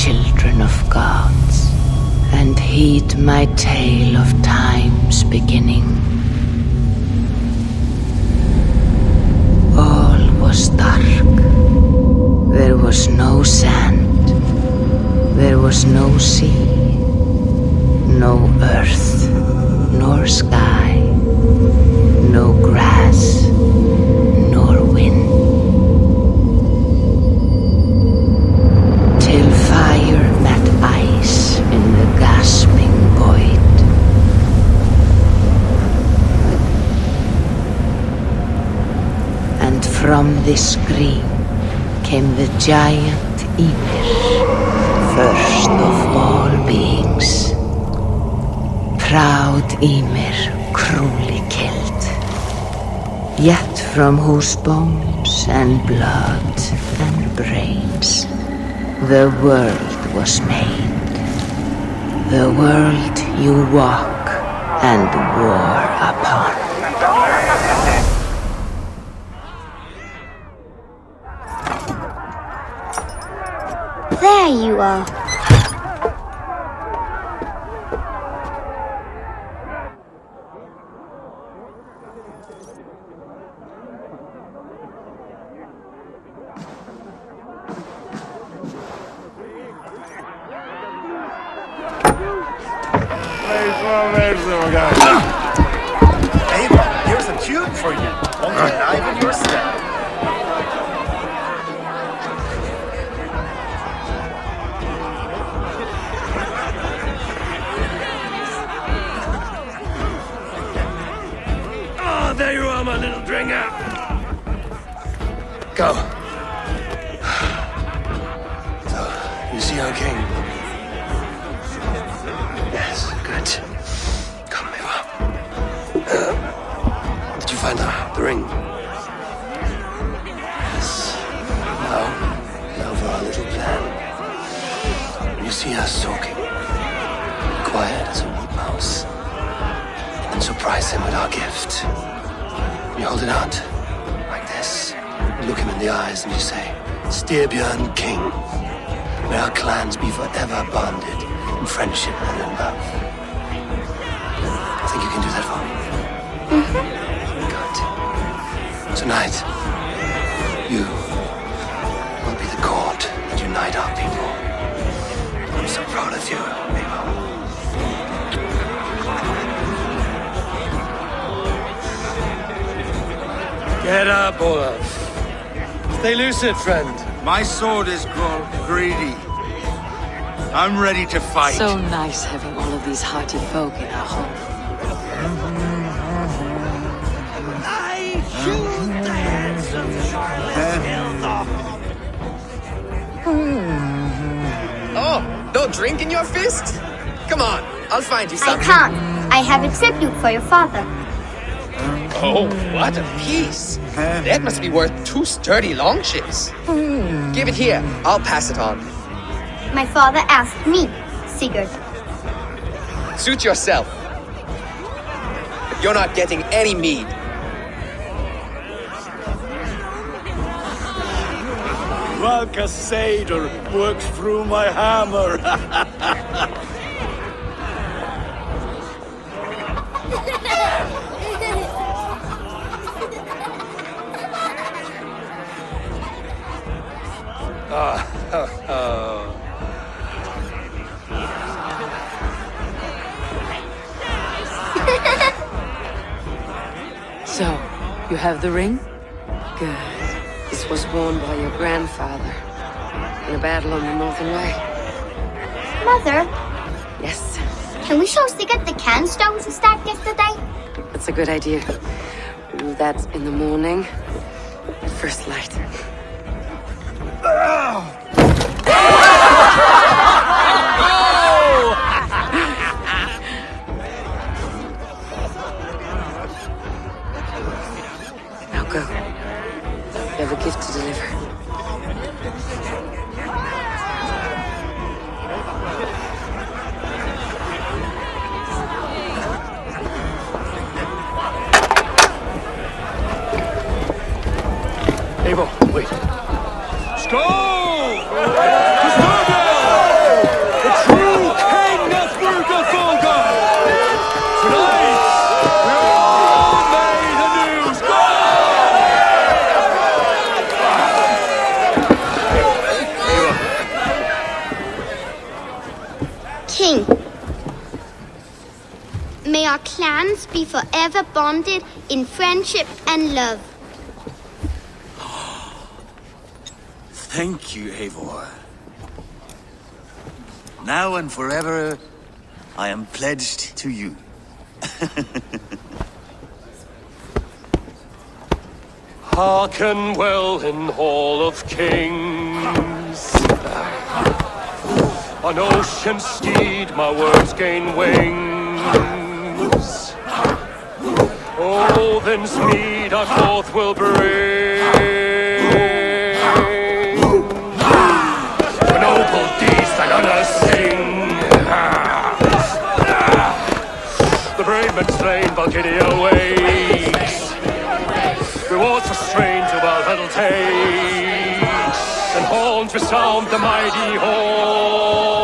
children of gods, and heed my tale of time's beginning. All was dark. There was no sand. There was no sea. No earth, nor sky. No grass, nor wind. Till fire met ice in the gasping void. And from this scream came the giant Ymir, first of all beings. Proud Ymir, cruelly killed, yet from whose bones and blood and brains the world was made. The world you walk and war upon. There you are. Ava, here's a tune for you. Won't you liven your step? Oh, there you are, my little dringer. Go. So, you see our king? Yes, good. Come, Eva. Did you find the ring? Yes. Now for our little plan. When you see us soaking, quiet as a wood mouse, and surprise him with our gift. You hold it out, like this. You look him in the eyes and you say, Styrbjörn King, may our clans be forever bonded in friendship and in love. I think you can do that for me. Good. Tonight, you will be the cord that unite our people. I'm so proud of you, Eva. Get up, Olaf. Stay lucid, friend. My sword is grown greedy. I'm ready to fight. So nice having all of these hearty folk in our home. I choose the handsome Oh, no drink in your fist? Come on, I'll find you I something. can't. I have a tribute for your father. Oh, what a piece. That must be worth 2 sturdy long ships. Give it here, I'll pass it on. My father asked me, Sigurd. Suit yourself. You're not getting any mead. Valka Seder works through my hammer. So, you have the ring? Good. This was worn by your grandfather in a battle on the Northern Way. Mother, Yes, can we show Sigurd the can stones we stacked yesterday? that's a good idea. We'll do that in the morning at first light. Now go. You have a gift to deliver. Abel, wait. Skål! King. May our clans be forever bonded in friendship and love. Thank you, Eivor. Now and forever, I am pledged to you. Hearken well in Hall of Kings. On ocean steed my words gain wings. Oh, then's mead I forth will bring. For noble deeds that honor sing. The brave men slain, Valkyria waits. Rewards for strain to Valhalla takes, and horns resound the mighty horn.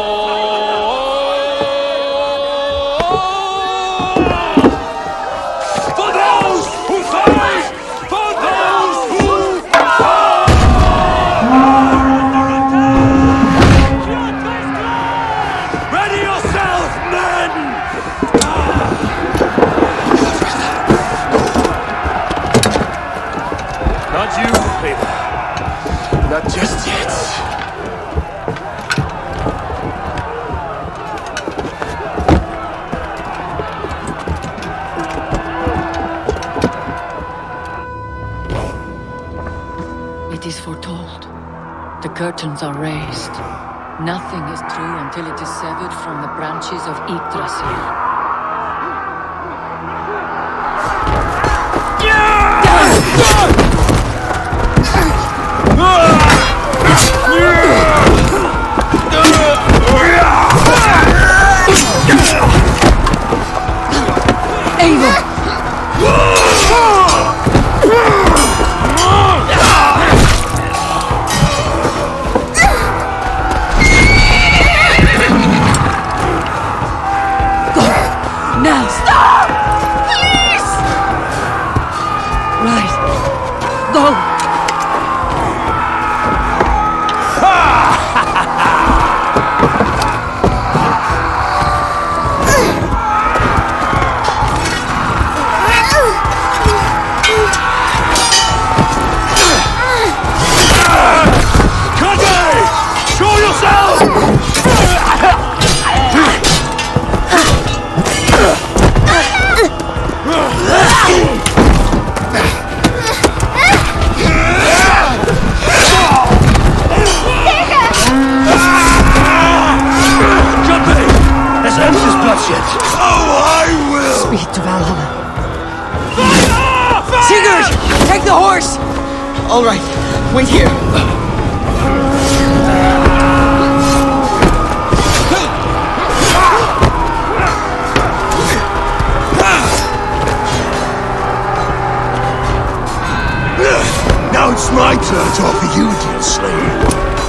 For those who fight! For those who fight! Ready yourself, men! Not you, Eivor. Not just yet. It is foretold. The curtains are raised. Nothing is true until it is severed from the branches of Yggdrasil. Now! Stop! Please! Right. Go! Show yourself! This ends this bloodshed. Oh, I will! Speed to Valhalla. Sigurd! Take the horse! All right, wait here. Now it's my turn to offer you, dear slave.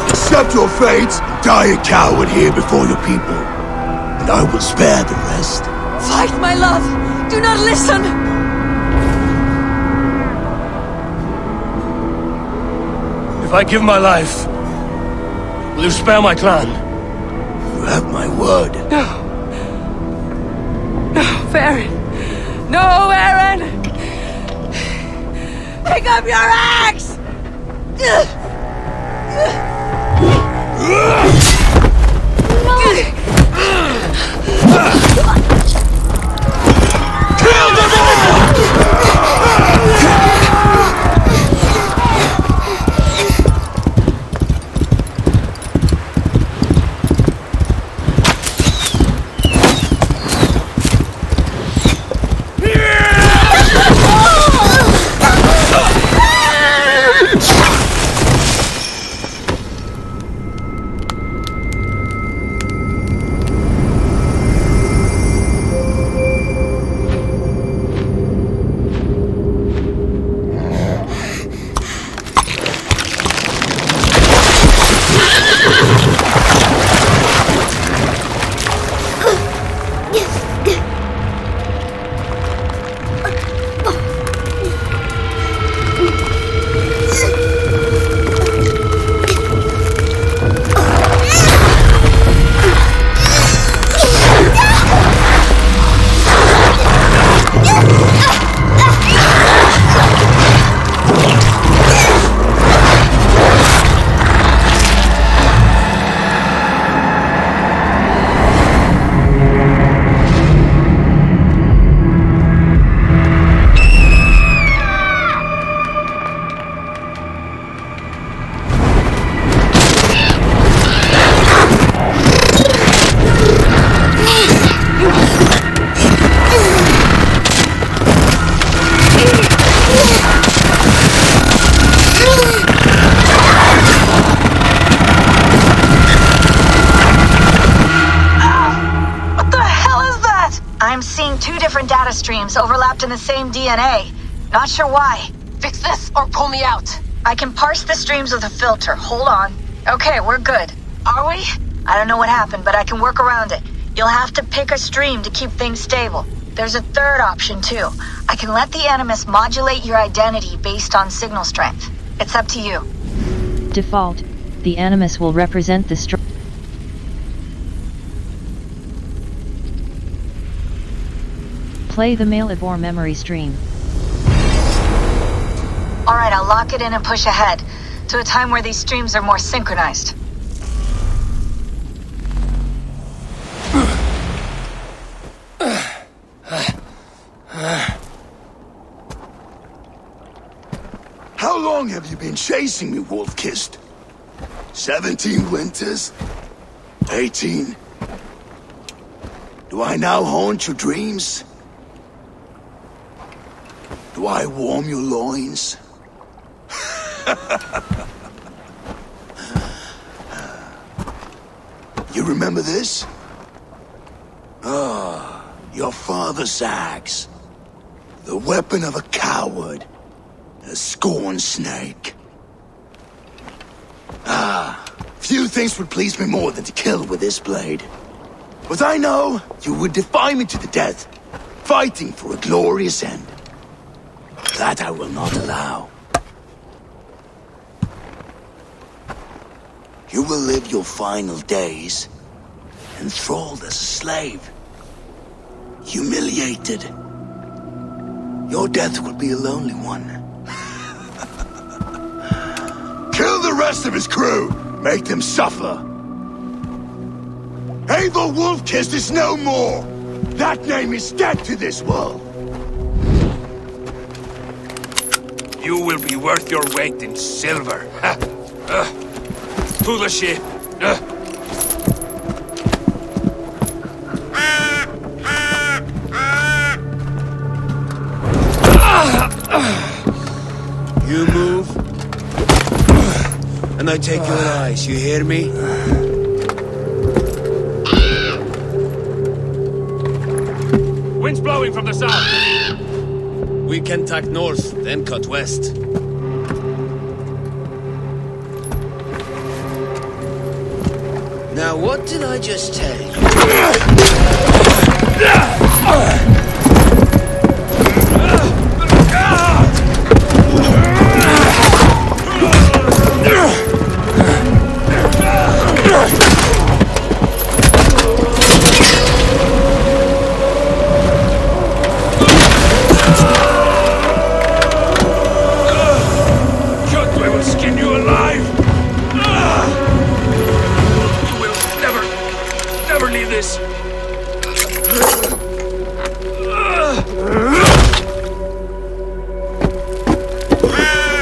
Accept your fate, die a coward here before your people, and I will spare the rest. Fight, my love! Do not listen! If I give my life, will you spare my clan? You have my word. No. No, Aaron! No, Aaron! Pick up your axe! Kill them all! camera streams overlapped in the same DNA. Not sure why. Fix this or pull me out. I can parse the streams with a filter. Hold on. Okay, we're good. Are we? I don't know what happened, but I can work around it. You'll have to pick a stream to keep things stable. There's a third option, too. I can let the Animus modulate your identity based on signal strength. It's up to you. Default, the Animus will represent the Play the Malibor memory stream. Alright, I'll lock it in and push ahead, to a time where these streams are more synchronized. How long have you been chasing me, Wolf-Kissed? 17 winters? 18? Do I now haunt your dreams? Do I warm your loins? You remember this? Ah, your father's axe. The weapon of a coward. A scorned snake. Ah, few things would please me more than to kill with this blade. But I know you would defy me to the death, fighting for a glorious end. That I will not allow. You will live your final days enthralled as a slave, humiliated. Your death will be a lonely one. Kill the rest of his crew! Make them suffer! Abel Wolf-Kissed is no more! That name is dead to this world! You will be worth your weight in silver. To the ship. You move, and I take your eyes, you hear me? Wind's blowing from the south. We can tack north, then cut west. Now what did I just tell you?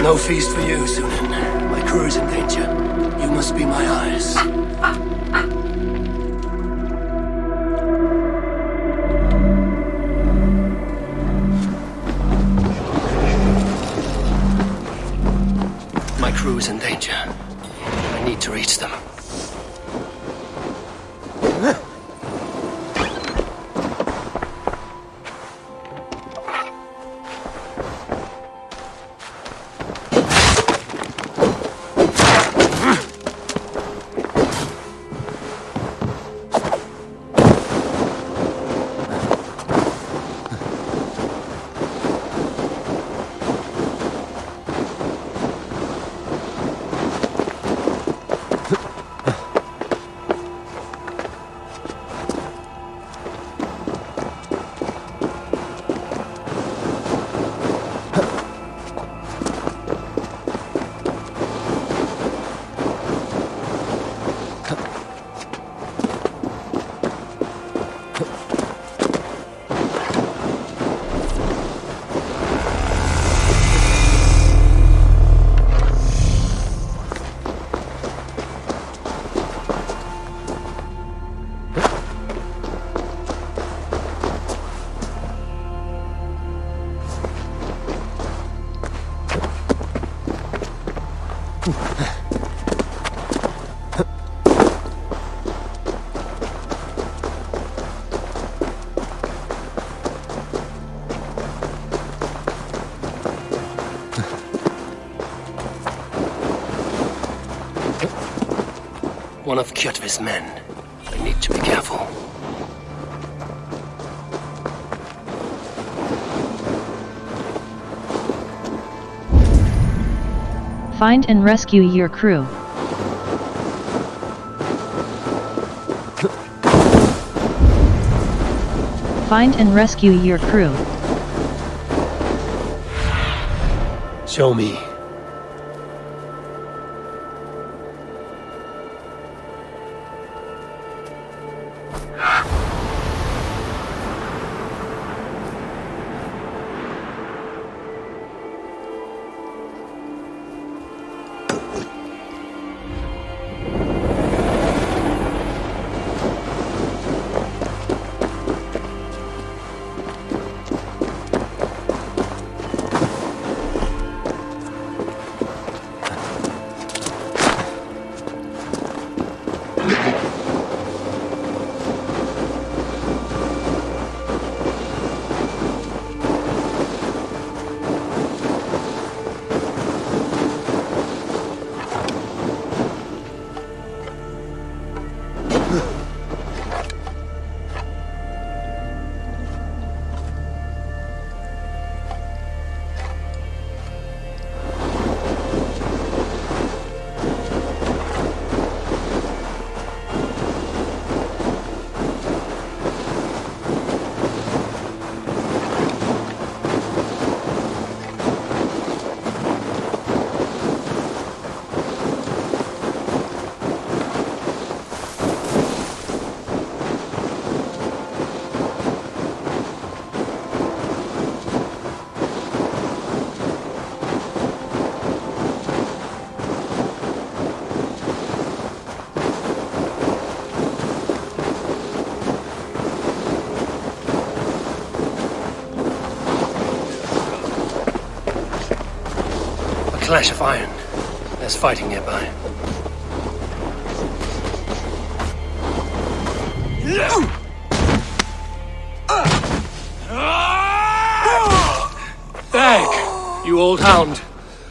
No feast for you, Sunan. My crew is in danger. You must be my eyes. My crew is in danger. I need to reach them. one of Kjotve's men. I need to be careful. Find and rescue your crew. Find and rescue your crew. Show me. Clash of iron. There's fighting nearby. Dag! You old hound.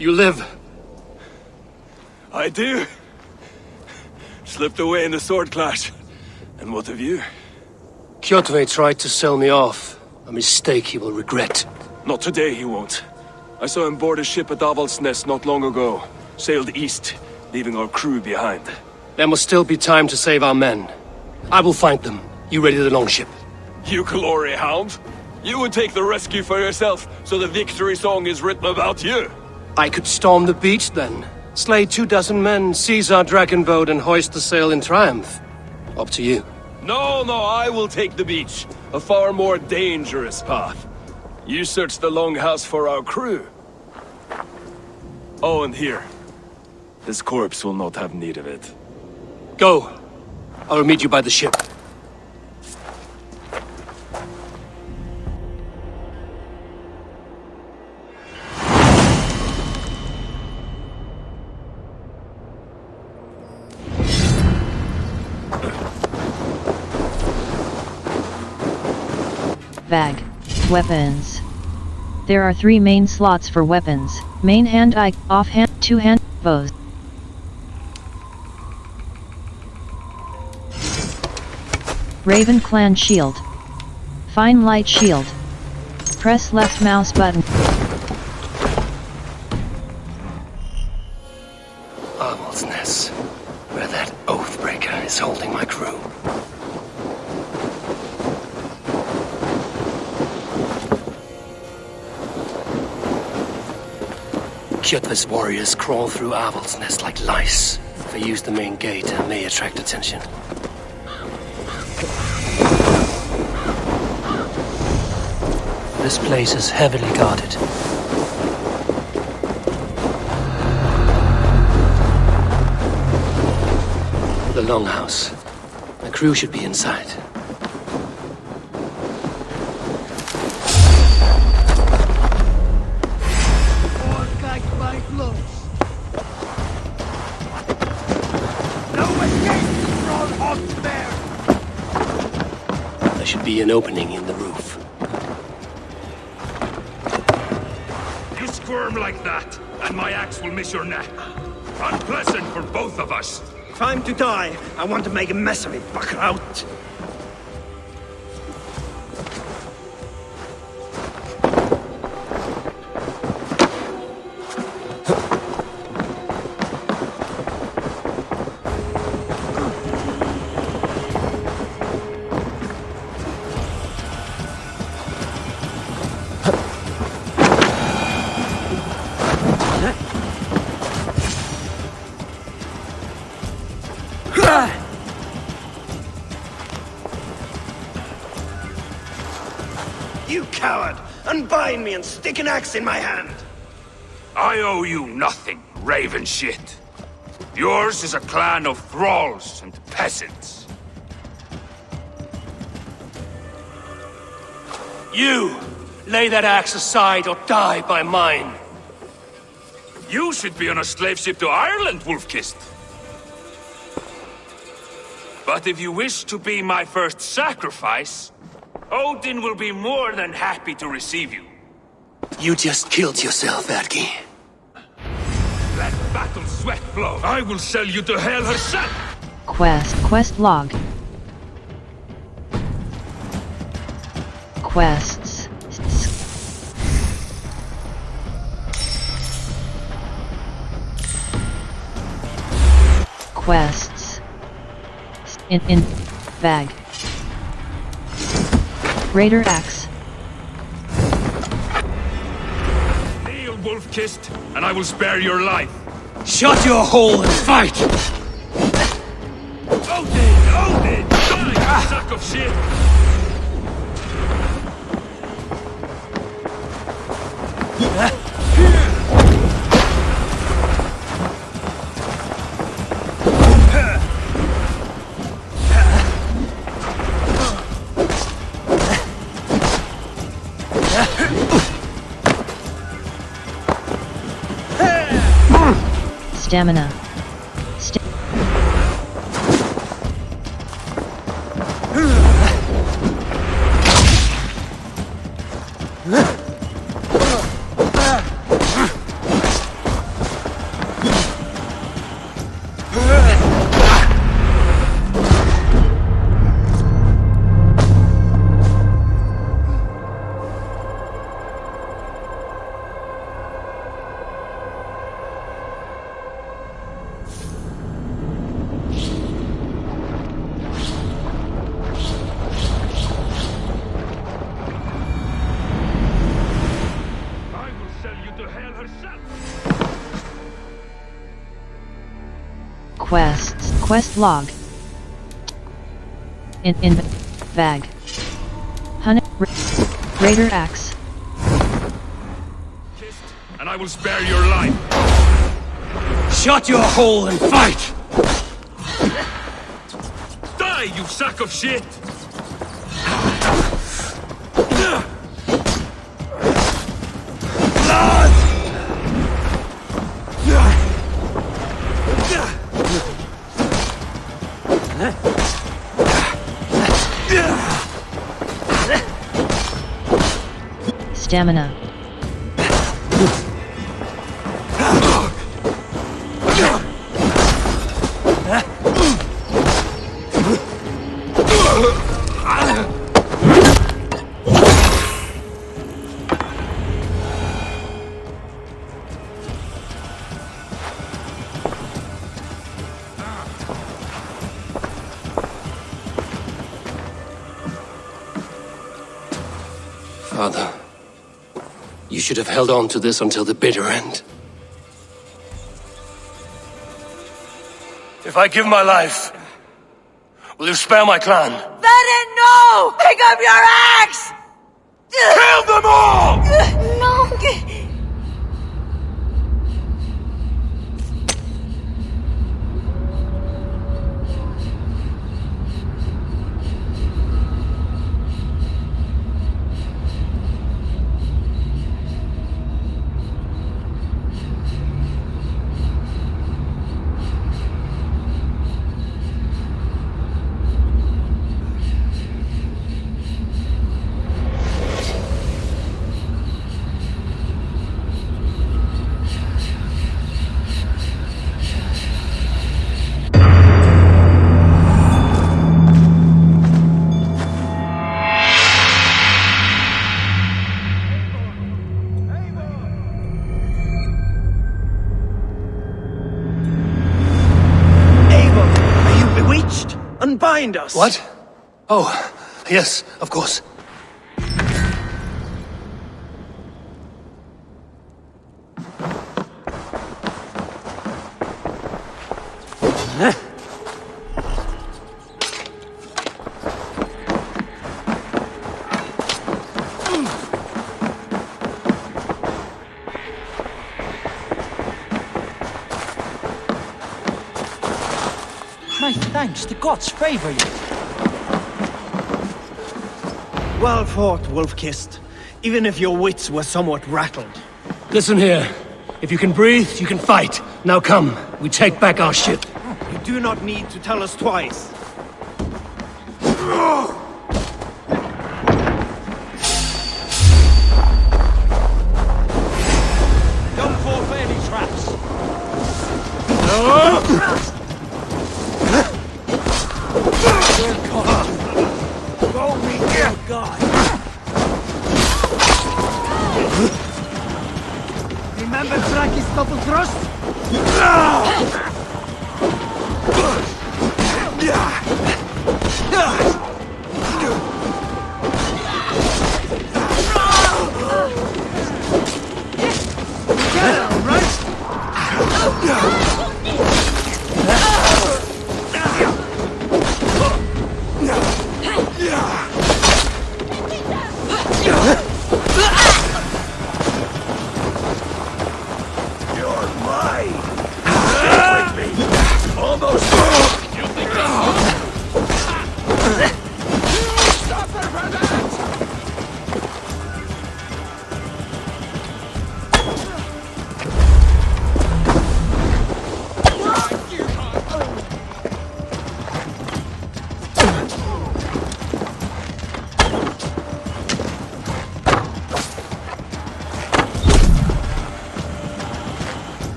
You live. I do. Slipped away in the sword clash. And what of you? Kjotve tried to sell me off. A mistake he will regret. Not today, he won't. I saw him board a ship at Avaldsnes not long ago. Sailed east, leaving our crew behind. There must still be time to save our men. I will find them. You ready the longship? You glory hound? You would take the rescue for yourself, so the victory song is written about you. I could storm the beach then. Slay 24 men, seize our dragon boat and hoist the sail in triumph. Up to you. No, I will take the beach. A far more dangerous path. You search the longhouse for our crew. Oh, and here. This corpse will not have need of it. Go. I will meet you by the ship. Bag. Weapons. There are 3 main slots for weapons: main hand, eye, offhand, 2-hand, bows. Raven Clan Shield. Fine Light Shield. Press left mouse button. Avaldsnes, where that Oathbreaker is holding my crew. Kjotve's warriors crawl through Avaldsnes like lice. If I use the main gate, I may attract attention. This place is heavily guarded. The longhouse. The crew should be inside. There should be an opening in the roof. You squirm like that, and my axe will miss your neck. Unpleasant for both of us. Time to die. I want to make a mess of it, Buckraut. You coward! Unbind me and stick an axe in my hand! I owe you nothing, raven shit. Yours is a clan of thralls and peasants. You! Lay that axe aside or die by mine. You should be on a slave ship to Ireland, Wolf-Kissed. But if you wish to be my first sacrifice, Odin will be more than happy to receive you. You just killed yourself, Adki. Let battle sweat flow. I will sell you to hell herself! Quest log. Quests. Quests. In bag. Raider axe. Kneel, Wolf-Kissed, and I will spare your life. Shut your hole and fight! Odin! Die, you sack of shit! Stamina. Quest log. In bag. Raider axe. And I will spare your life. Shut your hole and fight! Die, you sack of shit! Stamina. Father, you should have held on to this until the bitter end. If I give my life, will you spare my clan? Then no! Pick up your axe! Kill them all! No! behind us. What? Oh, yes, of course. My thanks, the gods favor you. Well fought, Wolf-Kissed. Even if your wits were somewhat rattled. Listen here. If you can breathe, you can fight. Now come, we take back our ship. You do not need to tell us twice. Don't fall for any traps. Go meet your god. Remember Frankie's double thrust?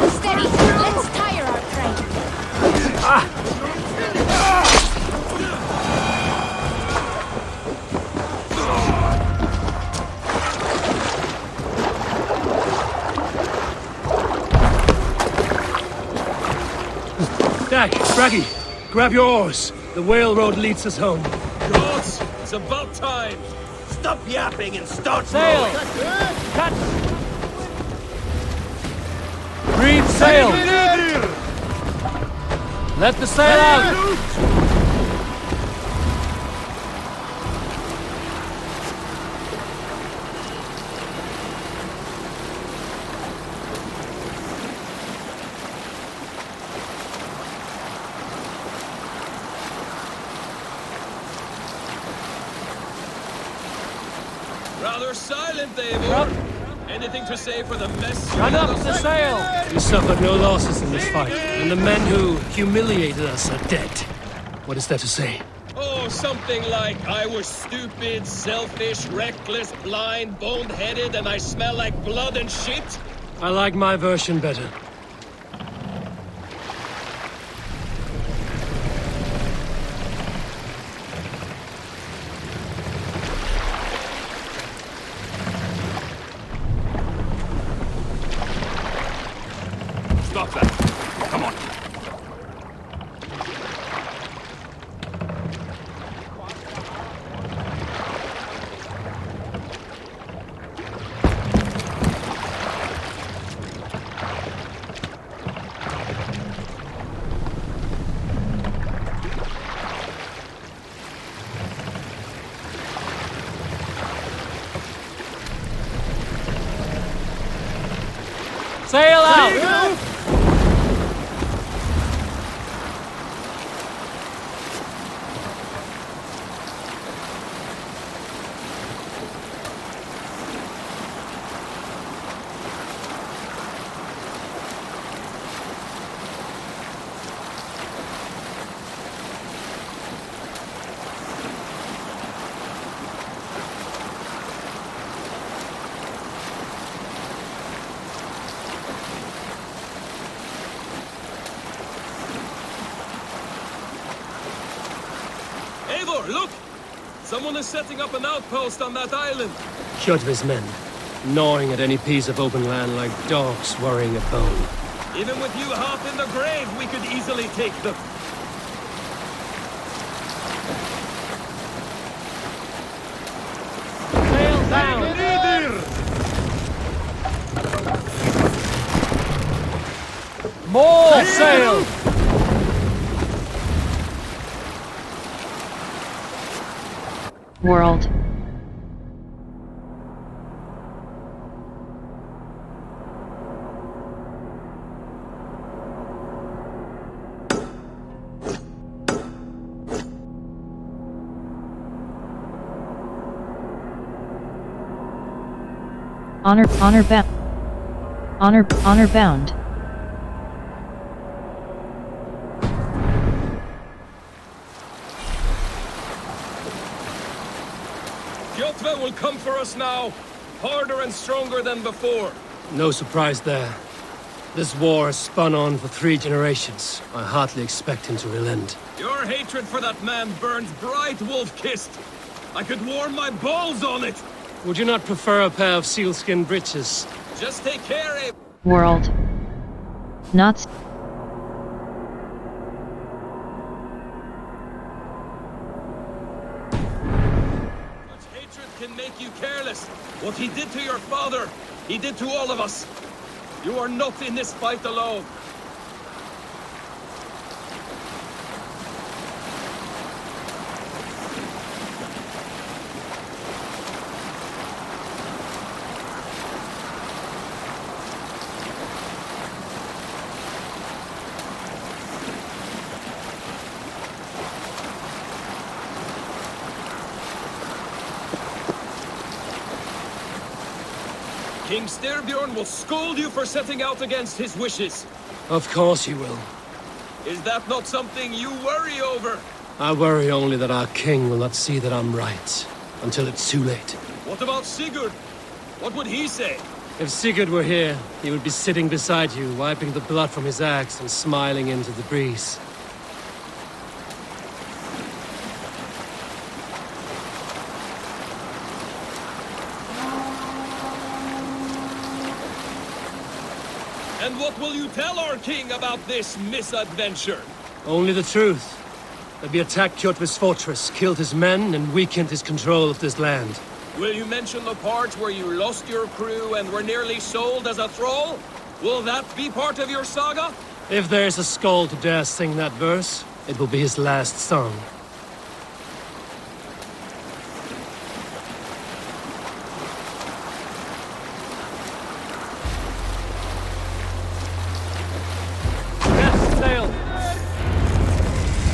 Steady, let's tire our train. Dak, Braggy, grab your oars. The whale road leads us home. Gods, it's about time. Stop yapping and start Sail! rowing. Cut! Reef sail! Let the sail out! Rather silent, Eivor. Anything to say for the mess? Run up the sail! We suffered no losses in this fight, and the men who humiliated us are dead. What is there to say? Oh, something like, I was stupid, selfish, reckless, blind, bone-headed, and I smell like blood and shit? I like my version better. Stop that. Come on. Sail out! Look! Someone is setting up an outpost on that island. Kjotve's men, gnawing at any piece of open land like dogs worrying a bone. Even with you half in the grave, we could easily take them. Sail down! More sail! World. Honor bound. Kjotve will come for us now, harder and stronger than before. No surprise there. This war has spun on for 3 generations. I hardly expect him to relent. Your hatred for that man burns bright, wolf-kissed. I could warm my balls on it. Would you not prefer a pair of sealskin breeches? Just take care, Abe. World. Not. Much hatred can make you careless. What he did to your father, he did to all of us. You are not in this fight alone. King Styrbjorn will scold you for setting out against his wishes. Of course he will. Is that not something you worry over? I worry only that our king will not see that I'm right, until it's too late. What about Sigurd? What would he say? If Sigurd were here, he would be sitting beside you, wiping the blood from his axe and smiling into the breeze. And what will you tell our king about this misadventure? Only the truth. That we attacked Kjotve's fortress, killed his men, and weakened his control of this land. Will you mention the part where you lost your crew and were nearly sold as a thrall? Will that be part of your saga? If there's a skull to dare sing that verse, it will be his last song.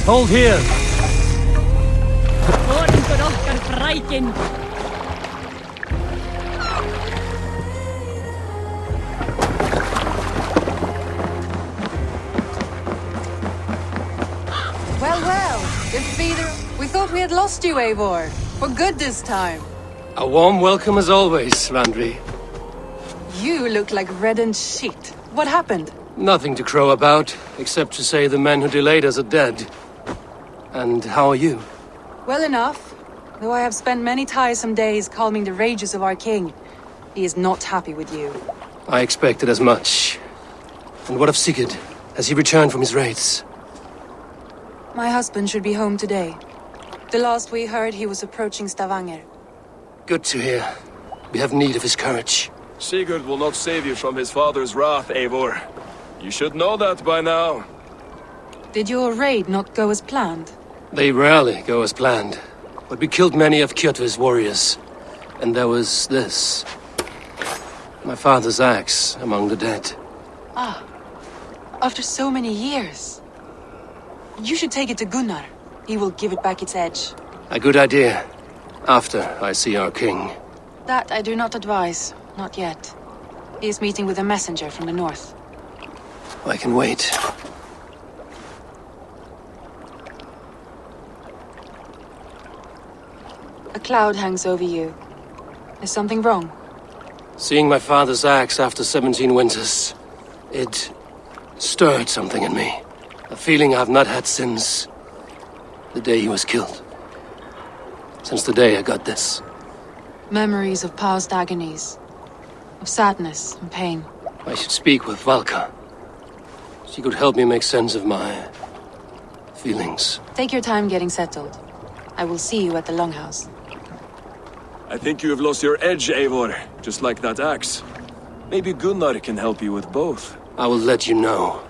Hold here! Well, it's Peter. We thought we had lost you, Eivor. For good this time. A warm welcome as always, Randri. You look like reddened shit. What happened? Nothing to crow about, except to say the men who delayed us are dead. And how are you? Well enough. Though I have spent many tiresome days calming the rages of our king. He is not happy with you. I expected as much. And what of Sigurd? Has he returned from his raids? My husband should be home today. The last we heard, he was approaching Stavanger. Good to hear. We have need of his courage. Sigurd will not save you from his father's wrath, Eivor. You should know that by now. Did your raid not go as planned? They rarely go as planned. But we killed many of Kjotve's warriors. And there was this. My father's axe among the dead. Ah. After so many years. You should take it to Gunnar. He will give it back its edge. A good idea. After I see our king. That I do not advise. Not yet. He is meeting with a messenger from the north. I can wait. A cloud hangs over you. Is something wrong? Seeing my father's axe after 17 winters, it stirred something in me. A feeling I've not had since the day he was killed. since the day I got this. Memories of past agonies, of sadness and pain. I should speak with Valka. She could help me make sense of my feelings. Take your time getting settled. I will see you at the Longhouse. I think you have lost your edge, Eivor, just like that axe. Maybe Gunnar can help you with both. I will let you know.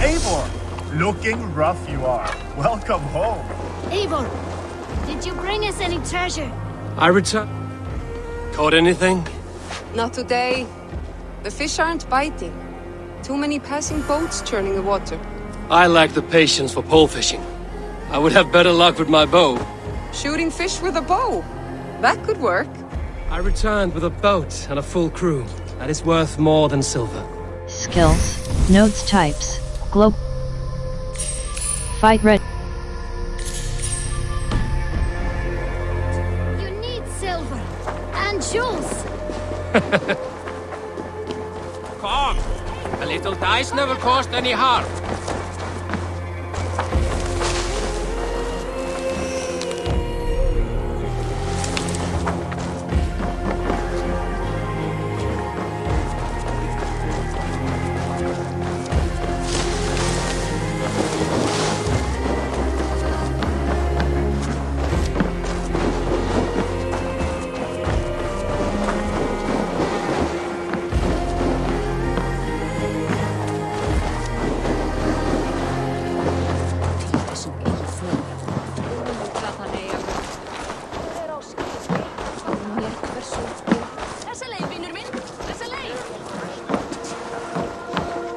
Eivor, looking rough you are. Welcome home. Eivor, did you bring us any treasure? I return. Caught anything? Not today. The fish aren't biting. Too many passing boats churning the water. I lack the patience for pole fishing. I would have better luck with my bow. Shooting fish with a bow. That could work. I returned with a boat and a full crew. That is worth more than silver. Skills, nodes types, globe. Fight red. You need silver and jewels. Come! A little dice never caused any harm.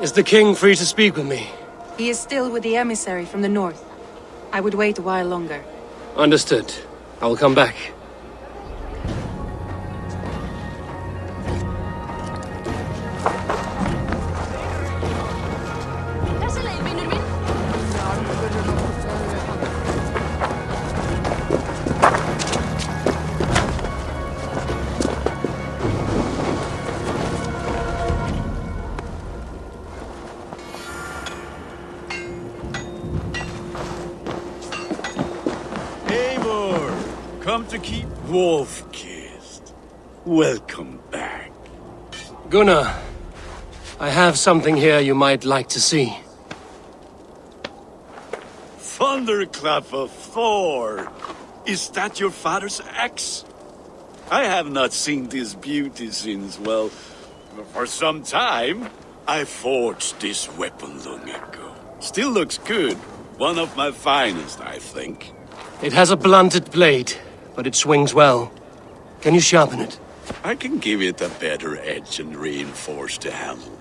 Is the king free to speak with me? He is still with the emissary from the north. I would wait a while longer. Understood. I will come back. Come to keep Wolf-kissed. Welcome back. Gunnar, I have something here you might like to see. Thunderclap of Thor! Is that your father's axe? I have not seen this beauty since, well, for some time. I forged this weapon long ago. Still looks good. One of my finest, I think. It has a blunted blade, but it swings well. Can you sharpen it? I can give it a better edge and reinforce the handle.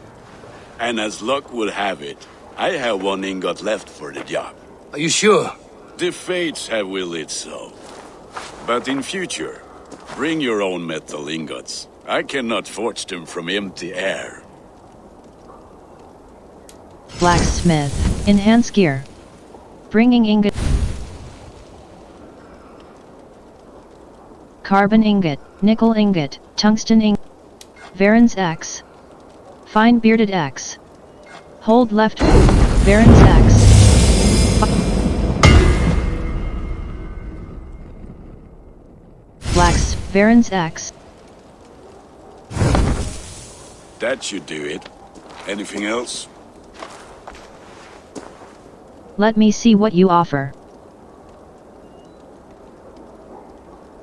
And as luck would have it, I have one ingot left for the job. Are you sure? The fates have willed it so. But in future, bring your own metal ingots. I cannot forge them from empty air. Blacksmith, enhance gear. Bringing ingot. Carbon ingot, nickel ingot, tungsten ingot. Varen's axe. Fine bearded axe. Hold left. Varen's axe. Blacks, Varen's axe. That should do it. Anything else? Let me see what you offer.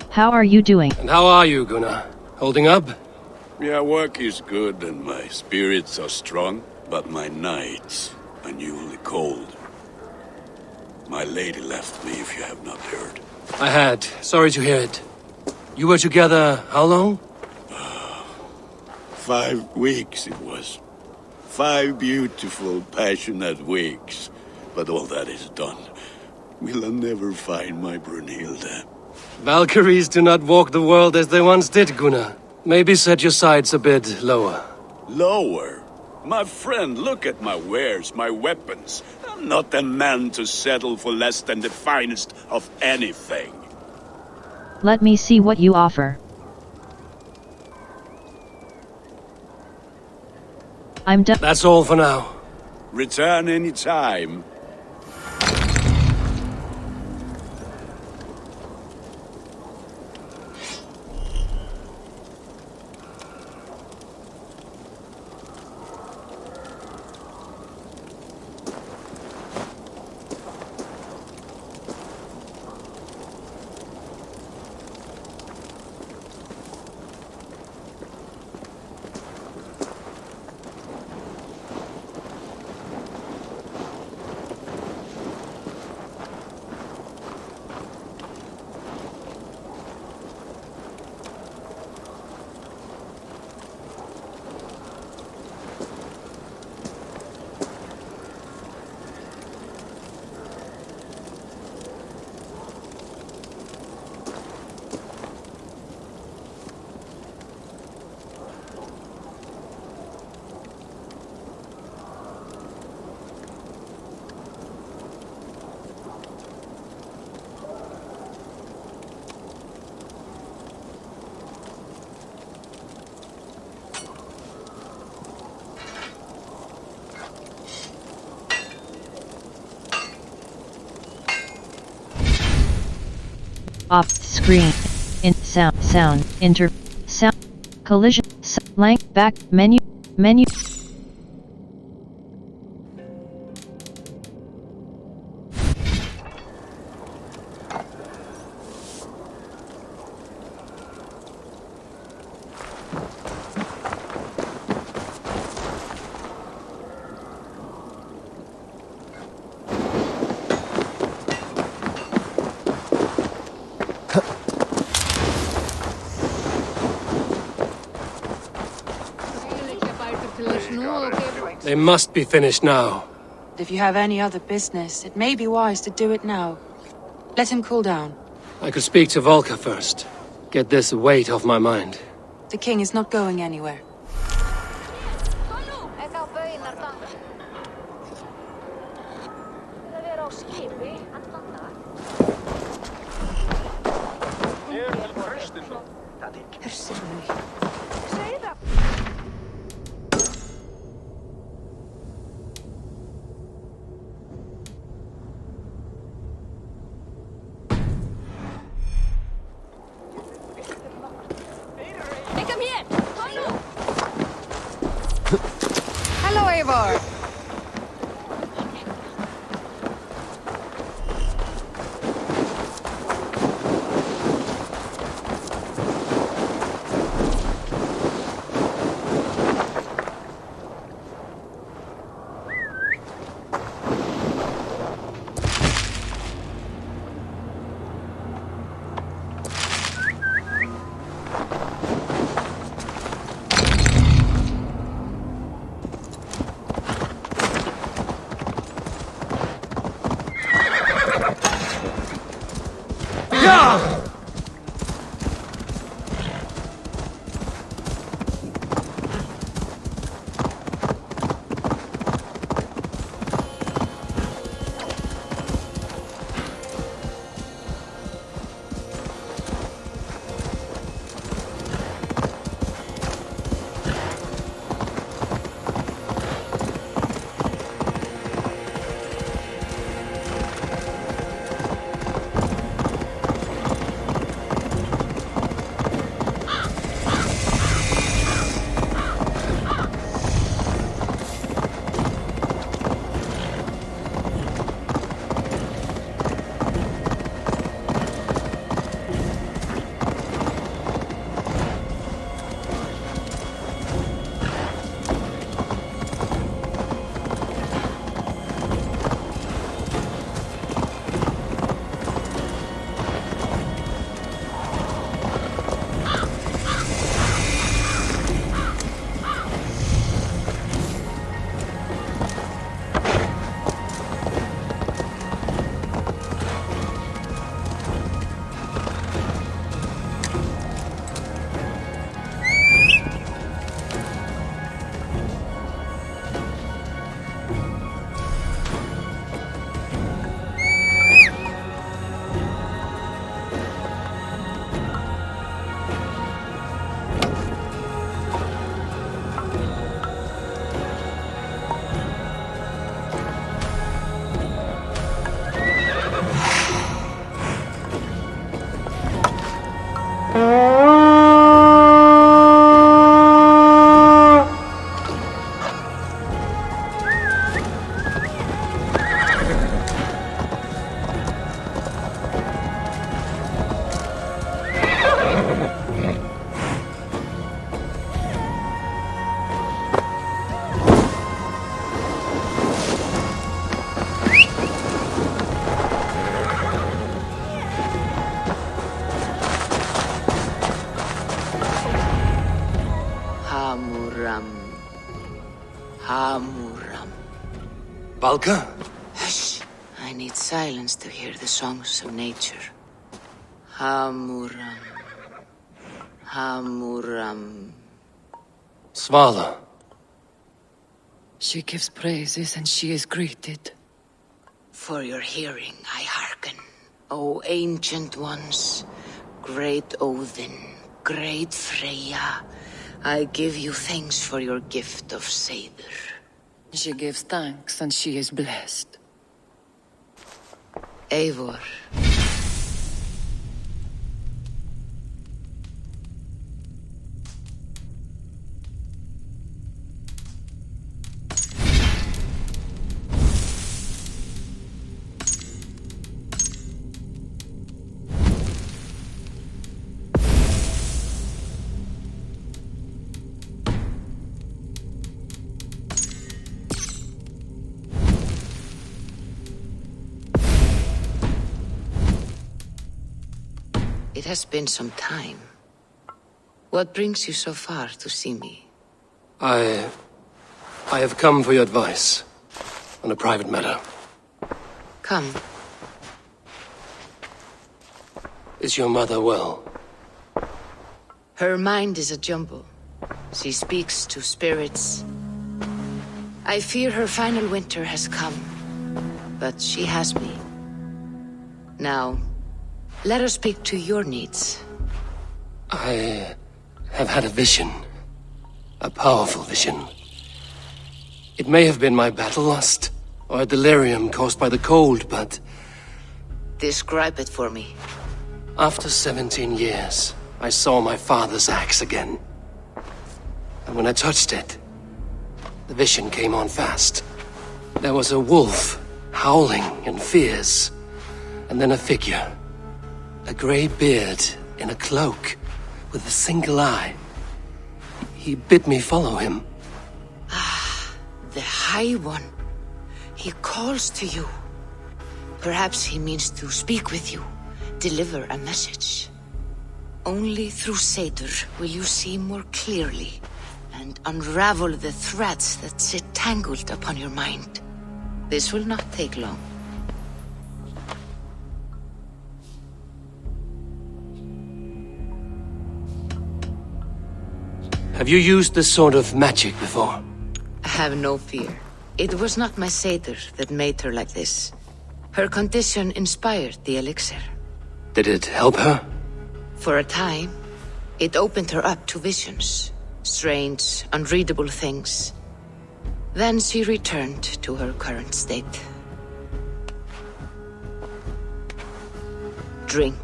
How are you doing? And how are you, Gunnar? Holding up? Yeah, work is good and my spirits are strong, but my nights are newly cold. My lady left me, if you have not heard. I had. Sorry to hear it. You were together how long? 5 weeks it was. 5 beautiful, passionate weeks. But all that is done. Will I never find my Brunhilde? Valkyries do not walk the world as they once did, Gunnar. Maybe set your sights a bit lower. Lower? My friend, look at my wares, my weapons. I'm not a man to settle for less than the finest of anything. Let me see what you offer. I'm done. That's all for now. Return any time. Off screen. In sound sound collision blank back menu. They must be finished now. If you have any other business, it may be wise to do it now. Let him cool down. I could speak to Volker first. Get this weight off my mind. The king is not going anywhere. Hello, Eivor. Hamuram. Valka? Hush. I need silence to hear the songs of nature. Hamuram. Hamuram. Svala. She gives praises and she is greeted. For your hearing I hearken, O ancient ones, great Odin, great Freya. I give you thanks for your gift of Seder. She gives thanks and she is blessed. Eivor. It has been some time. What brings you so far to see me? I have come for your advice on a private matter. Come. Is your mother well? Her mind is a jumble. She speaks to spirits. I fear her final winter has come, but she has me. Now, let her speak to your needs. I have had a vision. A powerful vision. It may have been my battle lust, or a delirium caused by the cold, but... Describe it for me. After 17 years, I saw my father's axe again. And when I touched it, the vision came on fast. There was a wolf, howling and fierce, and then a figure. A grey beard in a cloak, with a single eye. He bid me follow him. Ah, the High One. He calls to you. Perhaps he means to speak with you, deliver a message. Only through Seder will you see more clearly and unravel the threads that sit tangled upon your mind. This will not take long. Have you used this sort of magic before? Have no fear. It was not my Seder that made her like this. Her condition inspired the elixir. Did it help her? For a time, it opened her up to visions. Strange, unreadable things. Then she returned to her current state. Drink.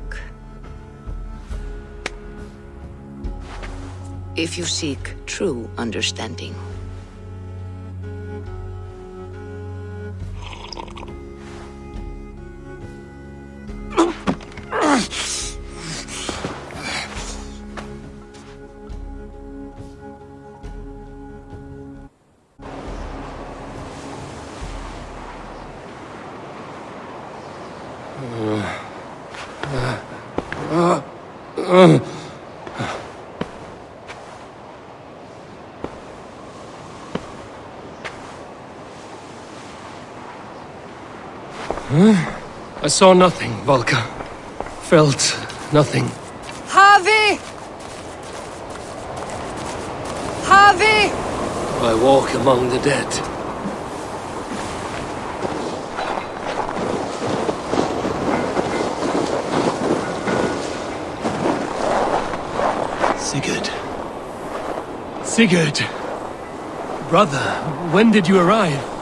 If you seek true understanding. I saw nothing, Valka. Felt nothing. Javi! Javi! I walk among the dead. Sigurd. Sigurd! Brother, when did you arrive?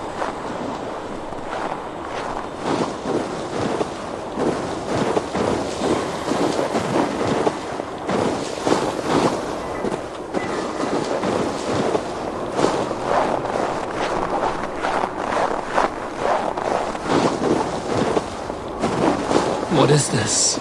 What is this?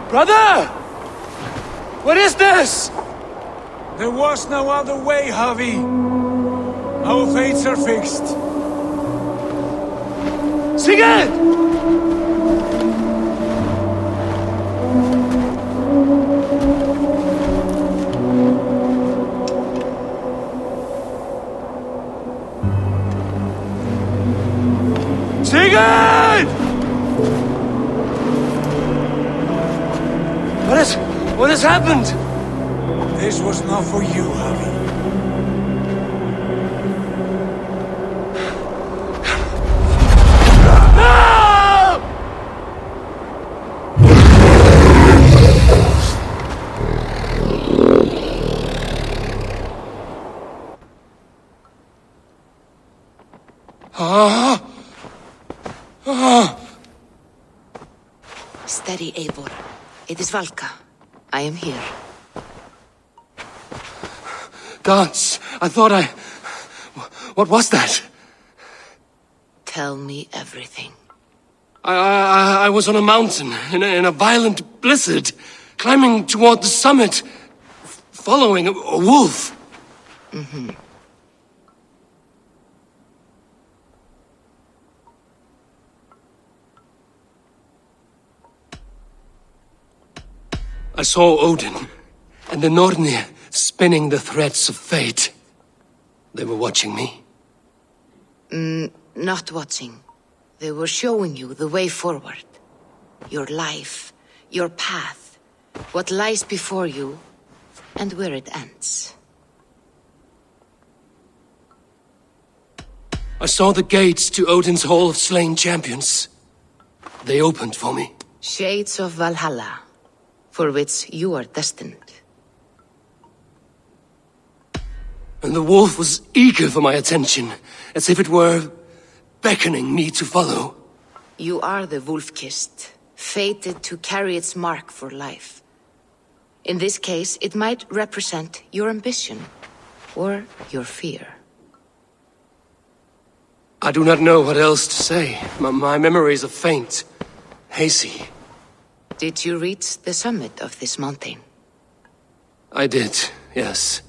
Brother! What is this? There was no other way, Javi. Our fates are fixed. Sigurd! Sigurd! What has happened? This was not for you, Javi. Steady, Eivor. It is Valka. I am here. Gods, I thought I... What was that? Tell me everything. I was on a mountain in a violent blizzard, climbing toward the summit, following a wolf. Mm-hmm. I saw Odin and the Nornir spinning the threads of fate. They were watching me. Not watching. They were showing you the way forward. Your life, your path, what lies before you, and where it ends. I saw the gates to Odin's Hall of Slain Champions. They opened for me. Shades of Valhalla, for which you are destined. And the wolf was eager for my attention, as if it were beckoning me to follow. You are the wolf-kissed, fated to carry its mark for life. In this case, it might represent your ambition, or your fear. I do not know what else to say. My memories are faint, hazy. Did you reach the summit of this mountain? I did, yes.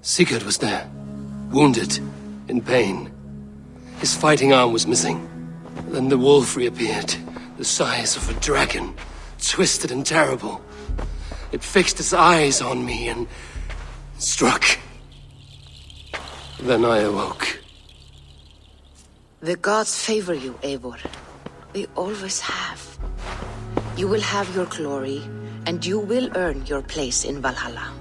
Sigurd was there, wounded, in pain. His fighting arm was missing. Then the wolf reappeared, the size of a dragon, twisted and terrible. It fixed its eyes on me and struck. Then I awoke. The gods favor you, Eivor. They always have. You will have your glory, and you will earn your place in Valhalla.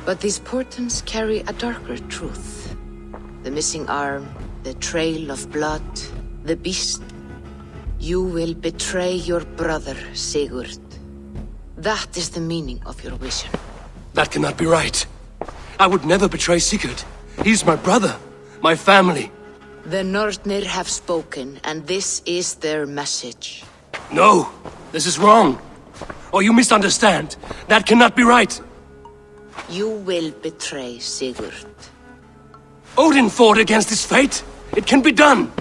But these portents carry a darker truth. The missing arm, the trail of blood, the beast. You will betray your brother, Sigurd. That is the meaning of your vision. That cannot be right. I would never betray Sigurd. He's my brother, my family. The Nornir have spoken, and this is their message. No, this is wrong. Or you misunderstand. That cannot be right. You will betray Sigurd. Odin fought against his fate. It can be done.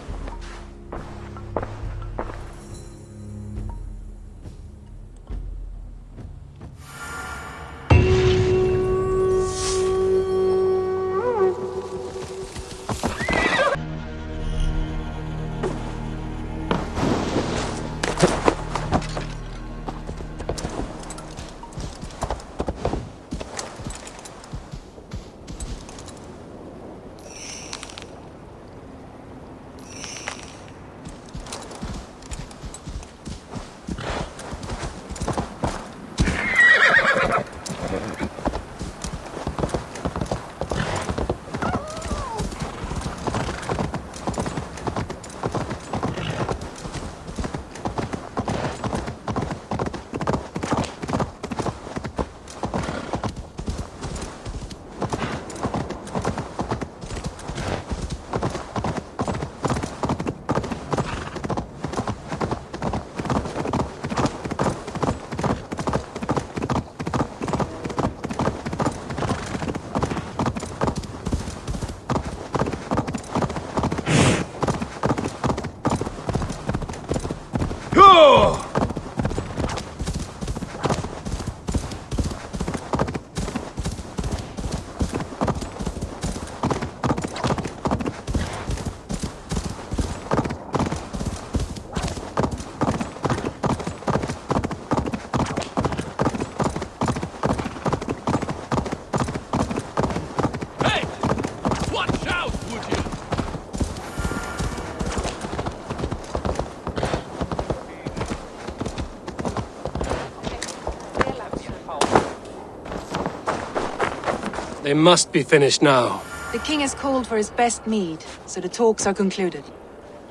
They must be finished now. The king has called for his best mead, so the talks are concluded.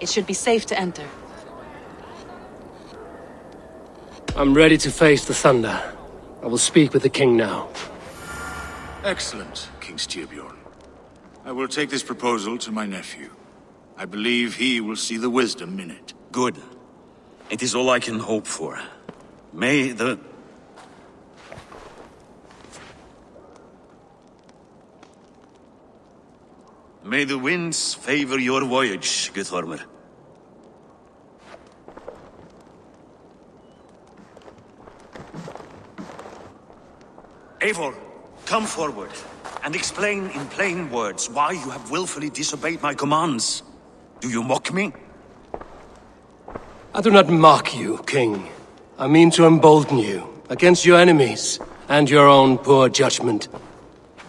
It should be safe to enter. I'm ready to face the thunder. I will speak with the king now. Excellent, King Styrbjorn. I will take this proposal to my nephew. I believe he will see the wisdom in it. Good. It is all I can hope for. May the... May the winds favor your voyage, Guthormer. Eivor, come forward and explain in plain words why you have willfully disobeyed my commands. Do you mock me? I do not mock you, King. I mean to embolden you against your enemies and your own poor judgment.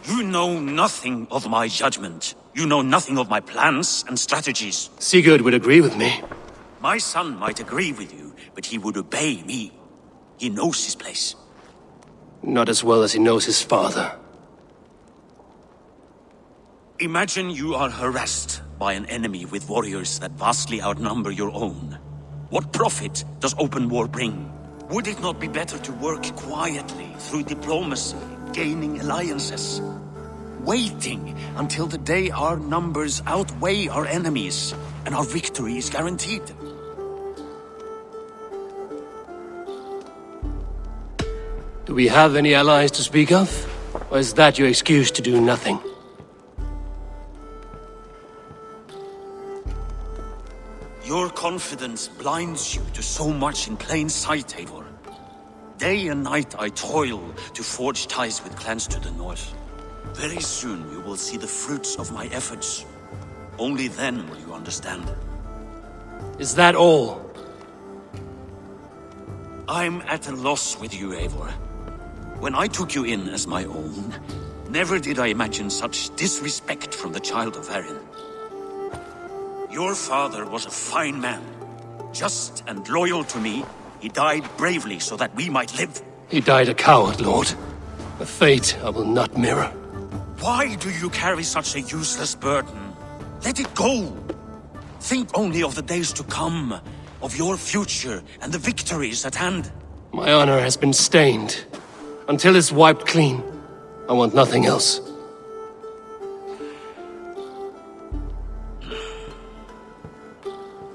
You know nothing of my judgment. You know nothing of my plans and strategies. Sigurd would agree with me. My son might agree with you, but he would obey me. He knows his place. Not as well as he knows his father. Imagine you are harassed by an enemy with warriors that vastly outnumber your own. What profit does open war bring? Would it not be better to work quietly through diplomacy, gaining alliances? Waiting until the day our numbers outweigh our enemies and our victory is guaranteed. Do we have any allies to speak of? Or is that your excuse to do nothing? Your confidence blinds you to so much in plain sight, Eivor. Day and night I toil to forge ties with clans to the north. Very soon you will see the fruits of my efforts. Only then will you understand. Is that all? I'm at a loss with you, Eivor. When I took you in as my own, never did I imagine such disrespect from the child of Varin. Your father was a fine man. Just and loyal to me, he died bravely so that we might live. He died a coward, Lord. A fate I will not mirror. Why do you carry such a useless burden? Let it go! Think only of the days to come, of your future and the victories at hand. My honor has been stained. Until it's wiped clean, I want nothing else.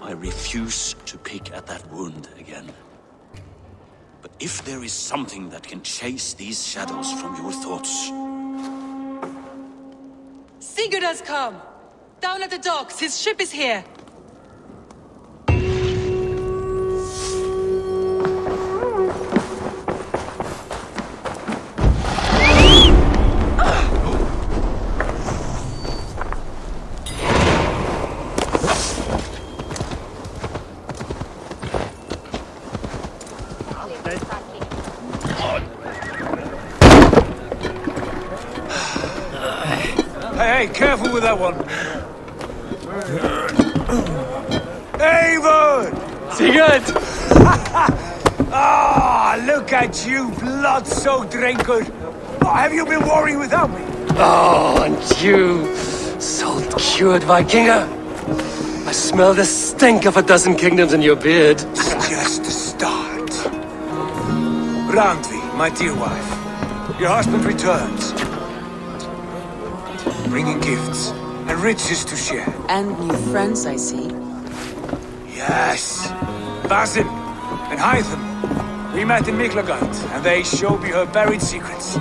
I refuse to pick at that wound again. But if there is something that can chase these shadows from your thoughts... Sigurd has come! Down at the docks, his ship is here! Hey, careful with that one. Eivor! Sigurd! Ah, look at you, blood-soaked drunkard. Have you been worrying without me? Oh, and you, salt-cured Vikinger. I smell the stink of a dozen kingdoms in your beard. It's just the start. Randvi, my dear wife, your husband returns. Bringing gifts and riches to share. And new friends, I see. Yes. Basim and Hytham. We met in Miklagard, and they showed me her buried secrets.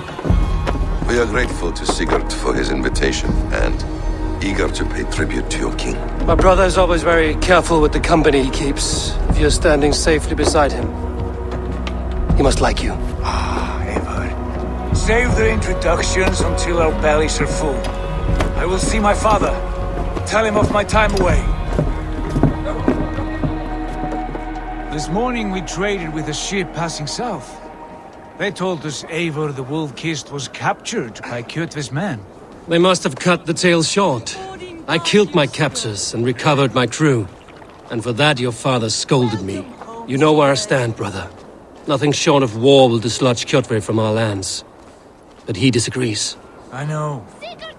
We are grateful to Sigurd for his invitation, and eager to pay tribute to your king. My brother is always very careful with the company he keeps. If you're standing safely beside him, he must like you. Ah, Eivor. Save the introductions until our bellies are full. I will see my father. Tell him of my time away. This morning we traded with a ship passing south. They told us Eivor the Wolf-Kissed was captured by Kjotve's men. They must have cut the tale short. I killed my captors and recovered my crew. And for that your father scolded me. You know where I stand, brother. Nothing short of war will dislodge Kjotve from our lands. But he disagrees. I know.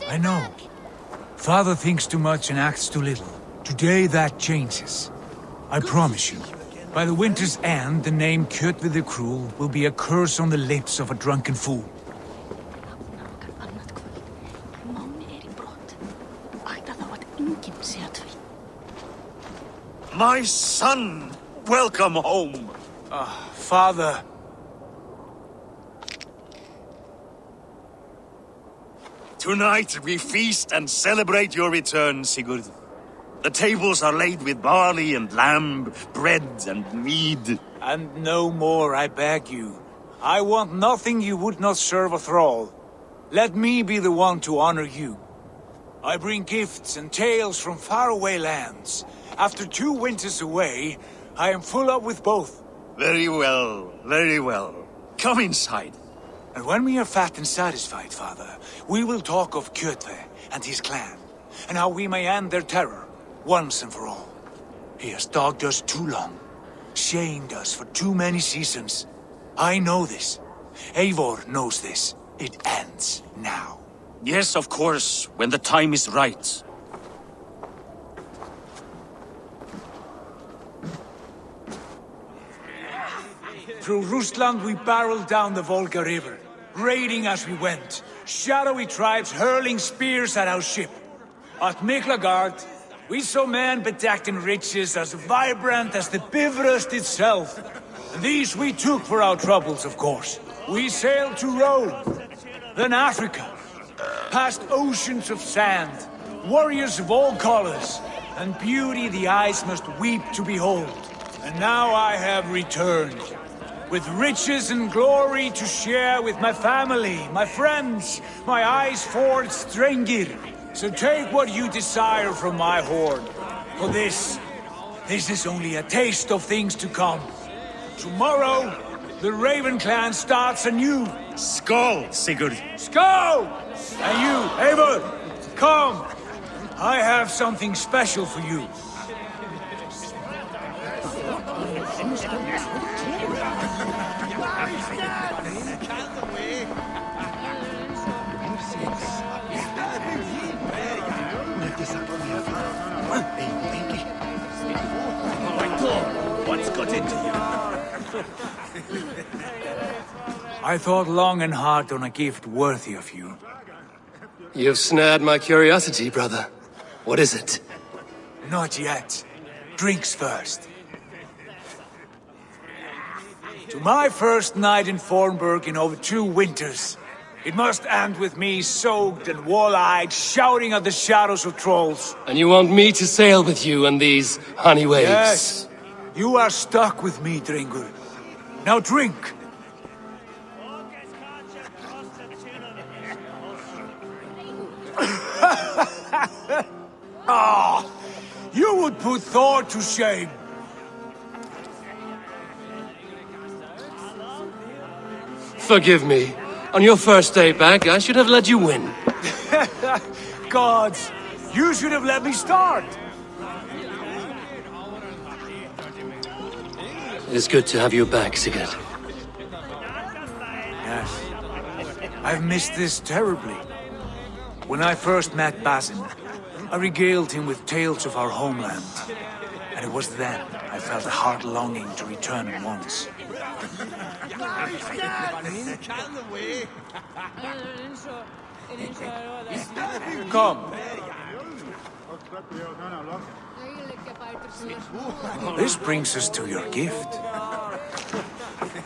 I know. Father thinks too much and acts too little. Today that changes. I promise you. By the winter's end, the name Kjotve the Cruel will be a curse on the lips of a drunken fool. My son! Welcome home! Father. Tonight we feast and celebrate your return, Sigurd. The tables are laid with barley and lamb, bread and mead. And no more, I beg you. I want nothing you would not serve a thrall. Let me be the one to honor you. I bring gifts and tales from faraway lands. After 2 winters away, I am full up with both. Very well, very well. Come inside. And when we are fat and satisfied, Father, we will talk of Kjotve and his clan, and how we may end their terror, once and for all. He has dogged us too long, shamed us for too many seasons. I know this. Eivor knows this. It ends now. Yes, of course, when the time is right. Through Rusland we barreled down the Volga River, raiding as we went, shadowy tribes hurling spears at our ship. At Miklagard, we saw men bedecked in riches as vibrant as the Bifrost itself. And these we took for our troubles, of course. We sailed to Rome, then Africa, past oceans of sand, warriors of all colors, and beauty the eyes must weep to behold. And now I have returned, with riches and glory to share with my family, my friends, my eyes-forged Strengir. So take what you desire from my hoard. For this is only a taste of things to come. Tomorrow, the Raven clan starts anew. Skål, Sigurd. Skål! And you, Eivor, come. I have something special for you. What's got into you? I thought long and hard on a gift worthy of you. You've snared my curiosity, brother. What is it? Not yet. Drinks first. To my first night in Fornburg in over 2 winters. It must end with me soaked and wall-eyed, shouting at the shadows of trolls. And you want me to sail with you on these honey waves? Yes. You are stuck with me, Drengur. Now drink. Ah, you would put Thor to shame. Forgive me. On your first day back, I should have let you win. Gods, you should have let me start. It is good to have you back, Sigurd. Yes. I've missed this terribly. When I first met Basin, I regaled him with tales of our homeland. And it was then I felt a heart longing to return at once. Come. This brings us to your gift.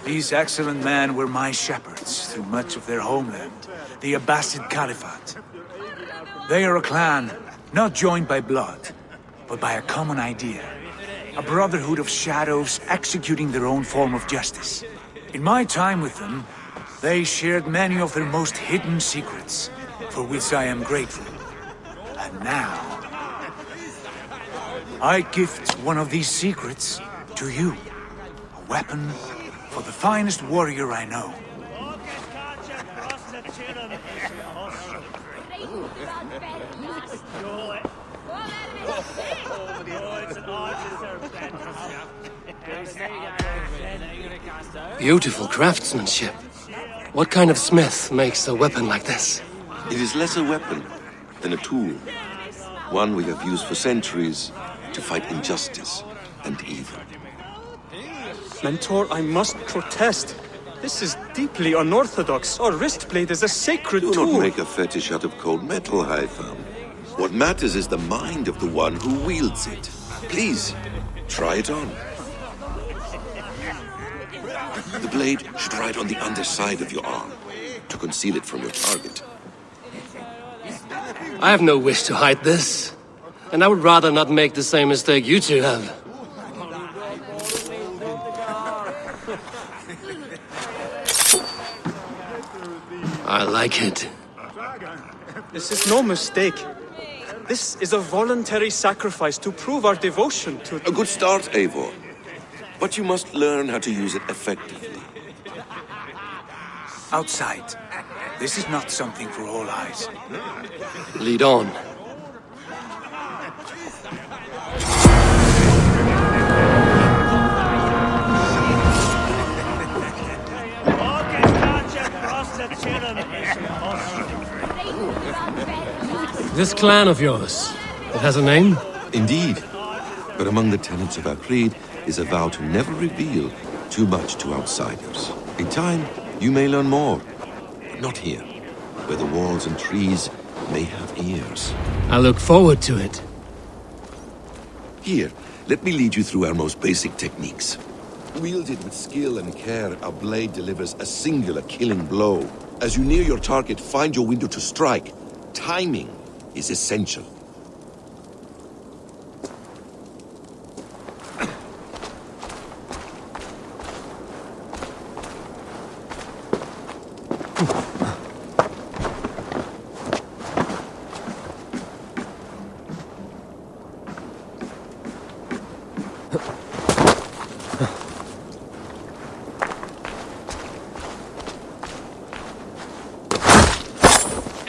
These excellent men were my shepherds through much of their homeland, the Abbasid Caliphate. They are a clan, not joined by blood, but by a common idea. A brotherhood of shadows executing their own form of justice. In my time with them, they shared many of their most hidden secrets, for which I am grateful. And now, I gift one of these secrets to you. A weapon for the finest warrior I know. Beautiful craftsmanship. What kind of smith makes a weapon like this? It is less a weapon than a tool. One we have used for centuries to fight injustice and evil. Mentor, I must protest. This is deeply unorthodox. Our wrist blade is a sacred tool. Do not make a fetish out of cold metal, Hytham. What matters is the mind of the one who wields it. Please, try it on. The blade should ride on the underside of your arm to conceal it from your target. I have no wish to hide this. And I would rather not make the same mistake you two have. I like it. This is no mistake. This is a voluntary sacrifice to prove our devotion to... A good start, Eivor. But you must learn how to use it effectively. Outside. This is not something for all eyes. Lead on. This clan of yours, it has a name? Indeed. But among the tenets of our creed is a vow to never reveal too much to outsiders. In time, you may learn more. But not here, where the walls and trees may have ears. I look forward to it. Here, let me lead you through our most basic techniques. Wielded with skill and care, our blade delivers a singular killing blow. As you near your target, find your window to strike. Timing is essential.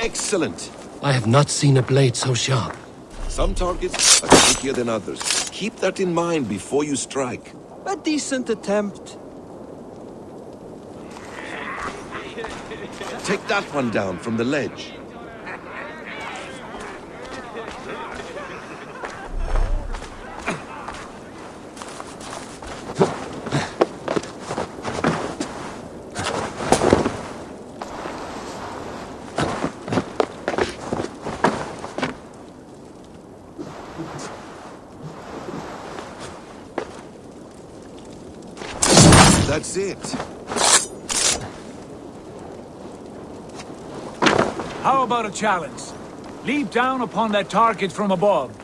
Excellent. I have not seen a blade so sharp. Some targets are trickier than others. Keep that in mind before you strike. A decent attempt. Take that one down from the ledge. That's it. How about a challenge? Leap down upon that target from above.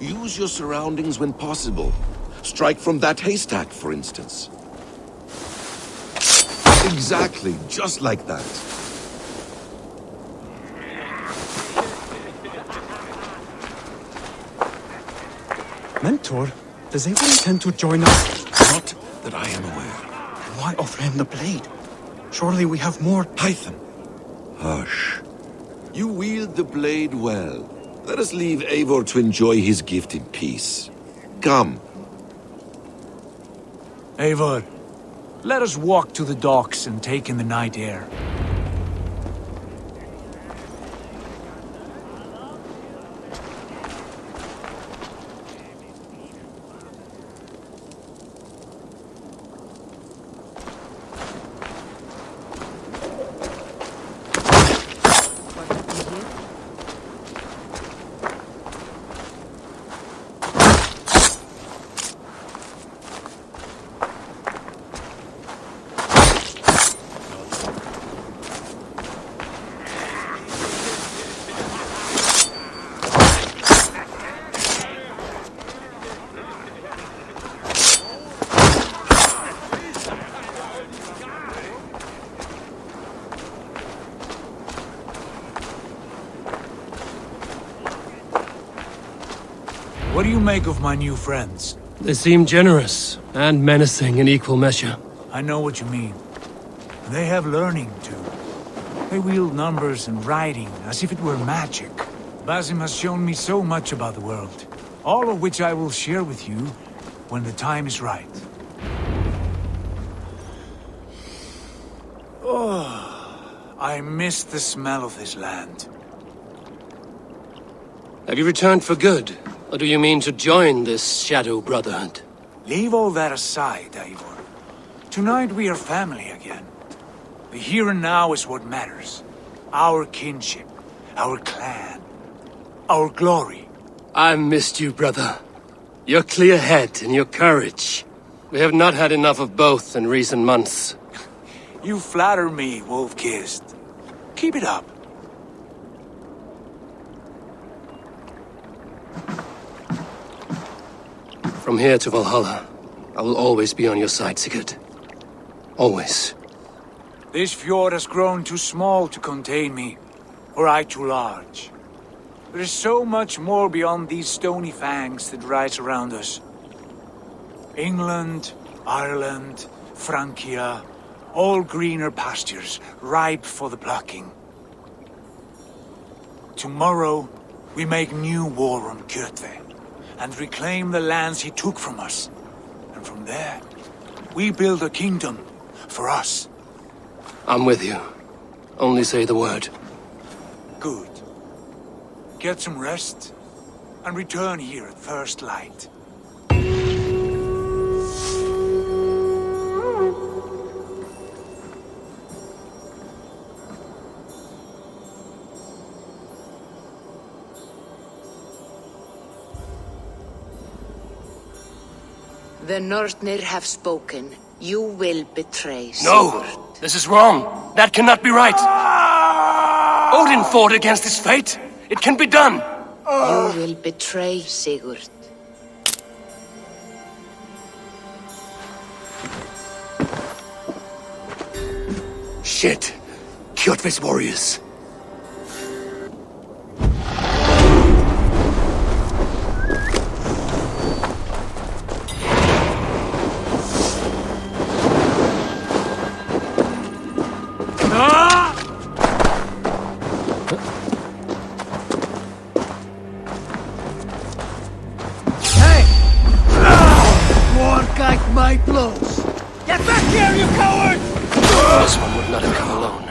Use your surroundings when possible. Strike from that haystack, for instance. Exactly, just like that. Mentor, does anyone intend to join us? Not that I am aware. Why offer him the blade? Surely we have more... Hytham. Hush. You wield the blade well. Let us leave Eivor to enjoy his gift in peace. Come. Eivor, let us walk to the docks and take in the night air. What do you make of my new friends? They seem generous and menacing in equal measure. I know what you mean. They have learning, too. They wield numbers and writing as if it were magic. Basim has shown me so much about the world, all of which I will share with you when the time is right. Oh, I miss the smell of this land. Have you returned for good? Or do you mean to join this Shadow Brotherhood? Leave all that aside, Eivor. Tonight we are family again. The here and now is what matters. Our kinship, our clan, our glory. I missed you, brother. Your clear head and your courage. We have not had enough of both in recent months. You flatter me, Wolf-Kissed. Keep it up. From here to Valhalla, I will always be on your side, Sigurd. Always. This fjord has grown too small to contain me, or I too large. There is so much more beyond these stony fangs that rise around us. England, Ireland, Francia, all greener pastures, ripe for the plucking. Tomorrow, we make new war on Kjotve, and reclaim the lands he took from us. And from there, we build a kingdom for us. I'm with you. Only say the word. Good. Get some rest, and return here at first light. The Northnir have spoken. You will betray No! Sigurd. This is wrong. That cannot be right. Odin fought against his fate. It can be done. You will betray Sigurd. Shit. Kjotve's warriors. My blows. Get back here, you coward! This one would not have come alone.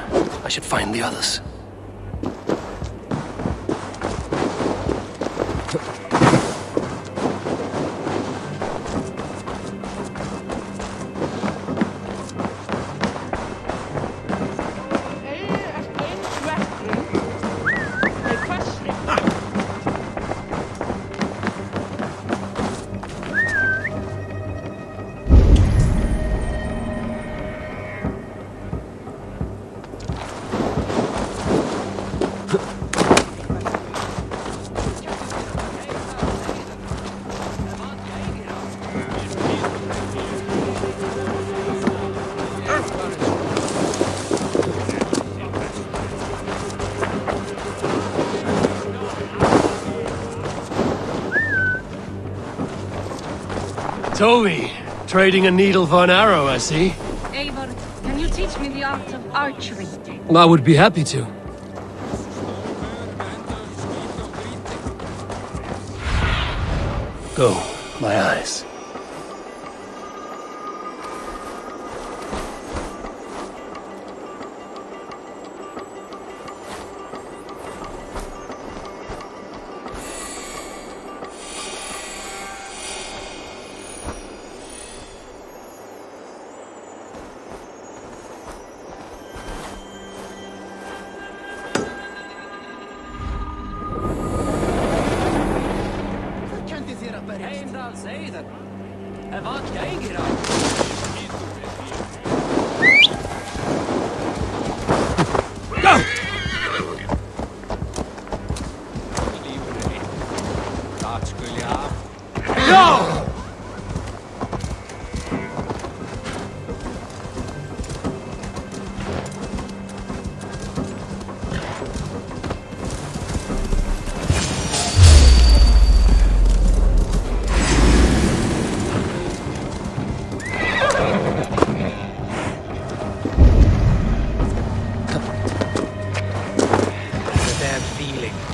I should find the others. Toby, trading a needle for an arrow, I see. Eivor, can you teach me the art of archery? I would be happy to. Go, my eyes.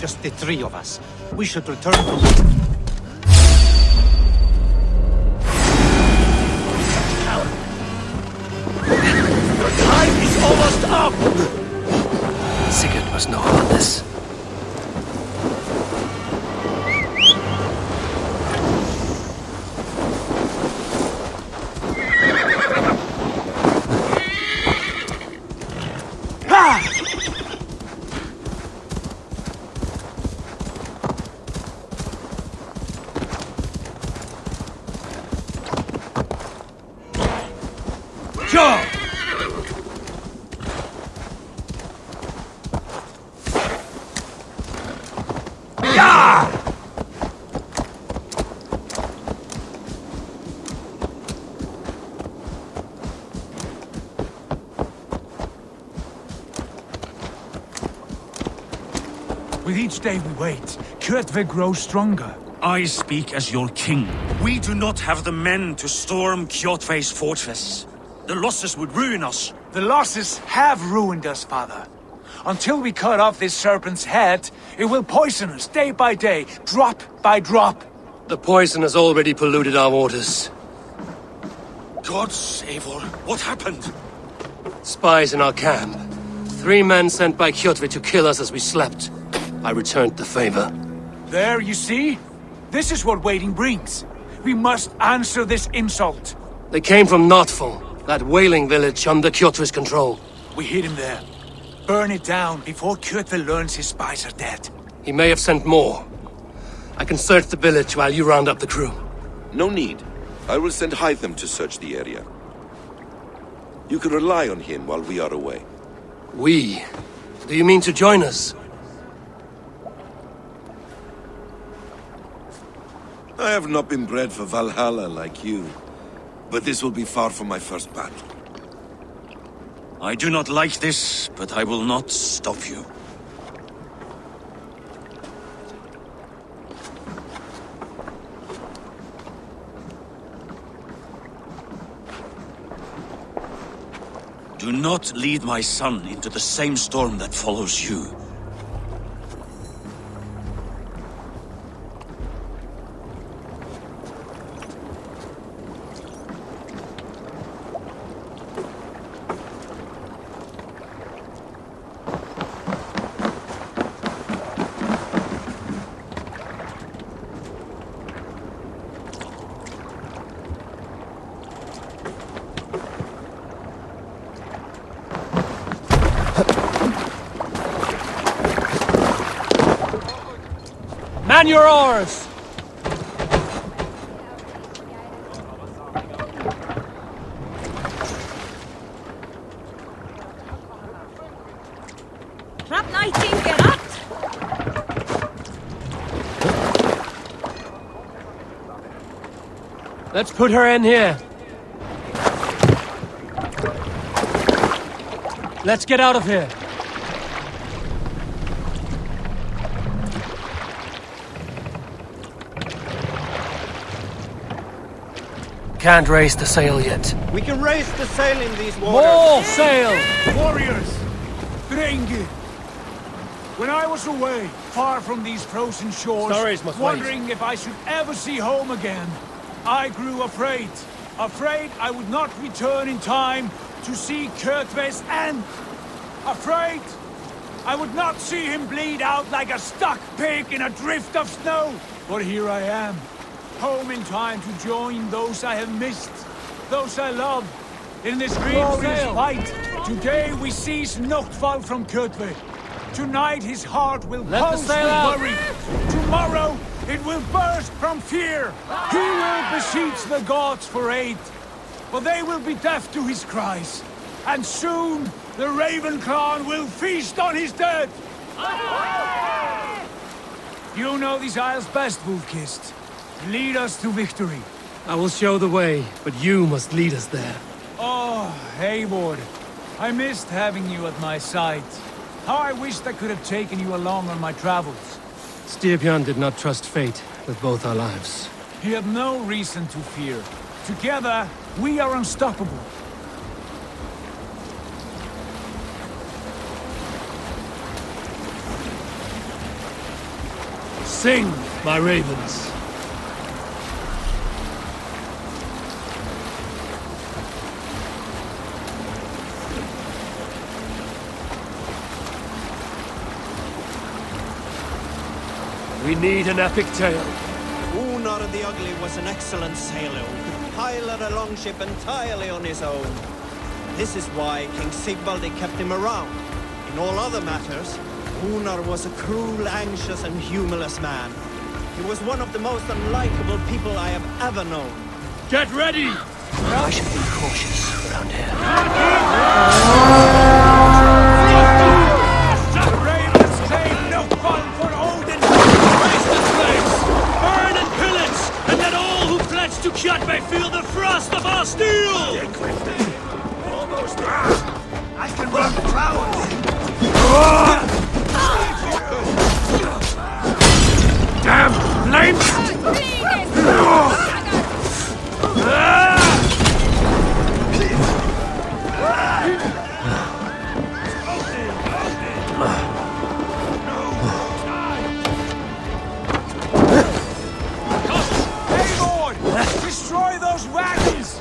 just the three of us. We should return to... Your time is almost up! Sigurd must know about this. With each day we wait, Kjotve grows stronger. I speak as your king. We do not have the men to storm Kjotve's fortress. The losses would ruin us. The losses have ruined us, father. Until we cut off this serpent's head, it will poison us day by day, drop by drop. The poison has already polluted our waters. God save all. What happened? Spies in our camp. 3 men sent by Kjotve to kill us as we slept. I returned the favor. There, you see? This is what waiting brings. We must answer this insult. They came from Notful, that whaling village under Kjotve's control. We hid him there. Burn it down before Kjotve learns his spies are dead. He may have sent more. I can search the village while you round up the crew. No need. I will send Hytham to search the area. You can rely on him while we are away. We? Do you mean to join us? I have not been bred for Valhalla like you, but this will be far from my first battle. I do not like this, but I will not stop you. Do not lead my son into the same storm that follows you. Man your oars! Let's put her in here. Let's get out of here. Can't raise the sail yet. We can raise the sail in these waters. More sail! Warriors! Drengi! When I was away, far from these frozen shores, Stories must wondering if I should ever see home again, I grew afraid. Afraid I would not return in time to see Kjotve's end. Afraid I would not see him bleed out like a stuck pig in a drift of snow. But here I am, home in time to join those I have missed, those I love, in this glorious fight. Today we seize Notfall from Kjotve. Tonight his heart will pulse with worry. Tomorrow it will burst from fear. He will beseech the gods for aid, but they will be deaf to his cries. And soon the Raven clan will feast on his dead. You know these isles best, Wolfkist. Lead us to victory. I will show the way, but you must lead us there. Oh, Eivor. I missed having you at my side. How I wished I could have taken you along on my travels. Styrbjörn did not trust fate with both our lives. He had no reason to fear. Together, we are unstoppable. Sing, my ravens. We need an epic tale. Unar the Ugly was an excellent sailor who could pilot a longship entirely on his own. This is why King Sigvaldi kept him around. In all other matters, Unar was a cruel, anxious, and humorless man. He was one of the most unlikable people I have ever known. Get ready! I should be cautious around here. The ravens claim no fun for Odin! Raise the flames! Burn and pillage! And let all who pledge to Kjot may feel the frost of our steel! Almost there! I can run flowers! Damn flames! Destroy those wagons!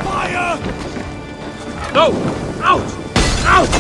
Fire! No! Out! Out!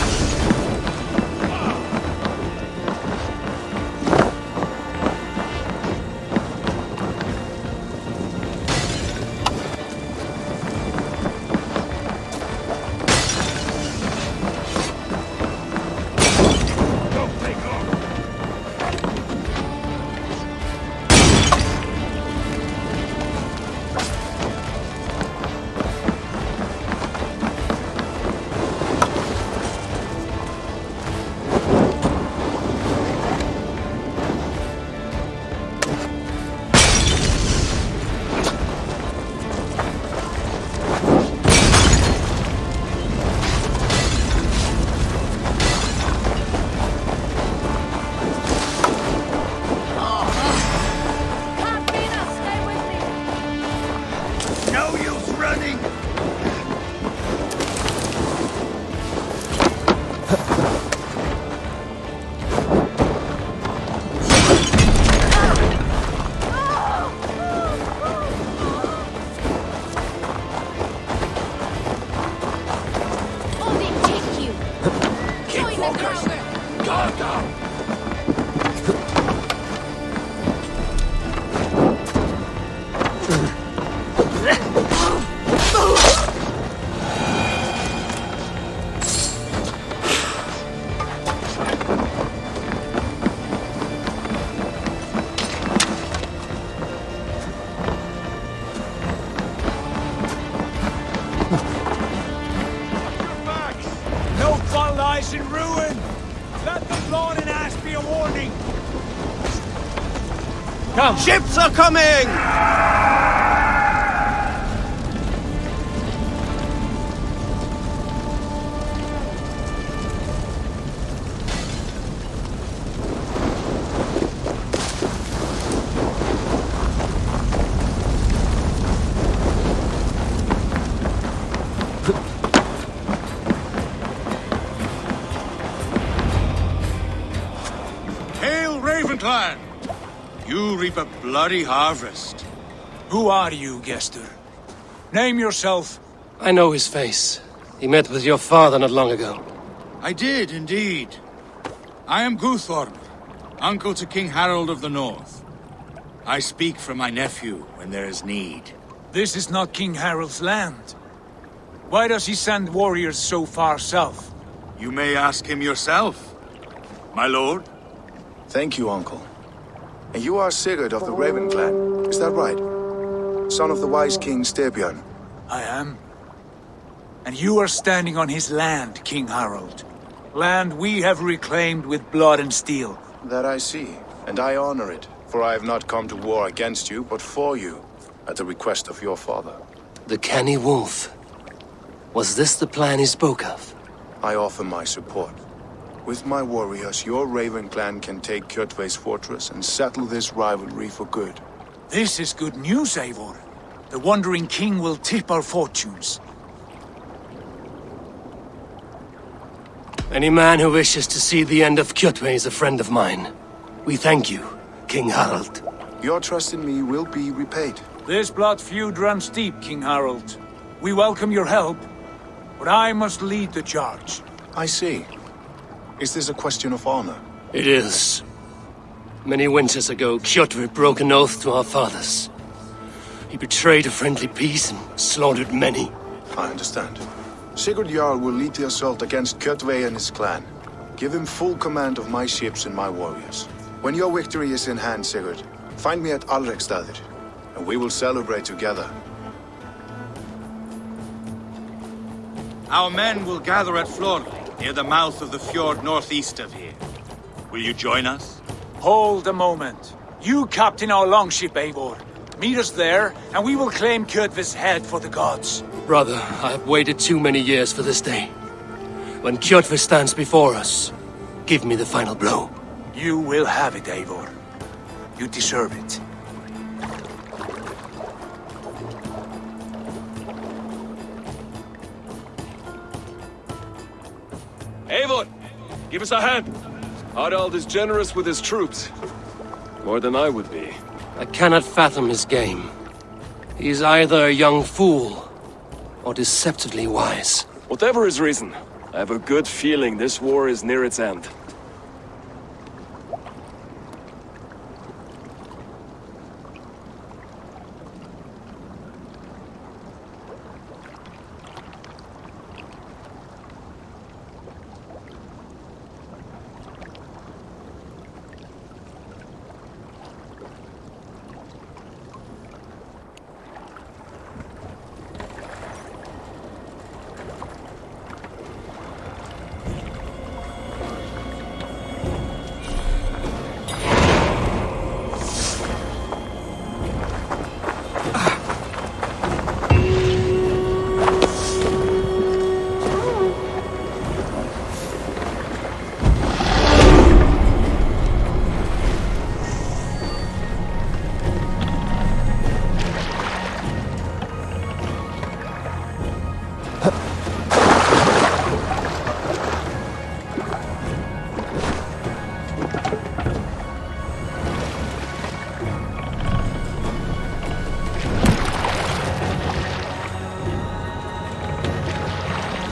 In ruin! Let the blood and ash be a warning! Come! Ships are coming! Clan, you reap a bloody harvest. Who are you, Gestur? Name yourself. I know his face. He met with your father not long ago. I did, indeed. I am Guthorm, uncle to King Harold of the North. I speak for my nephew when there is need. This is not King Harold's land. Why does he send warriors so far south? You may ask him yourself, my lord. Thank you, Uncle. And you are Sigurd of the Raven Clan, is that right? Son of the wise King Styrbjörn. I am. And you are standing on his land, King Harold. Land we have reclaimed with blood and steel. That I see, and I honor it, for I have not come to war against you, but for you, at the request of your father. The canny wolf. Was this the plan he spoke of? I offer my support. With my warriors, your Raven clan can take Kjotve's fortress and settle this rivalry for good. This is good news, Eivor. The Wandering King will tip our fortunes. Any man who wishes to see the end of Kjotve is a friend of mine. We thank you, King Harald. Your trust in me will be repaid. This blood feud runs deep, King Harald. We welcome your help, but I must lead the charge. I see. Is this a question of honor? It is. Many winters ago, Kjotve broke an oath to our fathers. He betrayed a friendly peace and slaughtered many. I understand. Sigurd Jarl will lead the assault against Kjotve and his clan. Give him full command of my ships and my warriors. When your victory is in hand, Sigurd, find me at Alrekstadir, and we will celebrate together. Our men will gather at Florli, near the mouth of the fjord northeast of here. Will you join us? Hold a moment. You captain our longship, Eivor. Meet us there, and we will claim Kjotve's head for the gods. Brother, I have waited too many years for this day. When Kjotve stands before us, give me the final blow. You will have it, Eivor. You deserve it. Eivor, give us a hand. Harald is generous with his troops. More than I would be. I cannot fathom his game. He is either a young fool, or deceptively wise. Whatever his reason, I have a good feeling this war is near its end.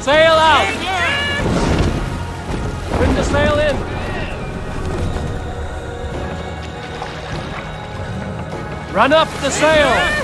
Sail out! Bring the sail in! Run up the sail!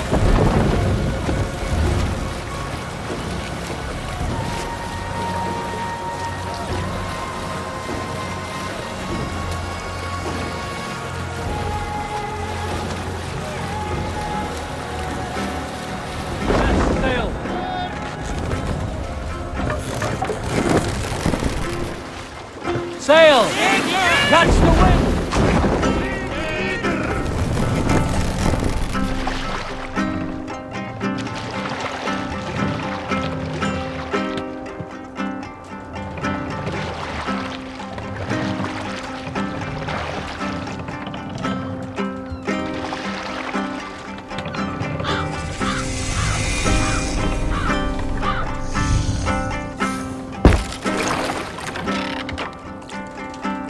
Sail! Catch the wind!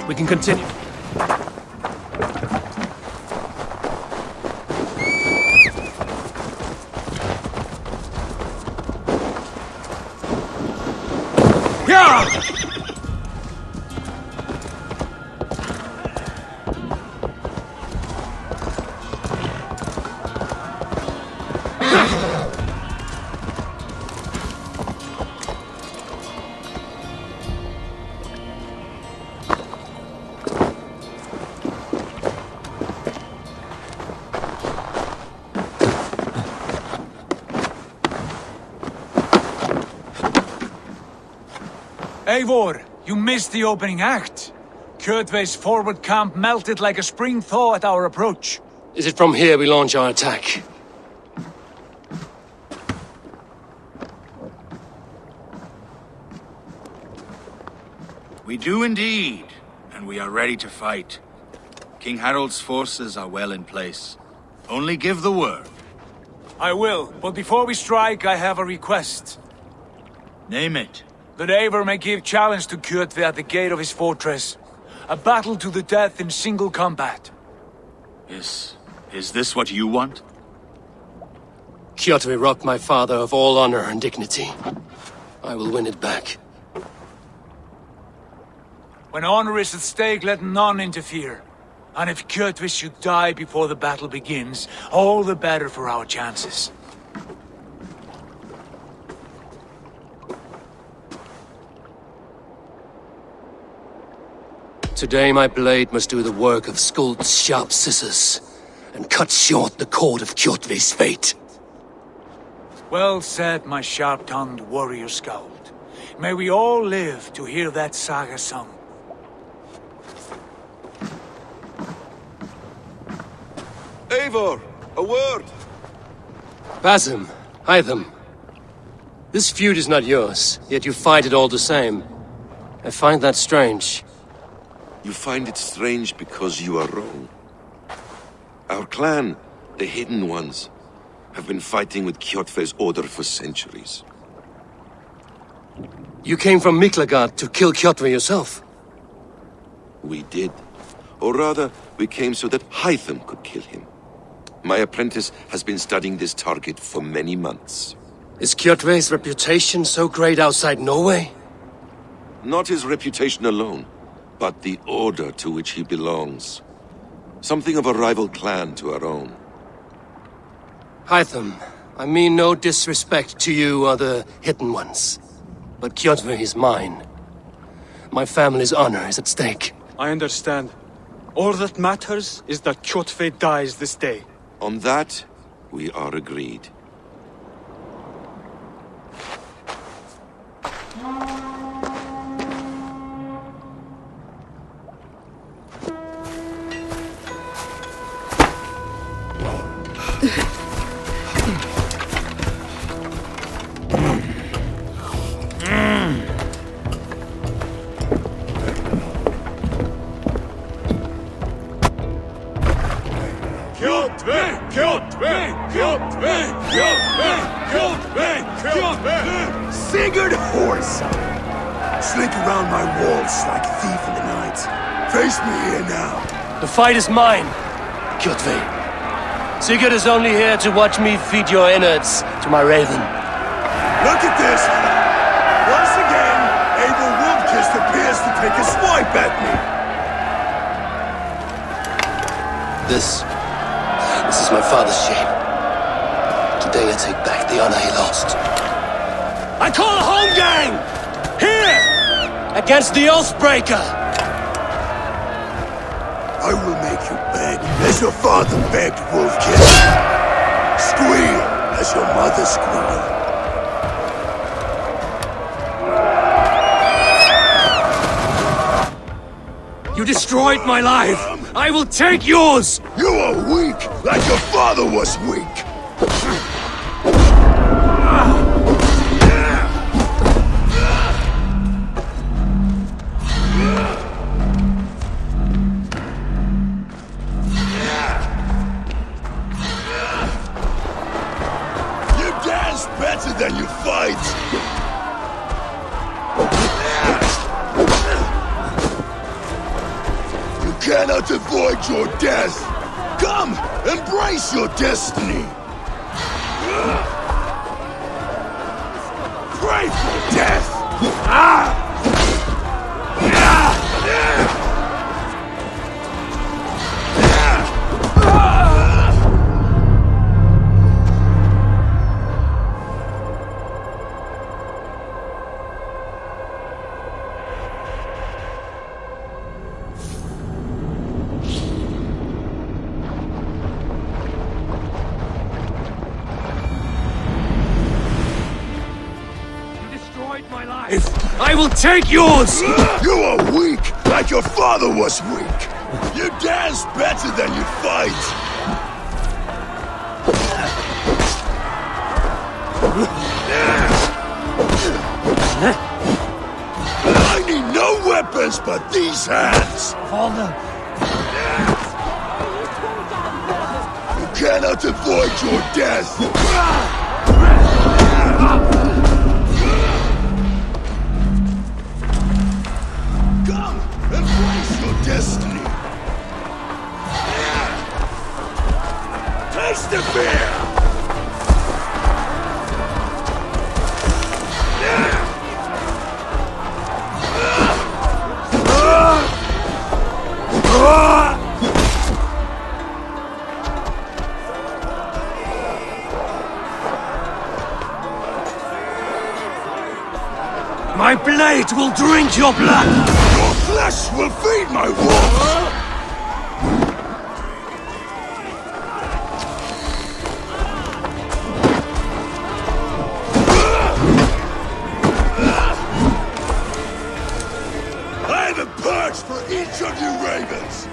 We can continue. Eivor, you missed the opening act. Kjotve's forward camp melted like a spring thaw at our approach. Is it from here we launch our attack? We do indeed, and we are ready to fight. King Harold's forces are well in place. Only give the word. I will, but before we strike, I have a request. Name it. That Eivor may give challenge to Kjotve at the gate of his fortress. A battle to the death in single combat. Is this what you want? Kjotve robbed my father of all honor and dignity. I will win it back. When honor is at stake, let none interfere. And if Kjotve should die before the battle begins, all the better for our chances. Today my blade must do the work of Skuld's sharp scissors, and cut short the cord of Kjotve's fate. Well said, my sharp-tongued warrior Skuld. May we all live to hear that saga sung. Eivor, a word! Basim, Hytham. This feud is not yours, yet you fight it all the same. I find that strange. You find it strange because you are wrong. Our clan, the Hidden Ones, have been fighting with Kjotve's order for centuries. You came from Miklagard to kill Kjotve yourself? We did. Or rather, we came so that Hytham could kill him. My apprentice has been studying this target for many months. Is Kjotve's reputation so great outside Norway? Not his reputation alone, but the order to which he belongs. Something of a rival clan to our own. Hytham, I mean no disrespect to you or the Hidden Ones, but Kjotve is mine. My family's honor is at stake. I understand. All that matters is that Kjotve dies this day. On that, we are agreed. Sigurd horse! Slink around my walls like a thief in the night. Face me here now. The fight is mine, Kjotve. Sigurd is only here to watch me feed your innards to my raven. Look at this! Once again, Abel Wolfkist appears to take a swipe at me. This is my father's shame. Today I take back the honor he lost. I call a home gang! Here! Against the Oathbreaker! I will make you beg as your father begged, Wolfkist. Squeal as your mother squealed. You destroyed my life! I will take yours! You are weak, like your father was weak! You dance better than you fight! Cannot avoid your death! Come! Embrace your destiny! Pray for death! I will take yours! You are weak, like your father was weak! You dance better than you fight! I need no weapons! but these hands! Father! You cannot avoid your death! Come and face your destiny! Taste the fear! My blade will drink your blood! Your flesh will feed my wolves! I have a purge for each of you ravens!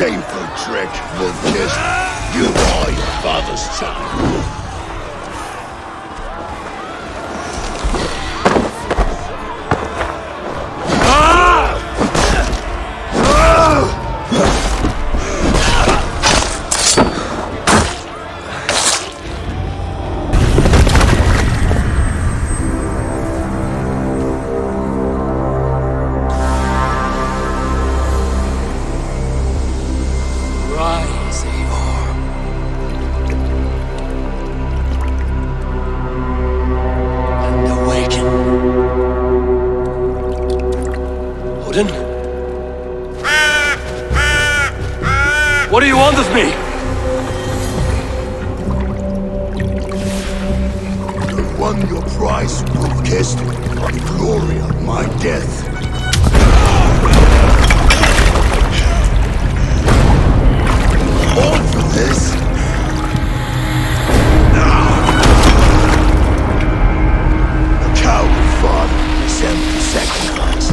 Shameful trick, Wolf-Kissed. You are your father's child. What do you want of me? You won your prize, Wolf-Kissed, on the glory of my death. All for this? A coward father is empty sacrifice.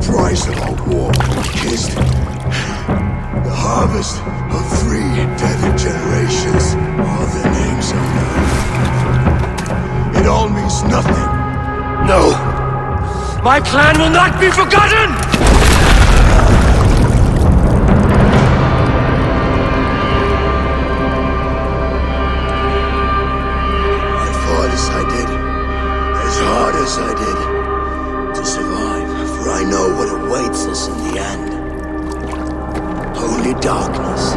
Price of our war, Kissed. The harvest of 3 dead generations are the names of them. It all means nothing. No! My clan will not be forgotten! I fought as I did, as hard as I did, to survive. For I know what awaits us in the end. Only darkness.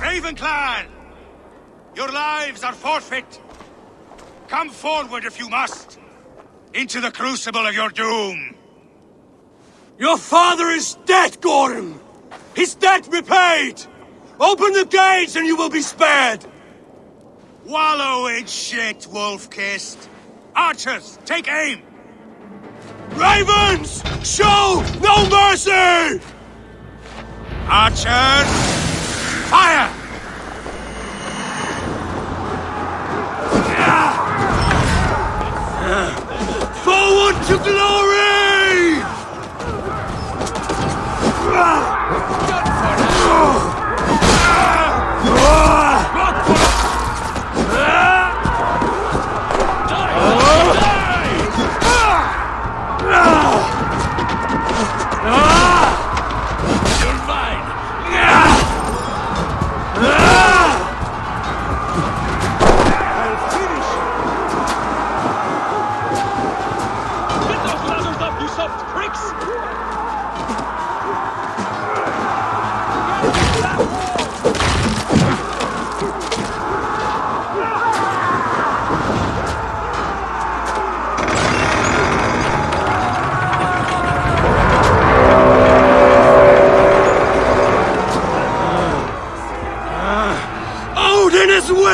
Raven Clan! Your lives are forfeit! Come forward if you must! Into the crucible of your doom! Your father is dead, Gordon! His debt repaid! Open the gates and you will be spared! Wallow in shit, Wolf-Kissed! Archers, take aim! Ravens! Show no mercy! Archers, fire! Forward to glory!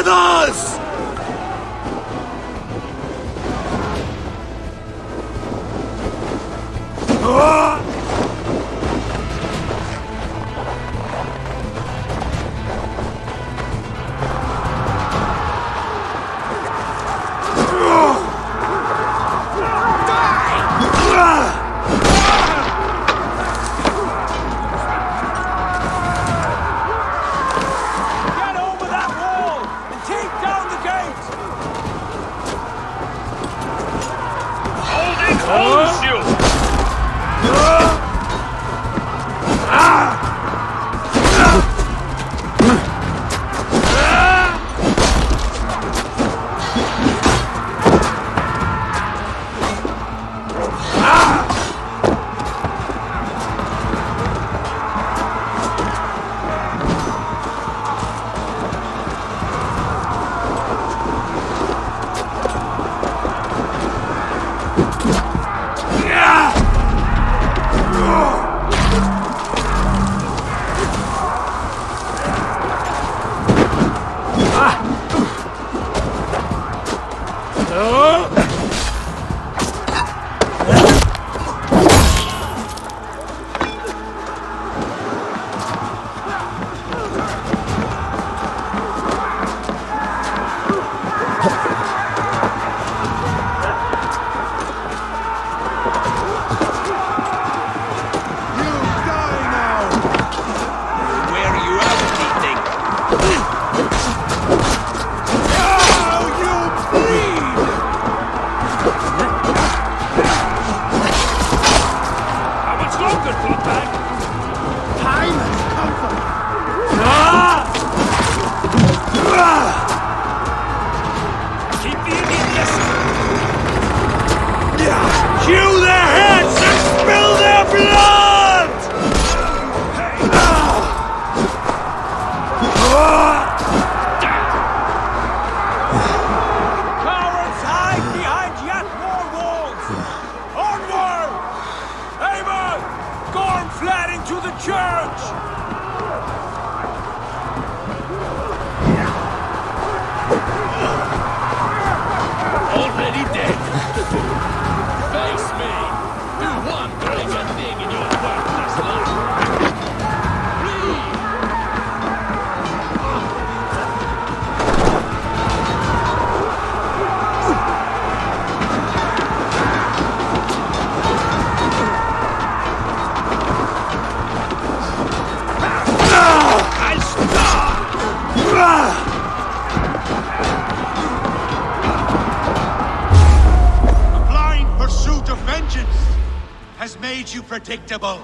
with us! Predictable.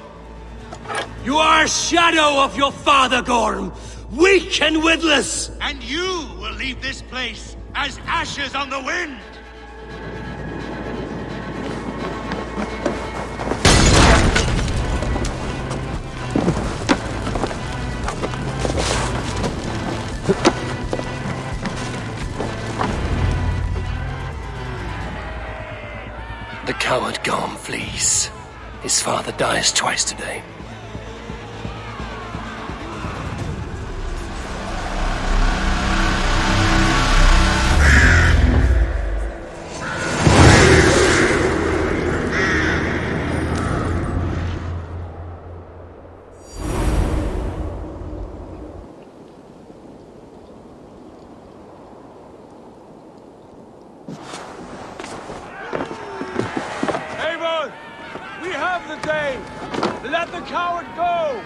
You are a shadow of your father, Gorm. Weak and witless. And you will leave this place as ashes on the wind. The coward Gorm flees. His father dies twice today. Let the coward go!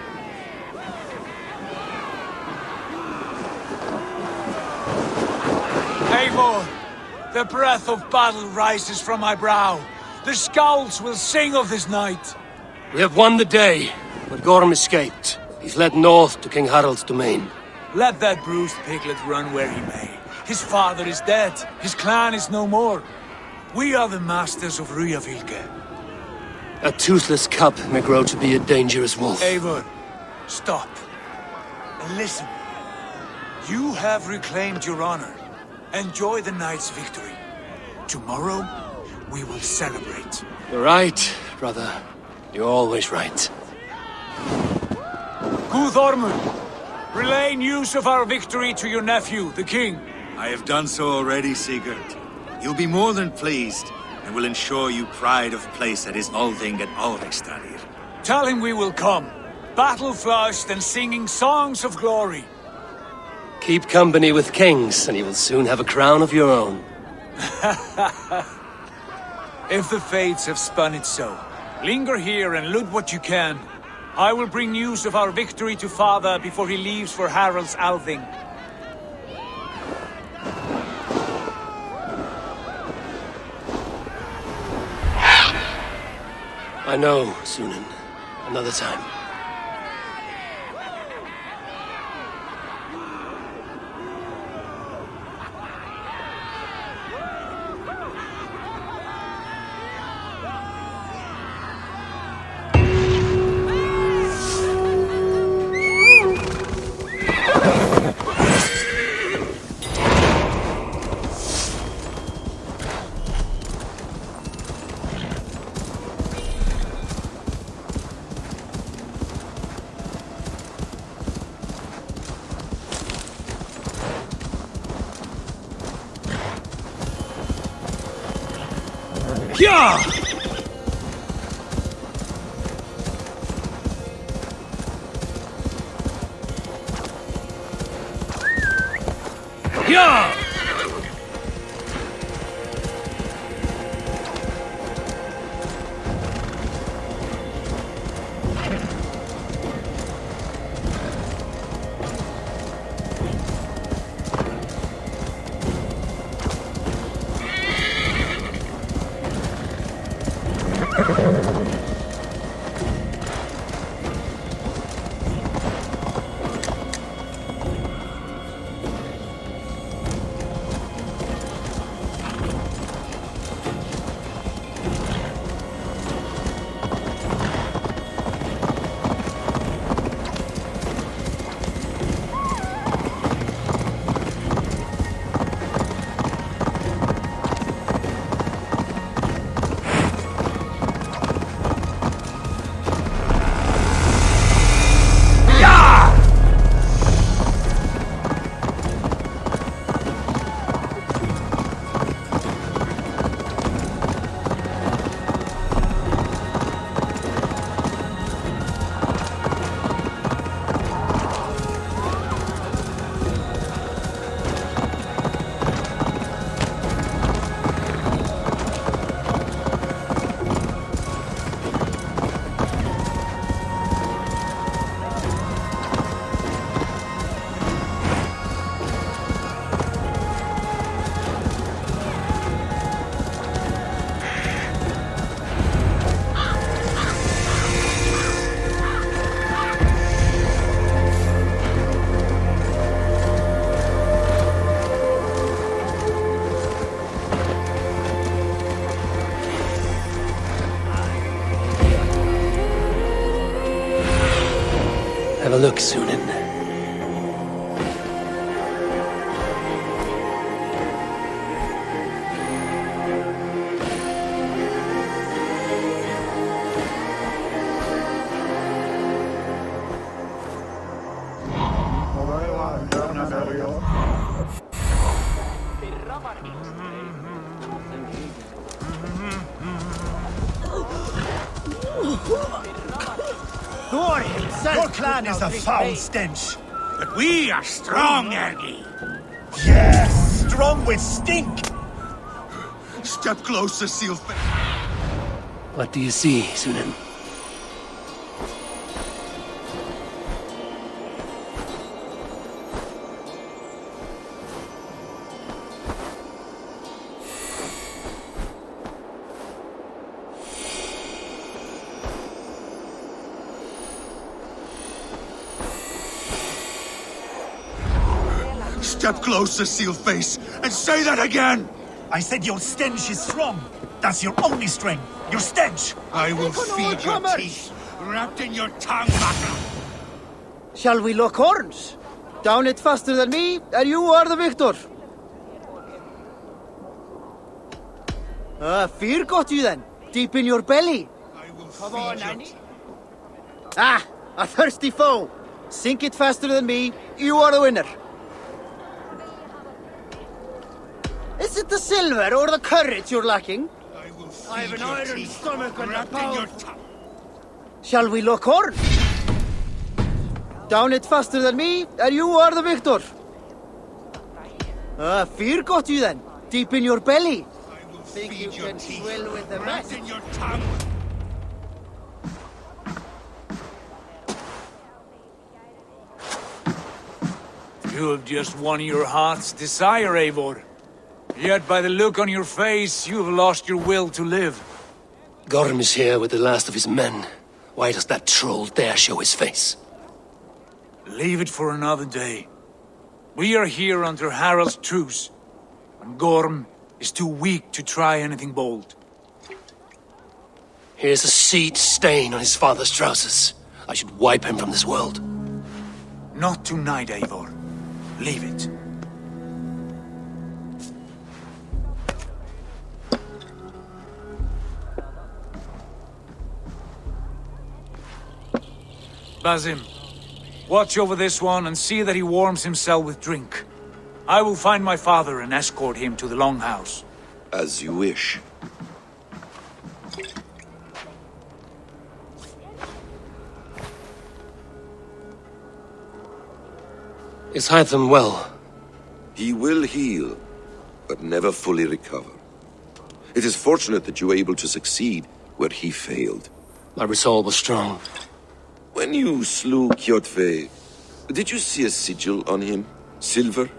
Eivor, the breath of battle rises from my brow. The scouts will sing of this night. We have won the day, but Gorm escaped. He's led north to King Harald's domain. Let that bruised piglet run where he may. His father is dead. His clan is no more. We are the masters of Ryjavík. A toothless cub may grow to be a dangerous wolf. Eivor, stop. And listen. You have reclaimed your honor. Enjoy the night's victory. Tomorrow, we will celebrate. You're right, brother. You're always right. Guthormur, relay news of our victory to your nephew, the king. I have done so already, Sigurd. You'll be more than pleased, and will ensure you pride of place at his Althing at Alrekstadir. Tell him we will come, battle-flushed and singing songs of glory. Keep company with kings, and you will soon have a crown of your own. If the fates have spun it so, linger here and loot what you can. I will bring news of our victory to Father before he leaves for Harald's Althing. I know, Sunan. Another time. Yeah! Yeah! Have a look, Sunan. Your clan is a foul stench. But we are strong, Ergi. Yes, strong with stink. Step closer, Sealface. What do you see, Sunan? Step closer, Sealface, and say that again! I said your stench is strong. That's your only strength. Your stench. I will feed your teeth, wrapped in your tongue, Baka. Shall we lock horns? Down it faster than me, and you are the victor. Fear got you then, deep in your belly. Come on, Nanny. Ah, a thirsty foe. Sink it faster than me, you are the winner. Is it the silver or the courage you're lacking? I have an iron stomach and that power. Shall we look horn? Down it faster than me, and you are the victor. Fear got you then, deep in your belly. Think you can swell with the best? In your tongue. You have just won your heart's desire, Eivor. Yet by the look on your face, you have lost your will to live. Gorm is here with the last of his men. Why does that troll dare show his face? Leave it for another day. We are here under Harald's truce, and Gorm is too weak to try anything bold. Here's a seed stain on his father's trousers. I should wipe him from this world. Not tonight, Eivor. Leave it. Basim, watch over this one and see that he warms himself with drink. I will find my father and escort him to the Longhouse. As you wish. Is Hytham well? He will heal, but never fully recover. It is fortunate that you were able to succeed where he failed. My resolve was strong. When you slew Kjotve, did you see a sigil on him? Silver?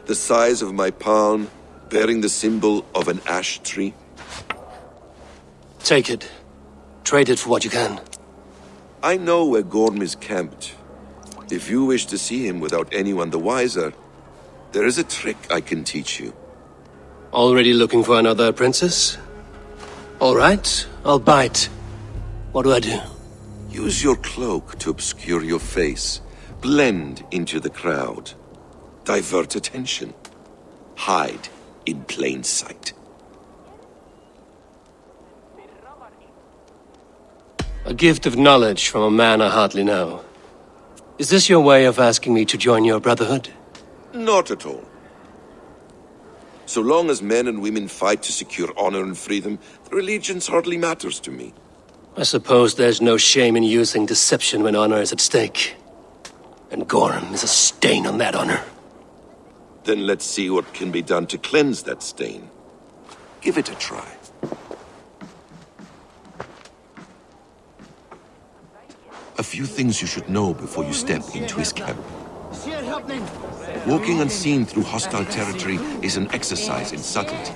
The size of my palm, bearing the symbol of an ash tree? Take it. Trade it for what you can. I know where Gorm is camped. If you wish to see him without anyone the wiser, there is a trick I can teach you. Already looking for another princess? All right, I'll bite. What do I do? Use your cloak to obscure your face. Blend into the crowd. Divert attention. Hide in plain sight. A gift of knowledge from a man I hardly know. Is this your way of asking me to join your brotherhood? Not at all. So long as men and women fight to secure honor and freedom, their allegiance hardly matters to me. I suppose there's no shame in using deception when honor is at stake. And Gorm is a stain on that honor. Then let's see what can be done to cleanse that stain. Give it a try. A few things you should know before you step into his camp. Walking unseen through hostile territory is an exercise in subtlety.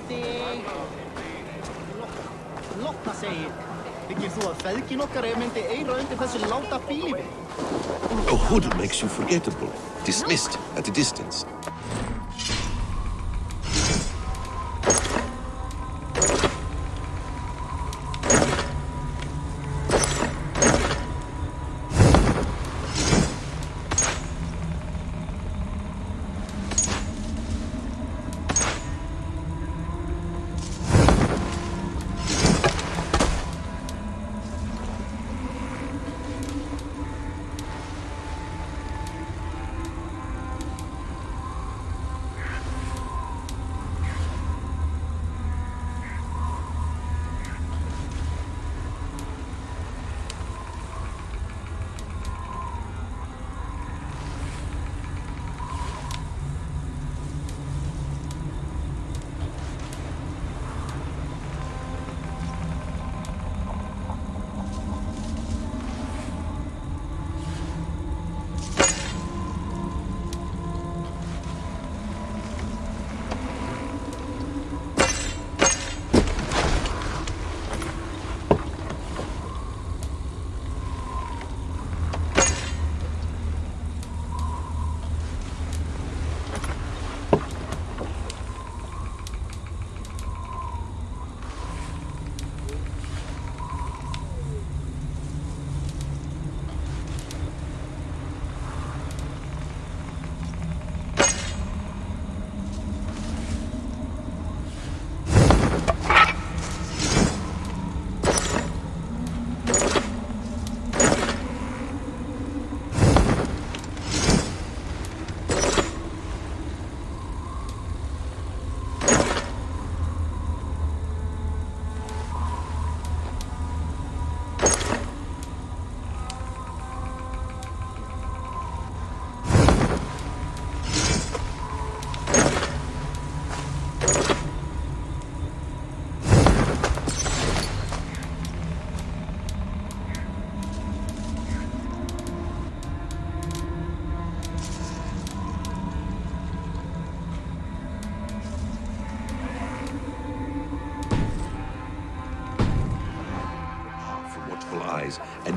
A hood makes you forgettable, dismissed at a distance.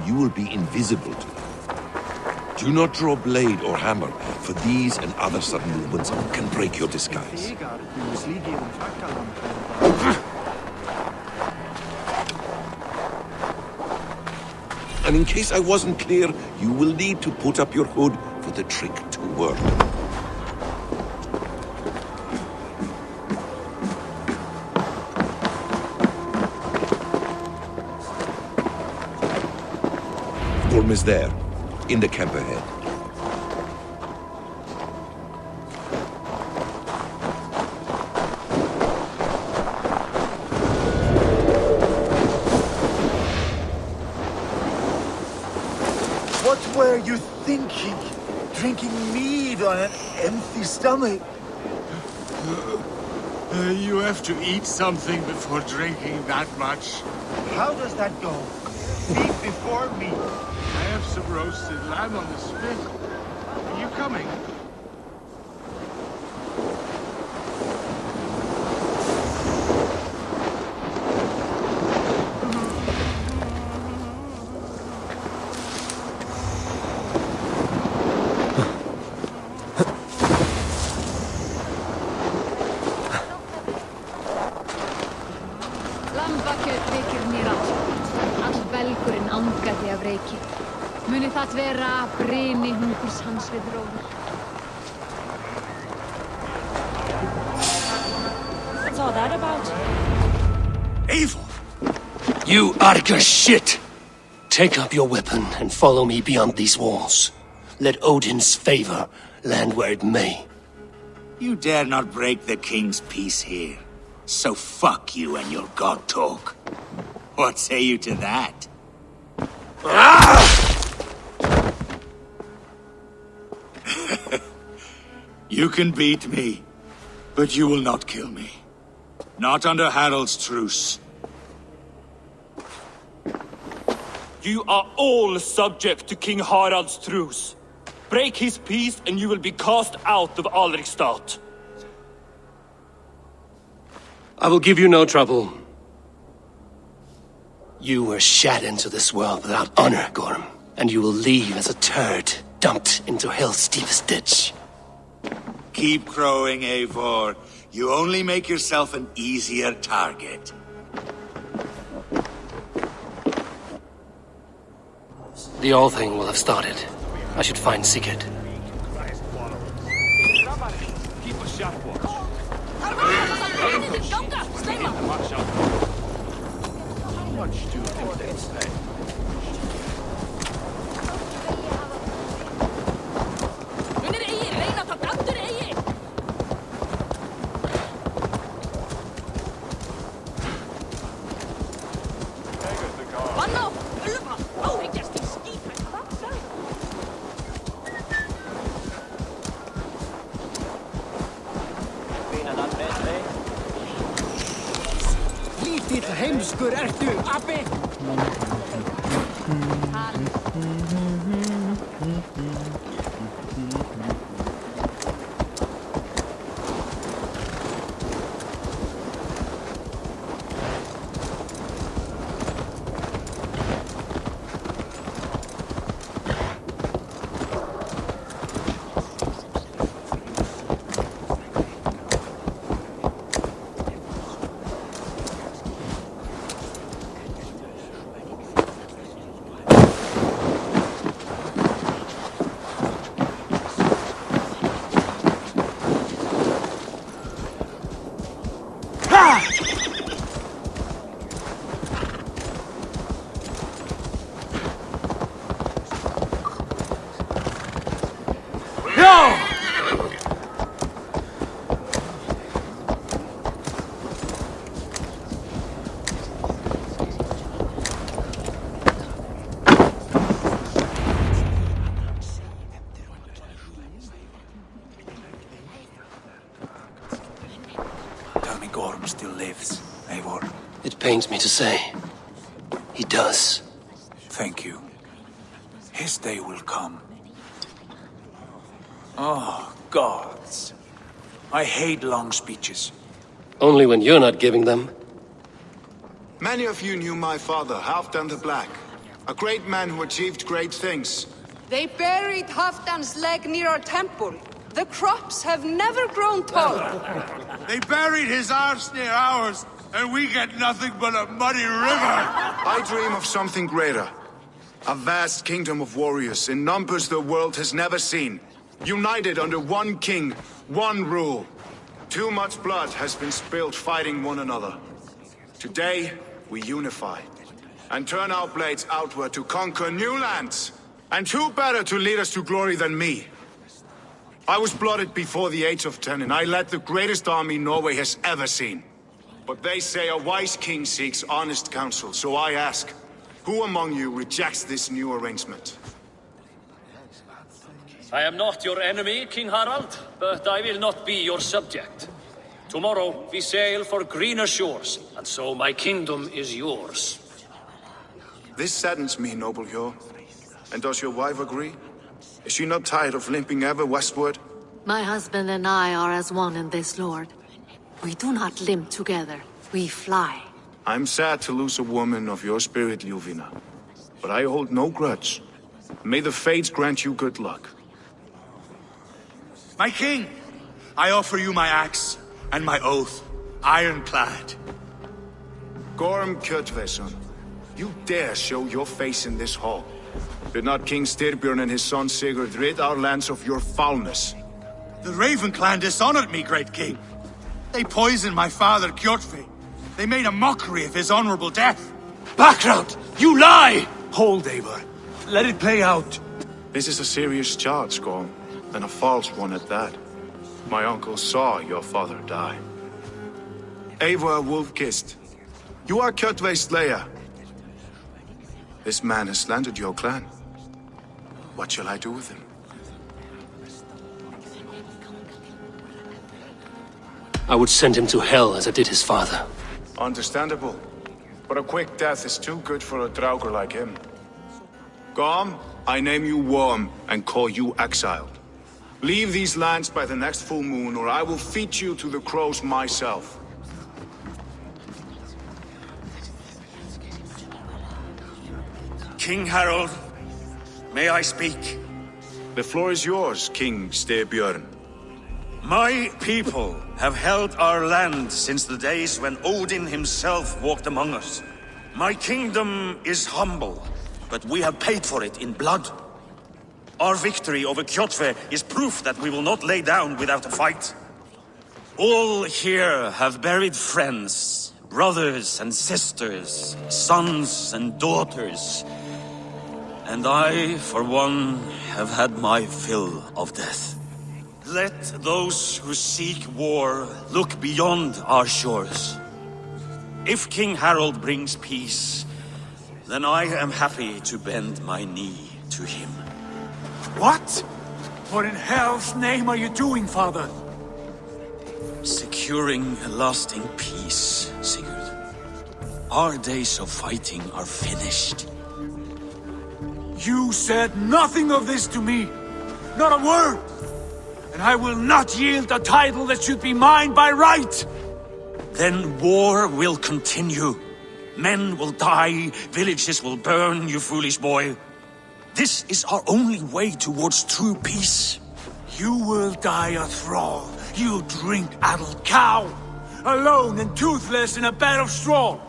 you will be invisible to them. Do not draw blade or hammer, for these and other sudden movements can break your disguise. And in case I wasn't clear, you will need to put up your hood for the trick to work. Gorm is there, in the camp ahead. What were you thinking? Drinking mead on an empty stomach? You have to eat something before drinking that much. How does that go? Feed before me. I have some roasted lamb on the spit. Are you coming? Lambakjöt þykir mér allt. All belgurinn angaði af reiki. Muni það vera bryni hungurs hans við róður. What's all that about? Eivor! You Arger shit! Take up your weapon and follow me beyond these walls. Let Odin's favor land where it may. You dare not break the king's peace here. So fuck you and your god talk. What say you to that? You can beat me, but you will not kill me. Not under Harald's truce. You are all subject to King Harald's truce. Break his peace and you will be cast out of Alrikstad. I will give you no trouble. You were shat into this world without honor, Gorm, and you will leave as a turd dumped into hell's deepest ditch. Keep crowing, Eivor. You only make yourself an easier target. The All Thing will have started. I should find Sigurd. Keep a sharp watch. How much do you think they say? Lítill heimskur ertu, api! Still lives, Eivor. It pains me to say. He does. Thank you. His day will come. Oh, gods. I hate long speeches. Only when you're not giving them. Many of you knew my father, Halfdan the Black. A great man who achieved great things. They buried Halfdan's leg near our temple. The crops have never grown taller. They buried his arse near ours, and we get nothing but a muddy river. I dream of something greater. A vast kingdom of warriors in numbers the world has never seen. United under one king, one rule. Too much blood has been spilled fighting one another. Today, we unify and turn our blades outward to conquer new lands. And who better to lead us to glory than me? I was blooded before the age of 10, and I led the greatest army Norway has ever seen. But they say a wise king seeks honest counsel, so I ask, who among you rejects this new arrangement? I am not your enemy, King Harald, but I will not be your subject. Tomorrow we sail for greener shores, and so my kingdom is yours. This saddens me, noble Hjor. And does your wife agree? Is she not tired of limping ever westward? My husband and I are as one in this, Lord. We do not limp together, we fly. I'm sad to lose a woman of your spirit, Ljuvina. But I hold no grudge. May the fates grant you good luck. My king, I offer you my axe and my oath, ironclad. Gorm Kjotveson, you dare show your face in this hall. Did not King Styrbjörn and his son Sigurd rid our lands of your foulness? The Raven clan dishonored me, great king. They poisoned my father, Kjotve. They made a mockery of his honorable death. Background! You lie! Hold, Eivor. Let it play out. This is a serious charge, Gorm, and a false one at that. My uncle saw your father die. Eivor Wolf-Kissed, you are Kjotve's slayer. This man has slandered your clan. What shall I do with him? I would send him to hell as I did his father. Understandable. But a quick death is too good for a Draugr like him. Gorm, I name you Worm and call you exiled. Leave these lands by the next full moon, or I will feed you to the crows myself. King Harald, may I speak? The floor is yours, King Styrbjörn. My people have held our land since the days when Odin himself walked among us. My kingdom is humble, but we have paid for it in blood. Our victory over Kjotve is proof that we will not lay down without a fight. All here have buried friends, brothers and sisters, sons and daughters. And I, for one, have had my fill of death. Let those who seek war look beyond our shores. If King Harald brings peace, then I am happy to bend my knee to him. What? What in hell's name are you doing, father? Securing a lasting peace, Sigurd. Our days of fighting are finished. You said nothing of this to me. Not a word. And I will not yield a title that should be mine by right. Then war will continue. Men will die, villages will burn, you foolish boy. This is our only way towards true peace. You will die a thrall, you drink-addled cow. Alone and toothless in a bed of straw.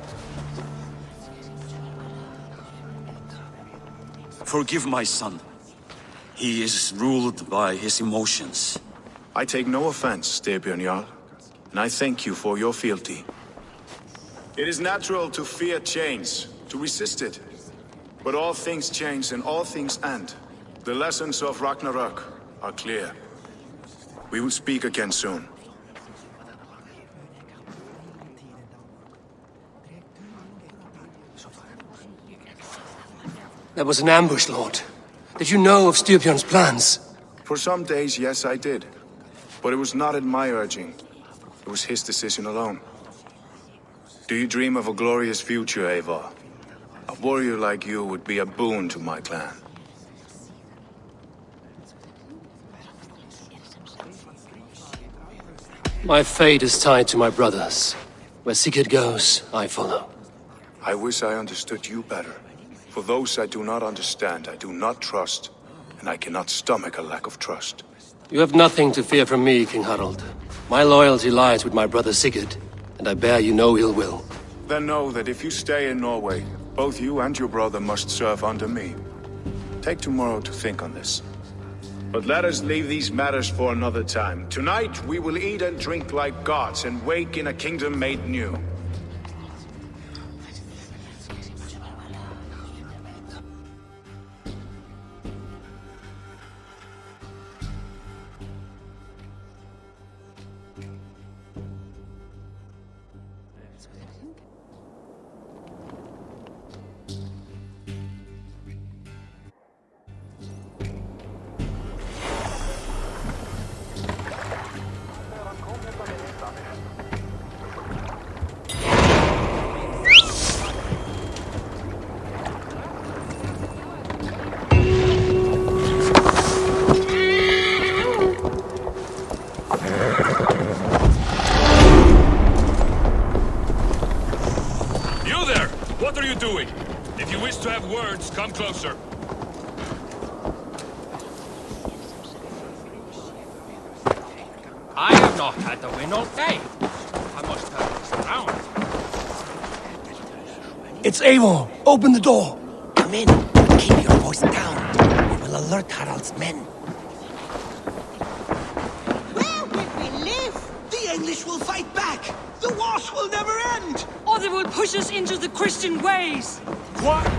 Forgive my son. He is ruled by his emotions. I take no offense, Styrbjörn Jarl, and I thank you for your fealty. It is natural to fear change, to resist it. But all things change and all things end. The lessons of Ragnarok are clear. We will speak again soon. That was an ambush, Lord. Did you know of Styrbjörn's plans? For some days, yes, I did. But it was not at my urging. It was his decision alone. Do you dream of a glorious future, Eivor? A warrior like you would be a boon to my clan. My fate is tied to my brothers. Where Sigurd goes, I follow. I wish I understood you better. For those I do not understand, I do not trust, and I cannot stomach a lack of trust. You have nothing to fear from me, King Harald. My loyalty lies with my brother Sigurd, and I bear you no ill will. Then know that if you stay in Norway, both you and your brother must serve under me. Take tomorrow to think on this. But let us leave these matters for another time. Tonight, we will eat and drink like gods and wake in a kingdom made new. Come closer. I have not had the win all day. I must turn this around. It's Eivor! Open the door! Come in, but keep your voice down. We will alert Harald's men. Where will we live? The English will fight back! The wars will never end! Or they will push us into the Christian ways! What?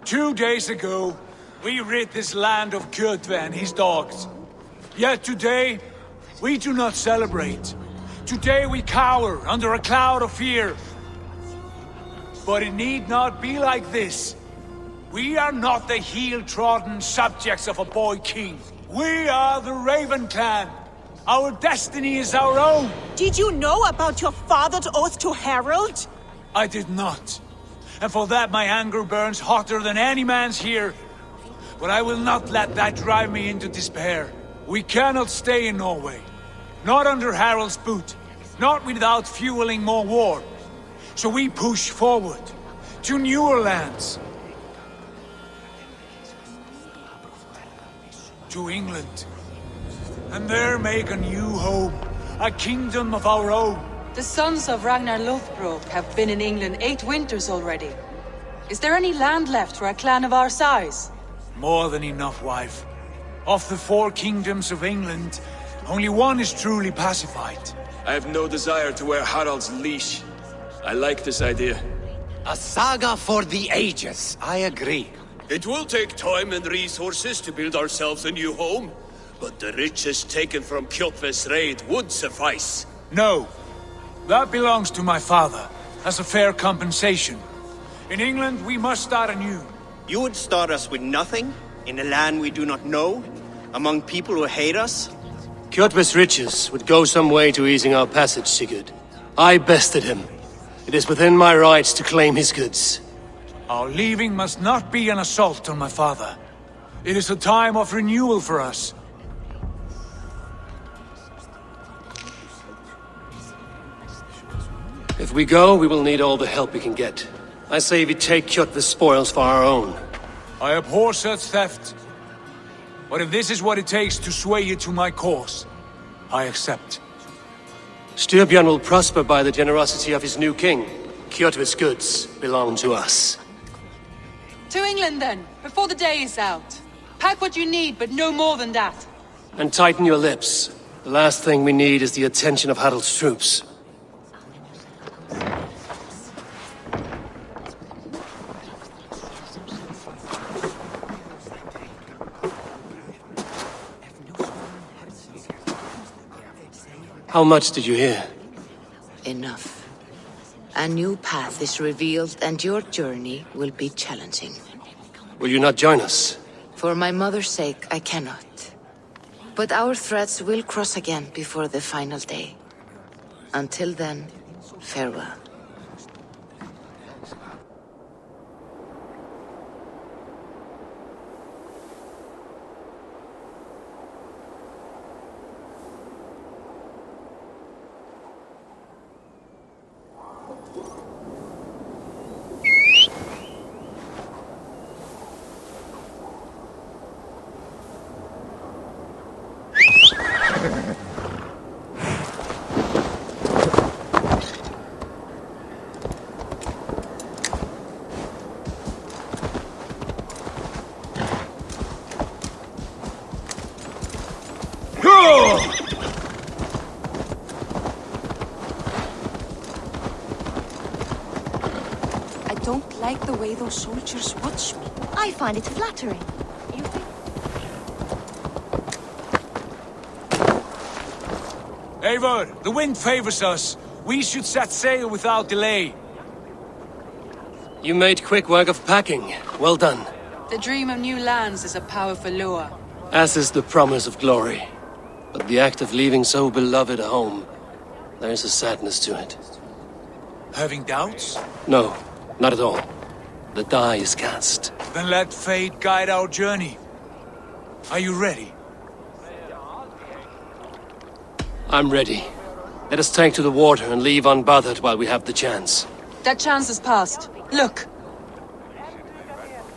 2 days ago, we rid this land of Kjotve and his dogs. Yet today, we do not celebrate. Today we cower under a cloud of fear. But it need not be like this. We are not the heel-trodden subjects of a boy king. We are the Raven clan. Our destiny is our own. Did you know about your father's oath to Harald? I did not. And for that my anger burns hotter than any man's here. But I will not let that drive me into despair. We cannot stay in Norway. Not under Harald's boot. Not without fueling more war. So we push forward. To newer lands. To England. And there make a new home. A kingdom of our own. The sons of Ragnar Lothbrok have been in England 8 winters already. Is there any land left for a clan of our size? More than enough, wife. Of the 4 kingdoms of England, only one is truly pacified. I have no desire to wear Harald's leash. I like this idea. A saga for the ages, I agree. It will take time and resources to build ourselves a new home, but the riches taken from Kjotve's raid would suffice. No. That belongs to my father, as a fair compensation. In England, we must start anew. You would start us with nothing? In a land we do not know? Among people who hate us? Kjotve's riches would go some way to easing our passage, Sigurd. I bested him. It is within my rights to claim his goods. Our leaving must not be an assault on my father. It is a time of renewal for us. If we go, we will need all the help we can get. I say we take Kjotve's spoils for our own. I abhor such theft. But if this is what it takes to sway you to my cause, I accept. Styrbjörn will prosper by the generosity of his new king. Kjotve's goods belong to us. To England then, before the day is out. Pack what you need, but no more than that. And tighten your lips. The last thing we need is the attention of Harald's troops. How much did you hear? Enough. A new path is revealed and your journey will be challenging. Will you not join us? For my mother's sake, I cannot. But our threads will cross again before the final day. Until then, farewell. like the way those soldiers watch me. I find it flattering. Eivor, the wind favors us. We should set sail without delay. You made quick work of packing. Well done. The dream of new lands is a powerful lure. As is the promise of glory. But the act of leaving so beloved a home, there is a sadness to it. Having doubts? No, not at all. The die is cast. Then let fate guide our journey. Are you ready? I'm ready. Let us take to the water and leave unbothered while we have the chance. That chance is past. Look!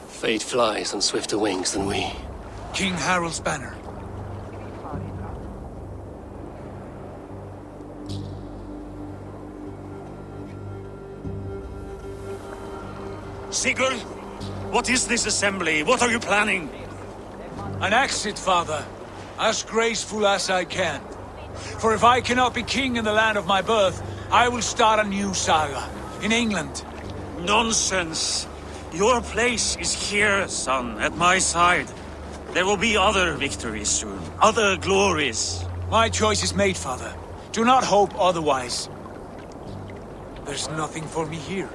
Fate flies on swifter wings than we. King Harald's banner. Sigurd, what is this assembly? What are you planning? An exit, father. As graceful as I can. For if I cannot be king in the land of my birth, I will start a new saga. In England. Nonsense. Your place is here, son, at my side. There will be other victories soon. Other glories. My choice is made, father. Do not hope otherwise. There's nothing for me here.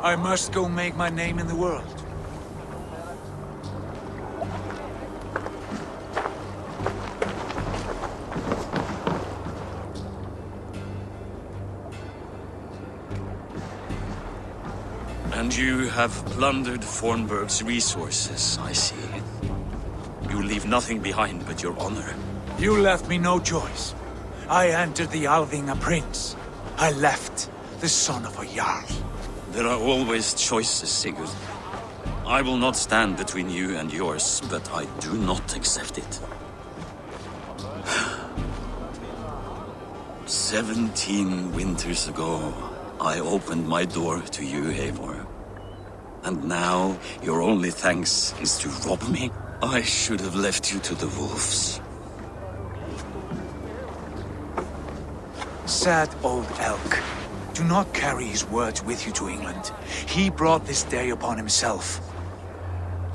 I must go make my name in the world. And you have plundered Fornburg's resources, I see. You leave nothing behind but your honor. You left me no choice. I entered the Alving a prince. I left the son of a Jarl. There are always choices, Sigurd. I will not stand between you and yours, but I do not accept it. 17 winters ago, I opened my door to you, Eivor. And now, your only thanks is to rob me? I should have left you to the wolves. Sad old elk. Do not carry his words with you to England. He brought this day upon himself.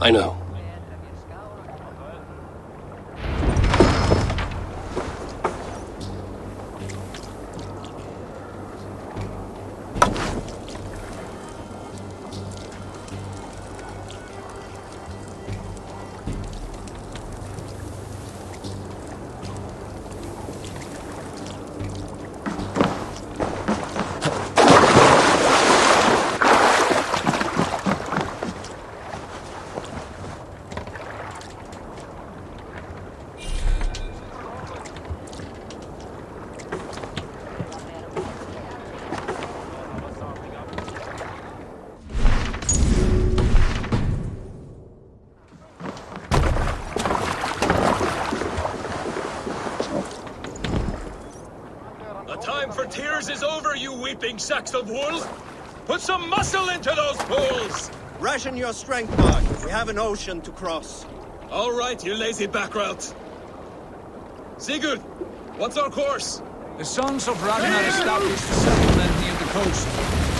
I know. Tears is over, you weeping sacks of wool! Put some muscle into those pools! Ration your strength, Mark. We have an ocean to cross. All right, you lazy backrout. Sigurd, what's our course? The sons of Ragnar established a settlement near the coast.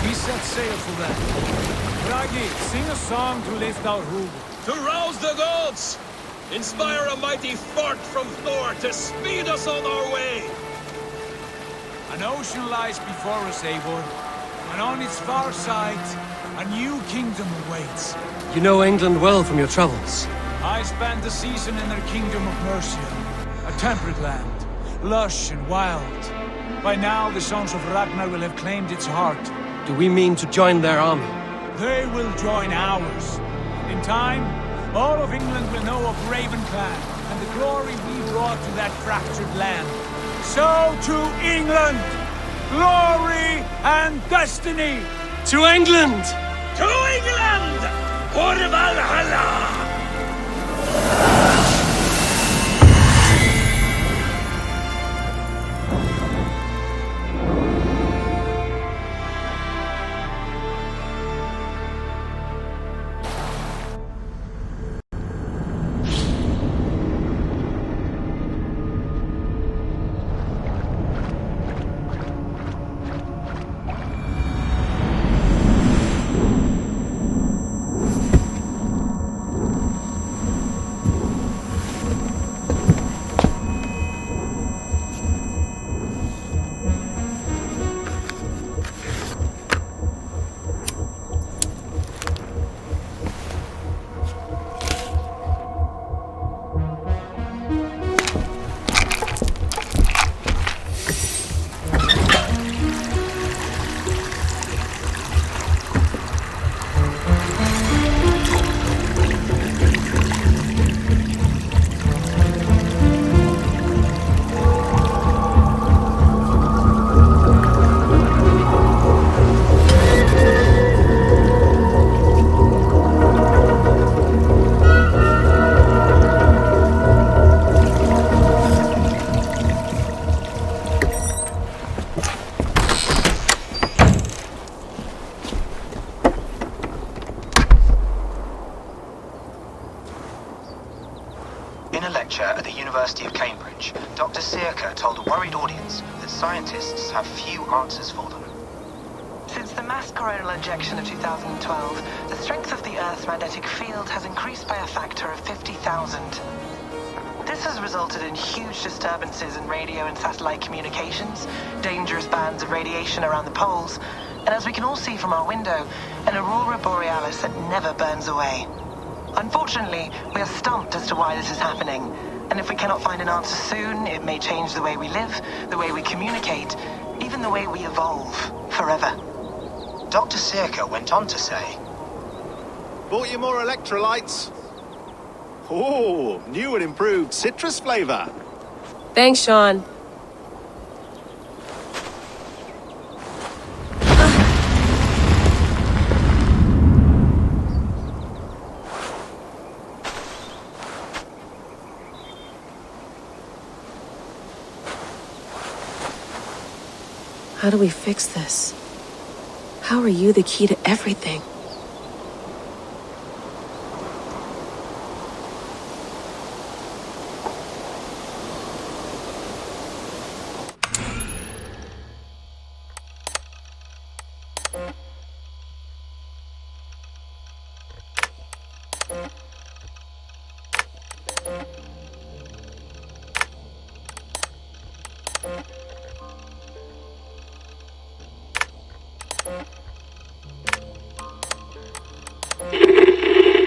We set sail for them. Ragi, sing a song to lift our rule. To rouse the gods! Inspire a mighty fart from Thor to speed us on our way! An ocean lies before us, Eivor, and on its far side, a new kingdom awaits. You know England well from your travels. I spent a season in their kingdom of Mercia, a temperate land, lush and wild. By now, the sons of Ragnar will have claimed its heart. Do we mean to join their army? They will join ours. In time, all of England will know of Raven Clan and the glory we brought to that fractured land. So to England! Glory and destiny! To England! To England! For Valhalla! a lecture at the University of Cambridge, Dr. Searca told a worried audience that scientists have few answers for them. Since the mass coronal ejection of 2012, the strength of the Earth's magnetic field has increased by a factor of 50,000. This has resulted in huge disturbances in radio and satellite communications, dangerous bands of radiation around the poles, and as we can all see from our window, an aurora borealis that never burns away. Unfortunately, we are stumped as to why this is happening, and if we cannot find an answer soon, it may change the way we live, the way we communicate, even the way we evolve, forever. Dr. Searca went on to say, Bought you more electrolytes? Oh, new and improved citrus flavor. Thanks, Sean. How do we fix this? How are you the key to everything?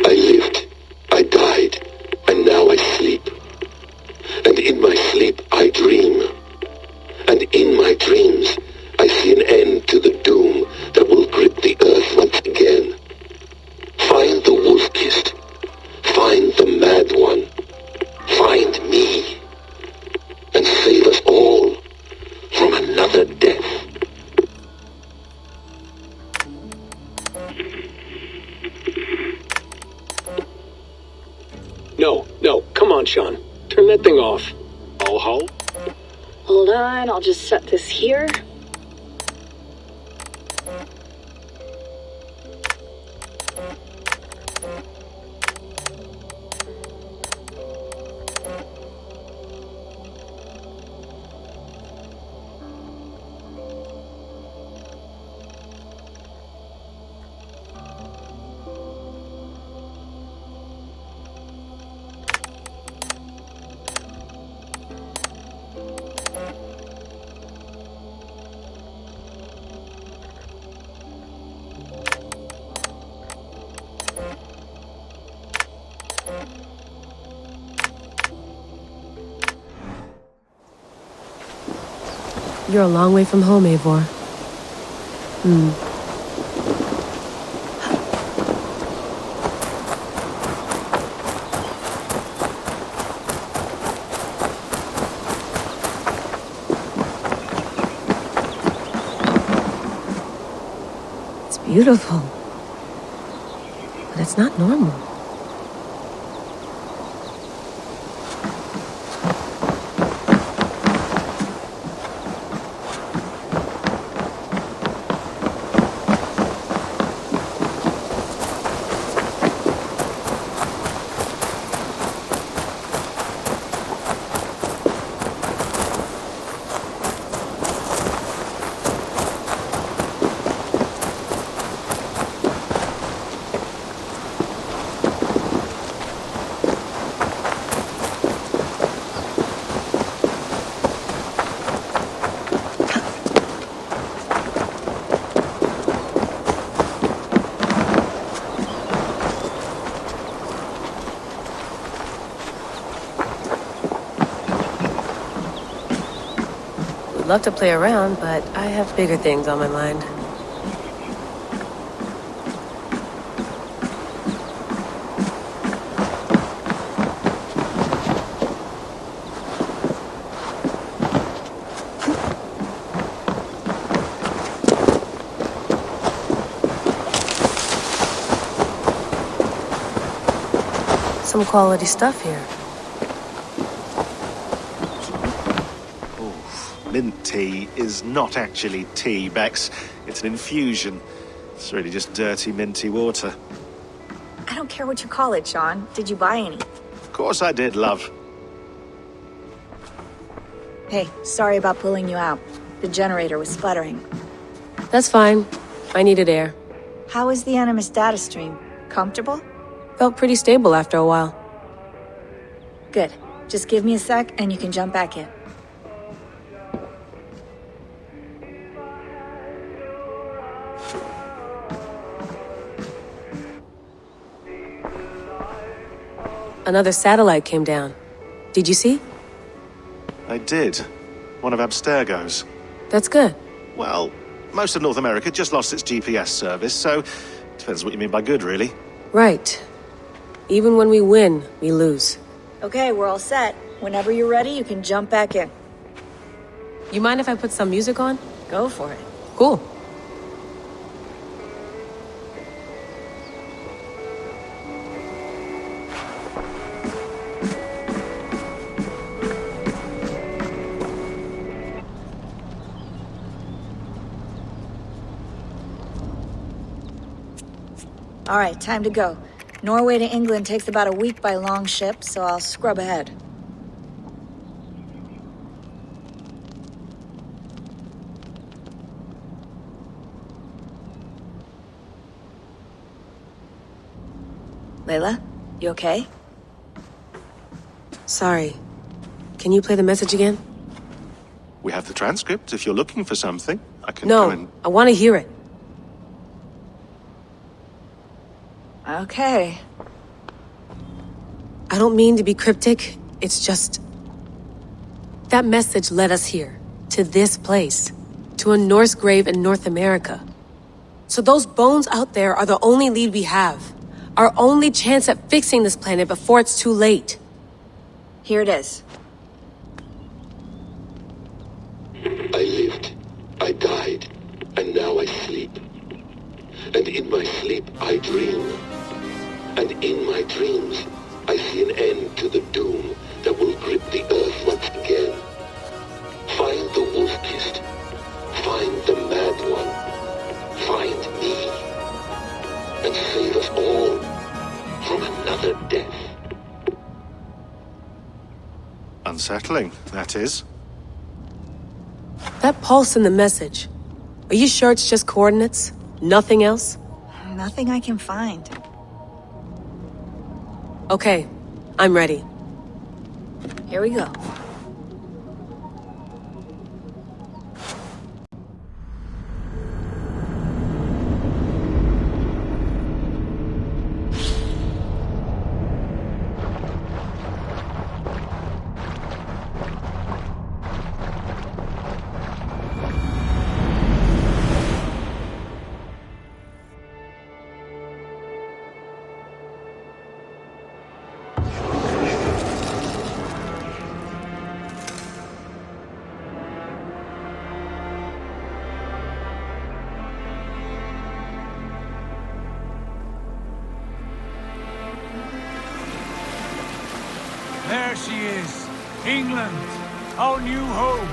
I lived, I died, and now I sleep. And in my sleep I dream. And in my dreams I see an end to the doom that will grip the earth once again. Find the wolf-kissed. Find the mad one. Find me. And save us all from another death. No, come on, Sean. Turn that thing off. Oh-ho. Hold on, I'll just set this here. You're a long way from home, Eivor. It's beautiful. But it's not normal. Love to play around, but I have bigger things on my mind. Some quality stuff here. Mint tea is not actually tea, Bex. It's an infusion. It's really just dirty, minty water. I don't care what you call it, Sean. Did you buy any? Of course I did, love. Hey, sorry about pulling you out. The generator was sputtering. That's fine. I needed air. How was the Animus data stream? Comfortable? Felt pretty stable after a while. Good. Just give me a sec and you can jump back in. Another satellite came down. Did you see? I did. One of Abstergo's. That's good. Well, most of North America just lost its GPS service, so depends what you mean by good, really. Right. Even when we win, we lose. Okay, we're all set. Whenever you're ready, you can jump back in. You mind if I put some music on? Go for it. Cool. All right, time to go. Norway to England takes about a week by long ship, so I'll scrub ahead. Layla, you okay? Sorry. Can you play the message again? We have the transcript. If you're looking for something, I can go and... No, I want to hear it. Okay. I don't mean to be cryptic. It's just... that message led us here. To this place. To a Norse grave in North America. So those bones out there are the only lead we have. Our only chance at fixing this planet before it's too late. Here it is. I lived, I died, and now I sleep. And in my sleep I dream. And in my dreams I see an end to the doom that will grip the earth once again. Find the wolf-kissed. Find the mad one. Find me. And save us all from another death. Unsettling, that is. That pulse in the message. Are you sure it's just coordinates? Nothing else? Nothing I can find. Okay, I'm ready. Here we go. There she is. England, our new home.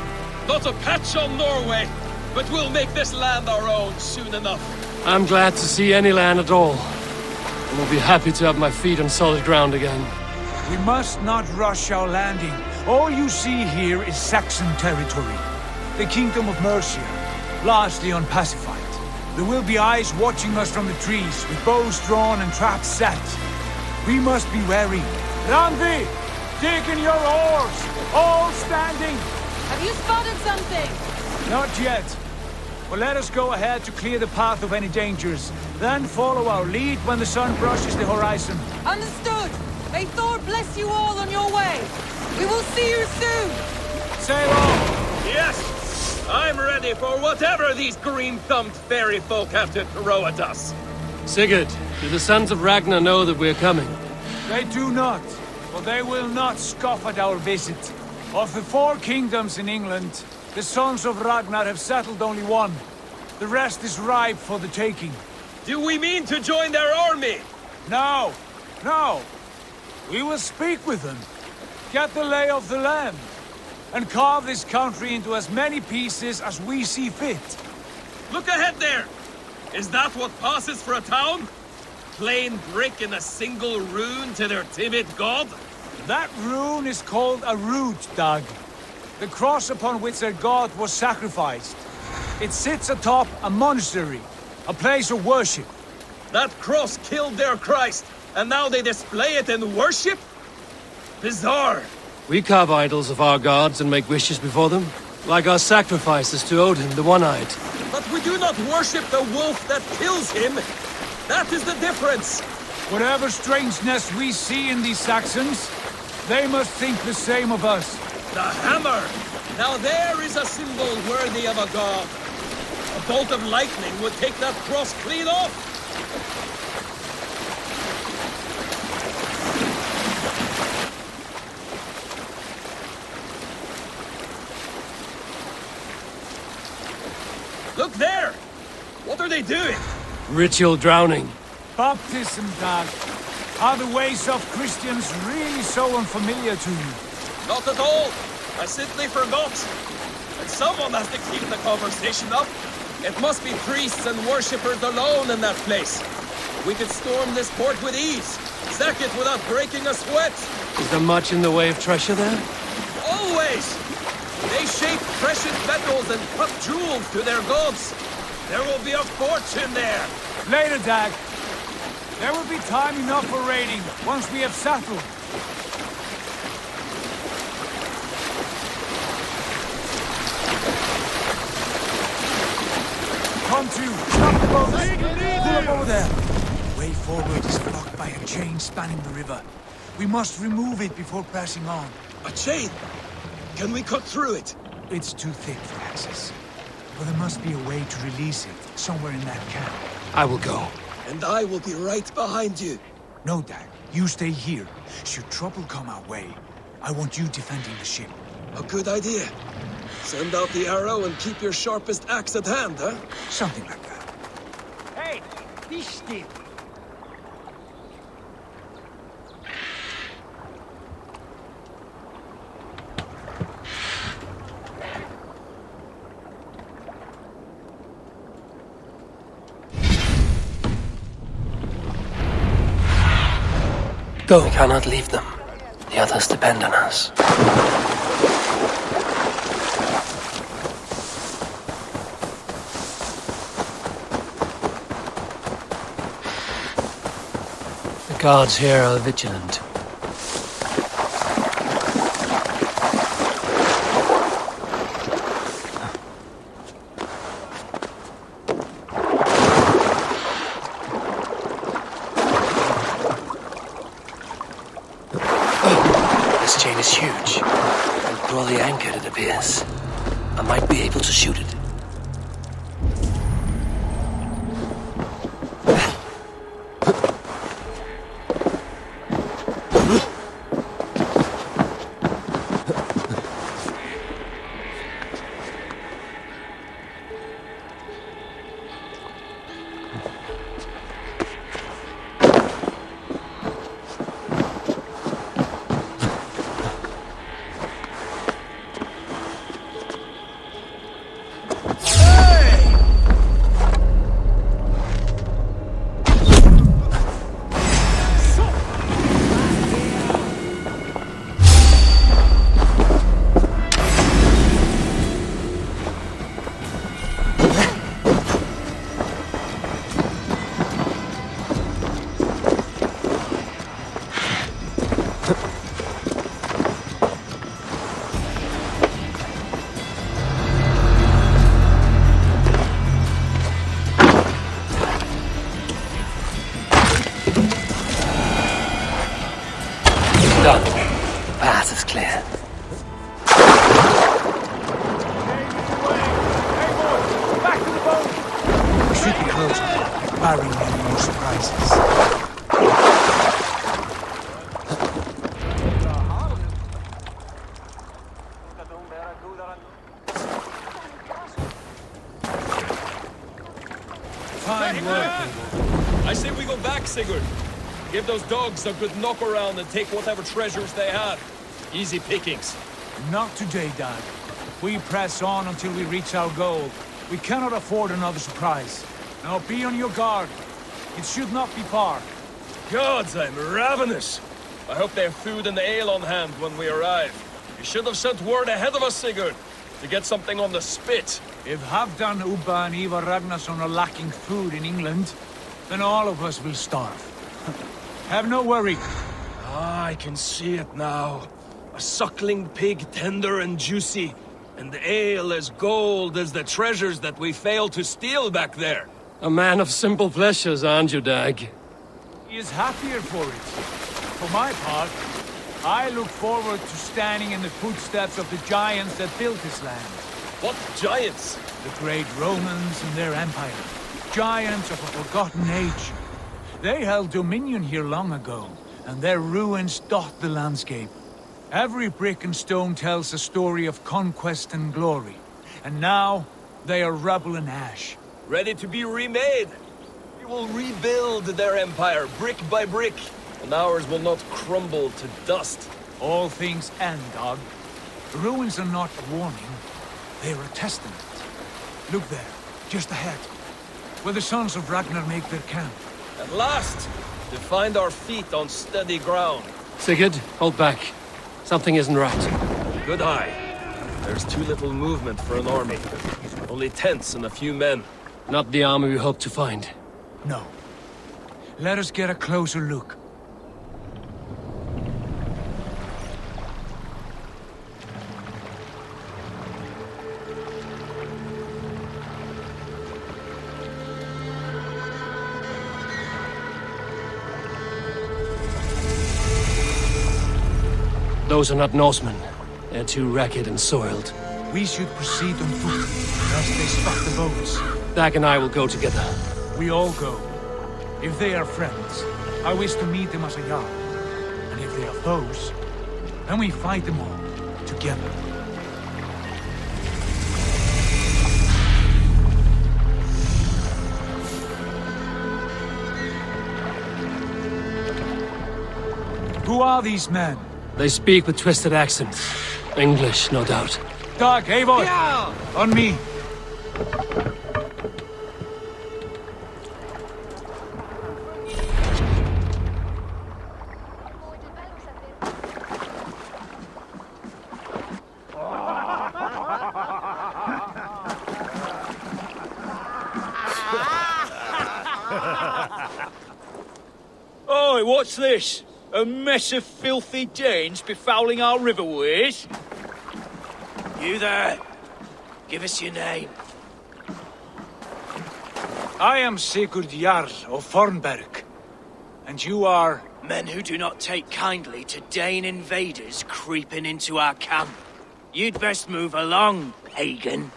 Not a patch on Norway, but we'll make this land our own soon enough. I'm glad to see any land at all. And will be happy to have my feet on solid ground again. We must not rush our landing. All you see here is Saxon territory. The Kingdom of Mercia, largely unpacified. There will be eyes watching us from the trees, with bows drawn and traps set. We must be wary. Randvi! Dig in your oars! All standing! Have you spotted something? Not yet. But let us go ahead to clear the path of any dangers. Then follow our lead when the sun brushes the horizon. Understood! May Thor bless you all on your way! We will see you soon! Sail on! Yes! I'm ready for whatever these green-thumbed fairy folk have to throw at us. Sigurd, do the sons of Ragnar know that we're coming? They do not. But they will not scoff at our visit. Of the 4 kingdoms in England, the sons of Ragnar have settled only one. The rest is ripe for the taking. Do we mean to join their army? No, no. We will speak with them, get the lay of the land, and carve this country into as many pieces as we see fit. Look ahead there! Is that what passes for a town? Plain brick in a single rune to their timid god? That rune is called a root, Doug. The cross upon which their god was sacrificed. It sits atop a monastery, a place of worship. That cross killed their Christ, and now they display it in worship? Bizarre. We carve idols of our gods and make wishes before them, like our sacrifices to Odin, the One-Eyed. But we do not worship the wolf that kills him. That is the difference. Whatever strangeness we see in these Saxons, they must think the same of us. The hammer! Now there is a symbol worthy of a god. A bolt of lightning would take that cross clean off. Look there! What are they doing? Ritual drowning. Baptism, Dad. Are the ways of Christians really so unfamiliar to you? Not at all. I simply forgot. And someone has to keep the conversation up. It must be priests and worshippers alone in that place. We could storm this port with ease. Sack it without breaking a sweat. Is there much in the way of treasure there? Always! They shape precious metals and cut jewels to their gods. There will be a fortune there. Later, Dag. There will be time enough for raiding once we have settled. Come to! Stop the boats! Pull up over there! The way forward is blocked by a chain spanning the river. We must remove it before pressing on. A chain? Can we cut through it? It's too thick for access. But there must be a way to release it, somewhere in that camp. I will go. And I will be right behind you. No, Dag. You stay here. Should trouble come our way, I want you defending the ship. A good idea. Send out the arrow and keep your sharpest axe at hand, huh? Something like that. Hey, be still. Go. We cannot leave them. The others depend on us. The guards here are vigilant. This chain is huge, and poorly anchored, it appears. I might be able to shoot it. Done. Path is clear. Back to the boat! We should be close, barring any more surprises. Fine work. I say we go back, Sigurd. Give those dogs a good knock around and take whatever treasures they have. Easy pickings. Not today, Dad. We press on until we reach our goal. We cannot afford another surprise. Now be on your guard. It should not be far. Gods, I'm ravenous. I hope they have food and ale on hand when we arrive. You should have sent word ahead of us, Sigurd, to get something on the spit. If Halfdan, Ubba and Ivar Ragnarsson are lacking food in England, then all of us will starve. Have no worry. Ah, I can see it now. A suckling pig, tender and juicy, and the ale as gold as the treasures that we failed to steal back there. A man of simple pleasures, aren't you, Dag? He is happier for it. For my part, I look forward to standing in the footsteps of the giants that built this land. What giants? The great Romans and their empire. Giants of a forgotten age. They held dominion here long ago, and their ruins dot the landscape. Every brick and stone tells a story of conquest and glory. And now, they are rubble and ash. Ready to be remade. We will rebuild their empire brick by brick, and ours will not crumble to dust. All things end, Dog. The ruins are not a warning. They are a testament. Look there, just ahead, where the sons of Ragnar make their camp. At last, to find our feet on steady ground. Sigurd, hold back. Something isn't right. Good eye. There's too little movement for an army. Only tents and a few men. Not the army we hope to find. No. Let us get a closer look. Those are not Norsemen. They're too ragged and soiled. We should proceed on foot, lest they spot the boats. Dag and I will go together. We all go. If they are friends, I wish to meet them as a jarl. And if they are foes, then we fight them all, together. Who are these men? They speak with twisted accents. English, no doubt. Dag, Eivor! Yeah. On me! Oi, what's this? A mess of filthy Danes befouling our riverways? You there? Give us your name. I am Sigurd Jarl of Fornberg. And you are? Men who do not take kindly to Dane invaders creeping into our camp. You'd best move along, pagan.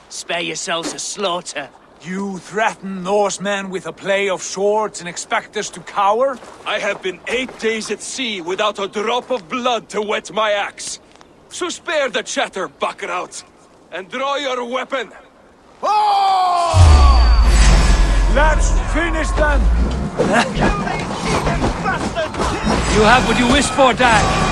Spare yourselves a slaughter. You threaten Norsemen with a play of swords and expect us to cower? I have been 8 days at sea without a drop of blood to wet my axe. So spare the chatter, Buckerout, and draw your weapon. Oh! Let's finish them! You have what you wished for, Dag.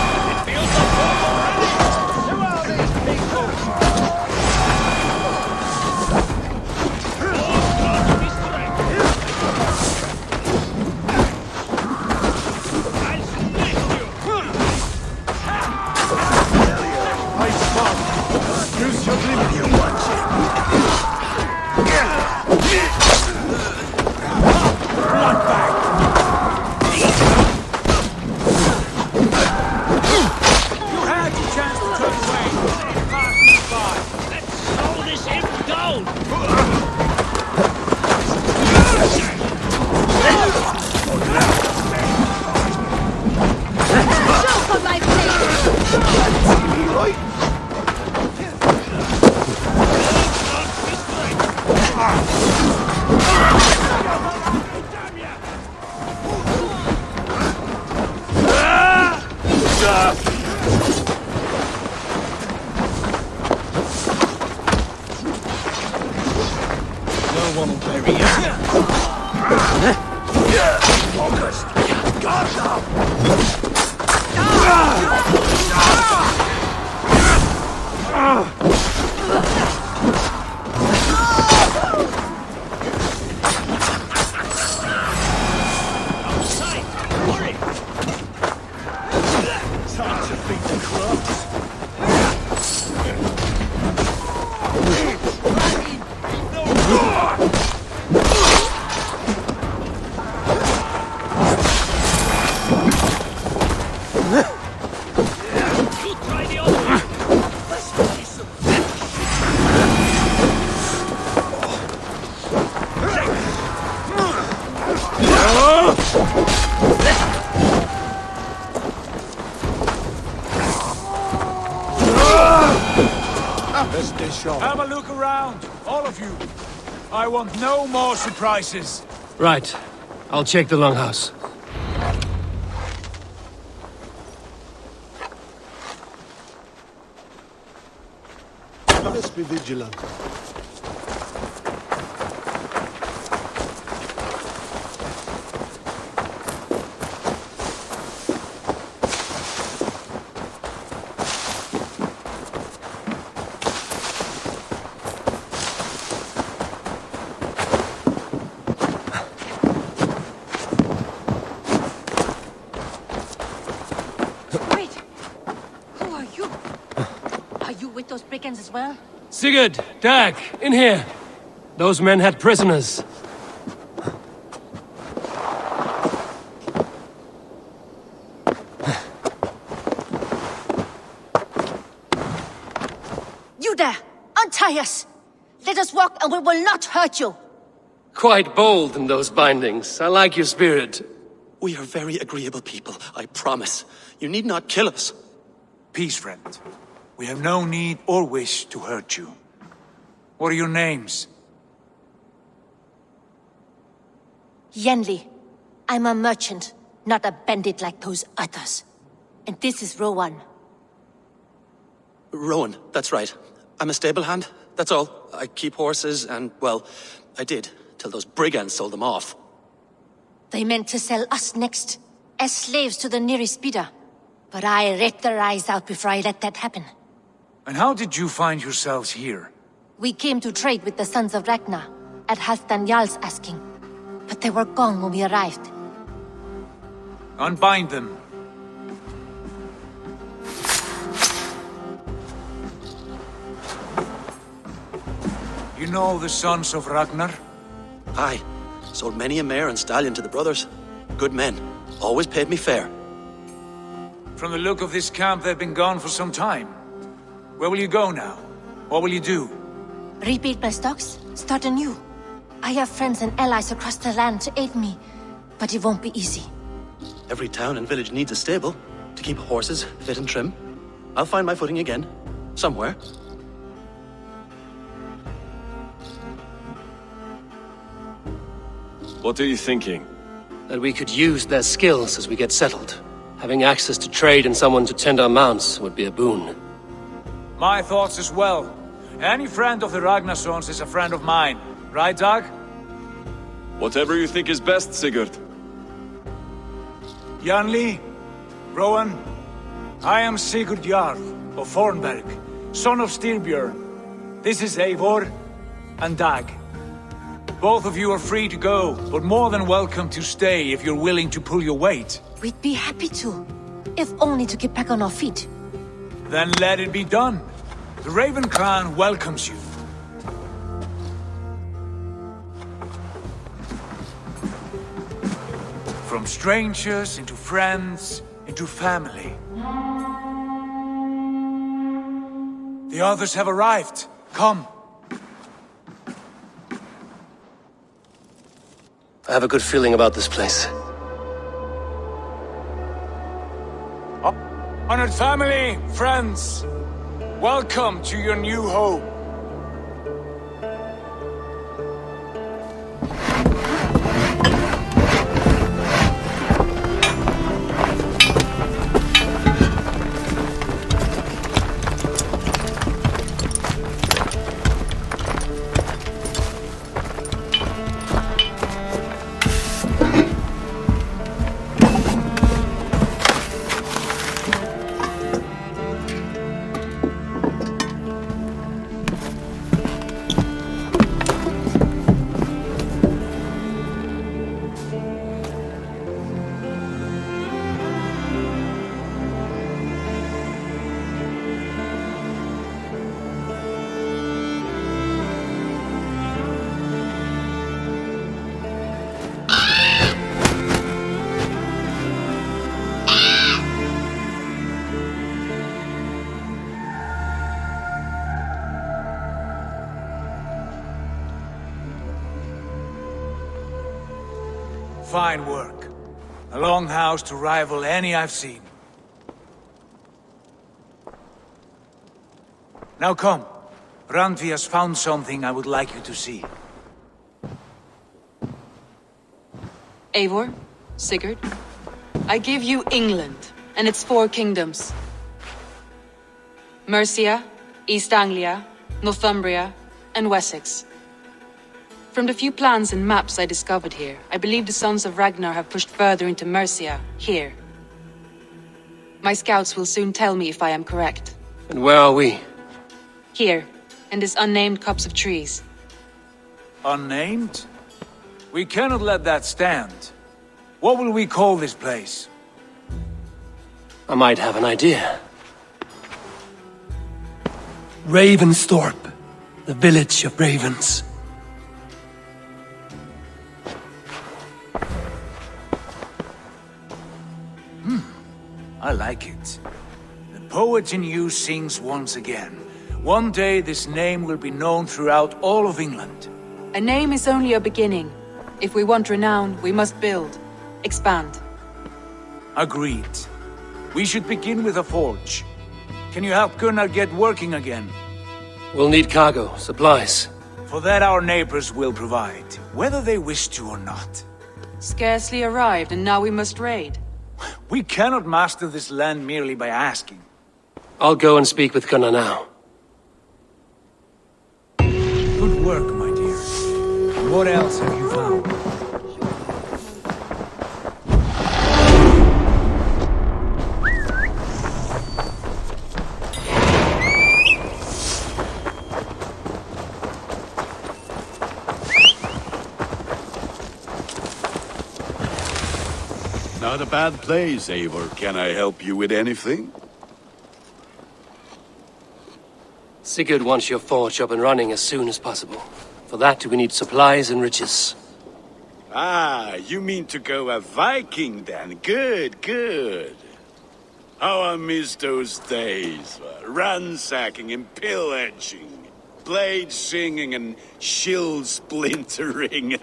Have a look around, all of you. I want no more surprises. Right. I'll check the longhouse. Let's be vigilant. Wait! Who are you? Are you with those brigands as well? Sigurd, Dag, in here. Those men had prisoners. You there! Untie us! Let us walk and we will not hurt you! Quite bold in those bindings. I like your spirit. We are very agreeable people, I promise. You need not kill us. Peace, friend. We have no need or wish to hurt you. What are your names? Yenli. I'm a merchant, not a bandit like those others. And this is Rowan. Rowan, that's right. I'm a stable hand, that's all. I keep horses and, well, I did, till those brigands sold them off. They meant to sell us next, as slaves to the nearest bidder. But I ripped their eyes out before I let that happen. And how did you find yourselves here? We came to trade with the Sons of Ragnar, at Halfdan Jarl's asking. But they were gone when we arrived. Unbind them. You know the Sons of Ragnar? Aye. Sold many a mare and stallion to the brothers. Good men. Always paid me fair. From the look of this camp, they've been gone for some time. Where will you go now? What will you do? Rebuild my stocks, start anew. I have friends and allies across the land to aid me, but it won't be easy. Every town and village needs a stable to keep horses fit and trim. I'll find my footing again. Somewhere. What are you thinking? That we could use their skills as we get settled. Having access to trade and someone to tend our mounts would be a boon. My thoughts as well. Any friend of the Ragnarsons is a friend of mine. Right, Dag? Whatever you think is best, Sigurd. Janli, Rowan, I am Sigurd Jarl of Fornberg, son of Styrbjörn. This is Eivor and Dag. Both of you are free to go, but more than welcome to stay if you're willing to pull your weight. We'd be happy to, if only to get back on our feet. Then let it be done. The Raven Clan welcomes you. From strangers into friends, into family. The others have arrived. Come. I have a good feeling about this place. Honored family, friends, welcome to your new home. Fine work. A longhouse to rival any I've seen. Now come. Randvi has found something I would like you to see. Eivor, Sigurd, I give you England and its 4 kingdoms. Mercia, East Anglia, Northumbria, and Wessex. From the few plans and maps I discovered here, I believe the Sons of Ragnar have pushed further into Mercia, here. My scouts will soon tell me if I am correct. And where are we? Here, in this unnamed copse of trees. Unnamed? We cannot let that stand. What will we call this place? I might have an idea. Ravensthorpe, the village of ravens. I like it. The poet in you sings once again. One day this name will be known throughout all of England. A name is only a beginning. If we want renown, we must build, expand. Agreed. We should begin with a forge. Can you help Gunnar get working again? We'll need cargo, supplies. For that our neighbors will provide, whether they wish to or not. Scarcely arrived, and now we must raid. We cannot master this land merely by asking. I'll go and speak with Gunnar now. Good work, my dear. What else have you found? Not a bad place, Eivor. Can I help you with anything? Sigurd wants your forge up and running as soon as possible. For that, we need supplies and riches. Ah, you mean to go a Viking then? Good, good. How I miss those days. Ransacking and pillaging. Blade singing and shield splintering.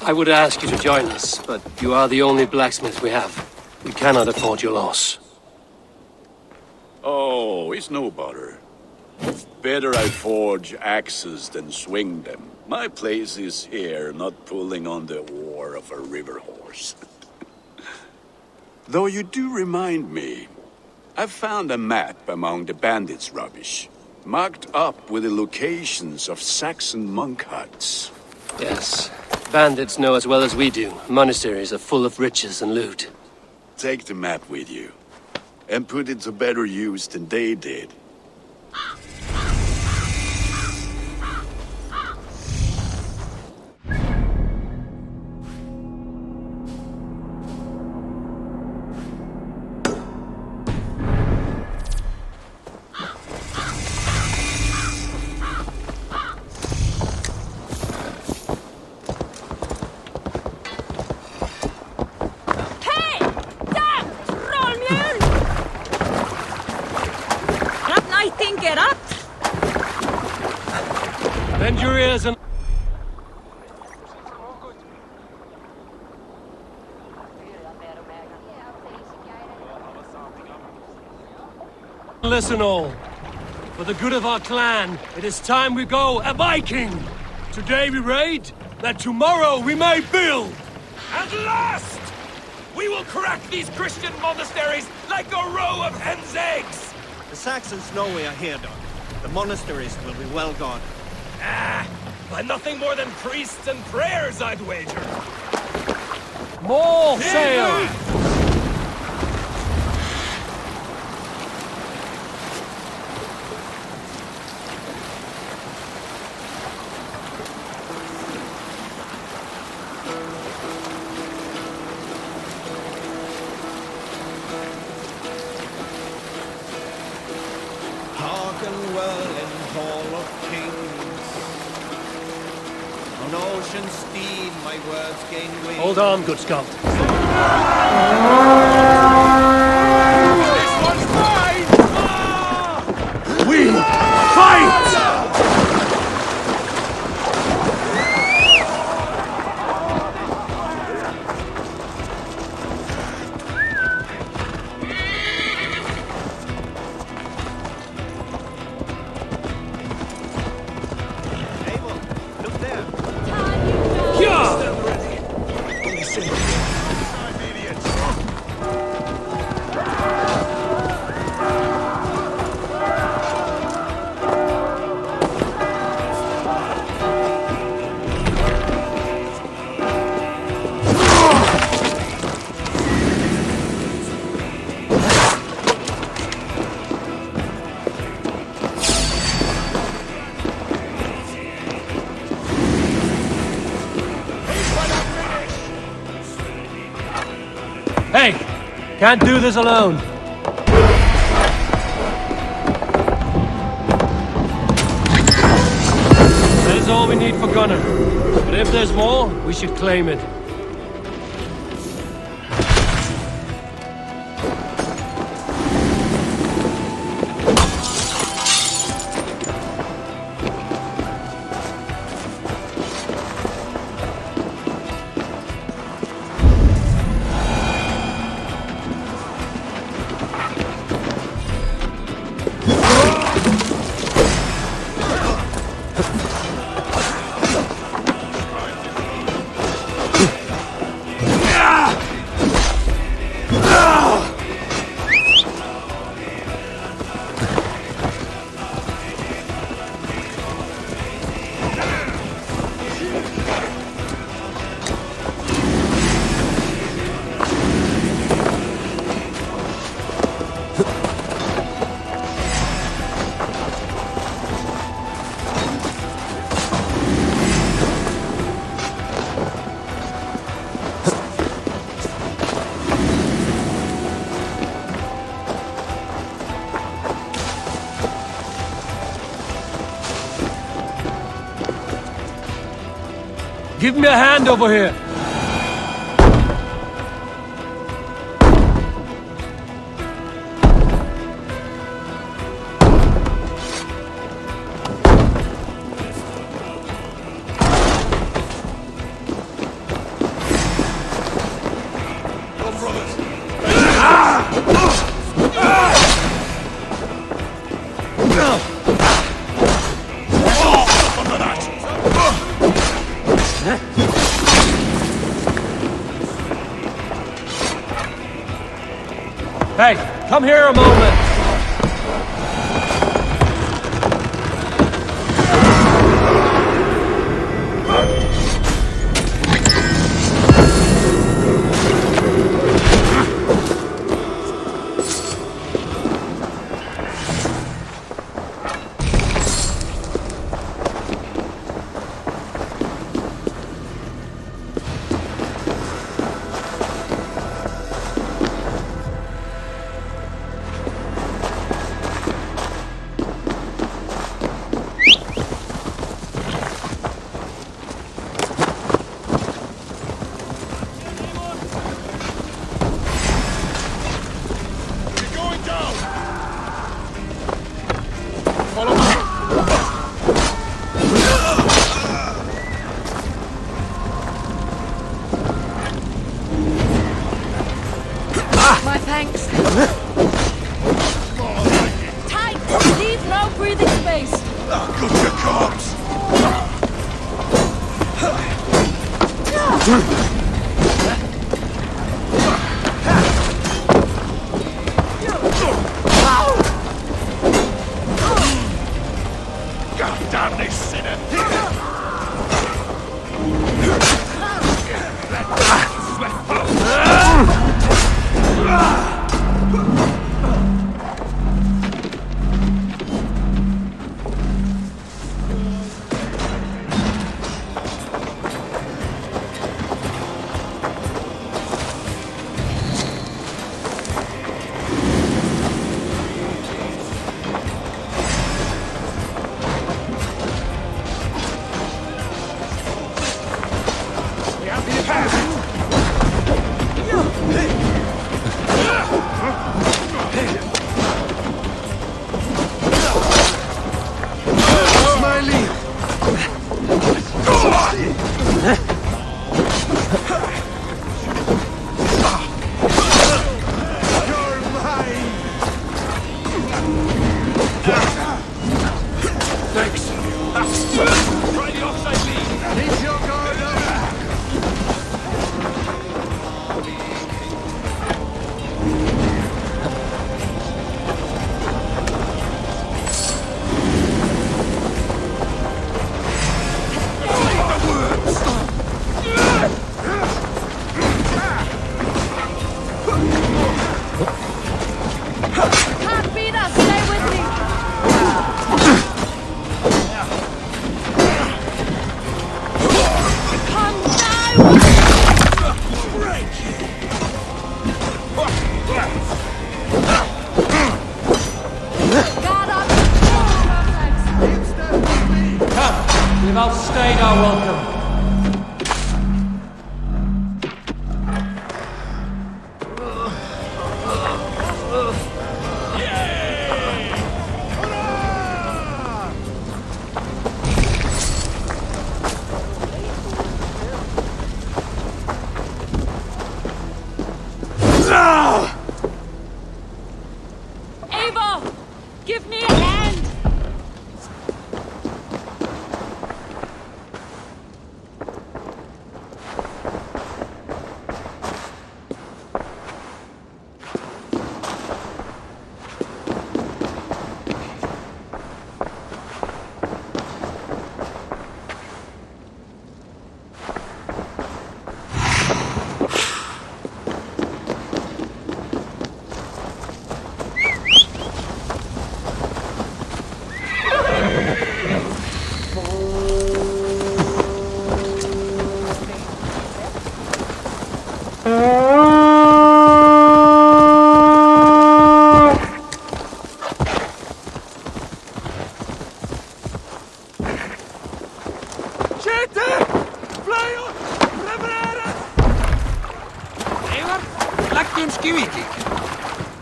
I would ask you to join us, but you are the only blacksmith we have. We cannot afford your loss. Oh, it's no bother. Better I forge axes than swing them. My place is here, not pulling on the oar of a river horse. Though you do remind me, I found a map among the bandits' rubbish, marked up with the locations of Saxon monk huts. Yes. Bandits know as well as we do. Monasteries are full of riches and loot. Take the map with you, and put it to better use than they did. Bend your ears and... Listen all. For the good of our clan, it is time we go a Viking! Today we raid, that tomorrow we may build! At last! We will crack these Christian monasteries like a row of hen's eggs! The Saxons know we are here, Doc. The monasteries will be well guarded. Ah, by nothing more than priests and prayers, I'd wager. More sail! Hearken well in Hall of Kings. On ocean steed my words gain wings. Hold on, good Scot. This one's mine! We fight! Hey! Can't do this alone. That is all we need for Gunner. But if there's more, we should claim it. Give me a hand over here. Hey, come here a moment. My thanks. Tight! Leave no breathing space. Good your corpse. God damn this sinner.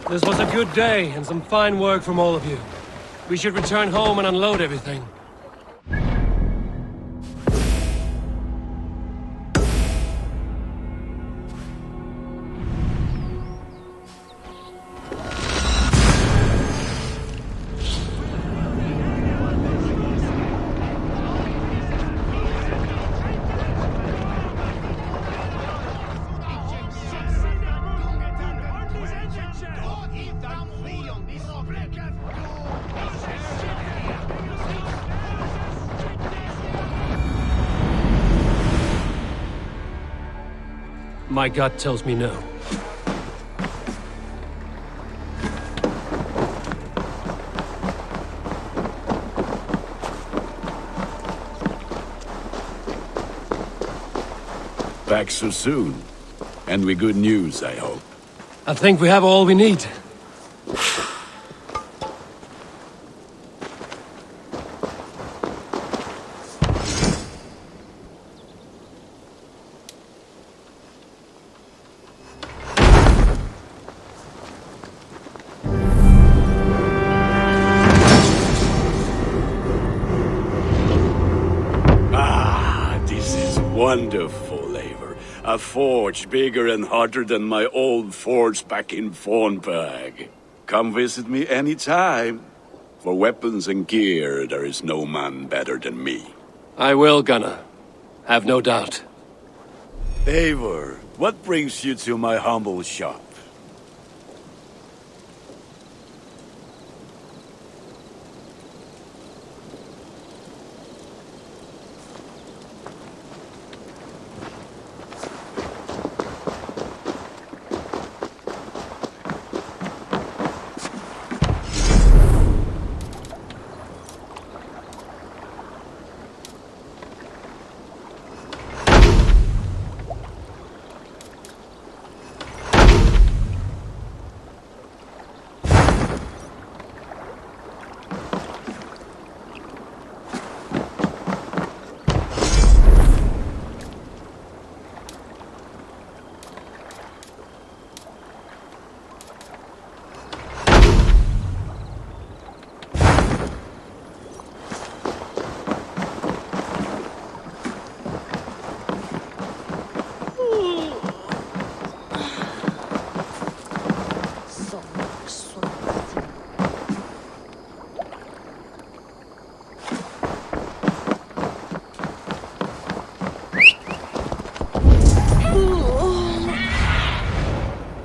This was a good day and some fine work from all of you. We should return home and unload everything. My gut tells me no. Back so soon. And with good news, I hope. I think we have all we need. Wonderful, Eivor. A forge bigger and hotter than my old forge back in Fornberg. Come visit me anytime. For weapons and gear, there is no man better than me. I will, Gunnar. Have no doubt. Eivor, what brings you to my humble shop?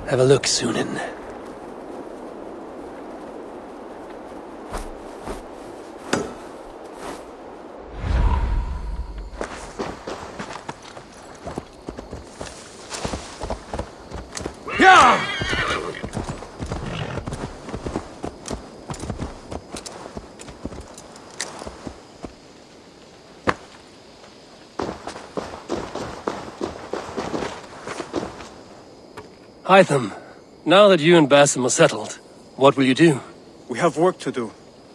Have a look, Sunan. Hytham, now that you and Basim are settled, what will you do? We have work to do,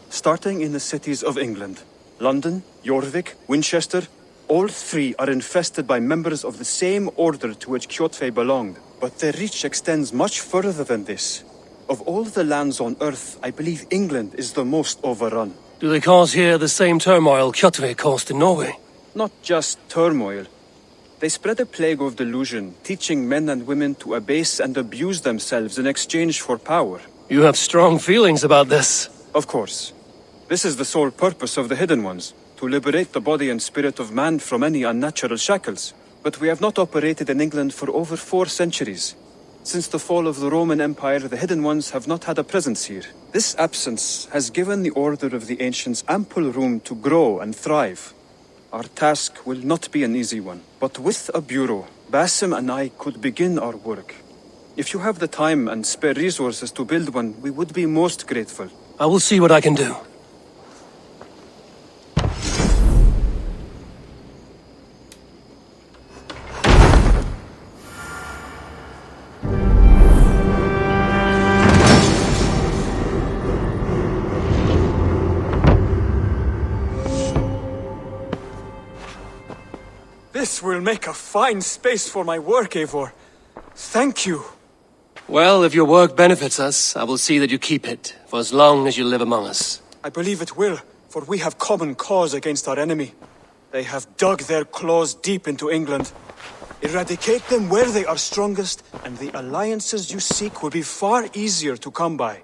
starting in the cities of England. London, Jorvik, Winchester, all three are infested by members of the same order to which Kjotve belonged. But their reach extends much further than this. Of all the lands on Earth, I believe England is the most overrun. Do they cause here the same turmoil Kjotve caused in Norway? Not just turmoil. They spread a plague of delusion, teaching men and women to abase and abuse themselves in exchange for power. You have strong feelings about this. Of course. This is the sole purpose of the Hidden Ones, to liberate the body and spirit of man from any unnatural shackles. But we have not operated in England for over 4 centuries. Since the fall of the Roman Empire, the Hidden Ones have not had a presence here. This absence has given the Order of the Ancients ample room to grow and thrive. Our task will not be an easy one, but with a bureau, Basim and I could begin our work. If you have the time and spare resources to build one, we would be most grateful. I will see what I can do. This will make a fine space for my work, Eivor. Thank you. Well, if your work benefits us, I will see that you keep it, for as long as you live among us. I believe it will, for we have common cause against our enemy. They have dug their claws deep into England. Eradicate them where they are strongest, and the alliances you seek will be far easier to come by.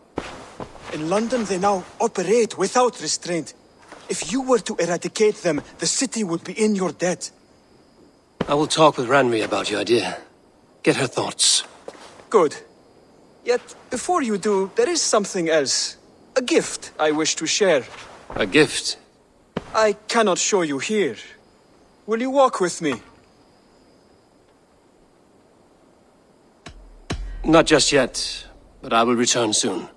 In London, they now operate without restraint. If you were to eradicate them, the city would be in your debt. I will talk with Ranri about your idea. Get her thoughts. Good. Yet, before you do, there is something else. A gift I wish to share. A gift? I cannot show you here. Will you walk with me? Not just yet, but I will return soon.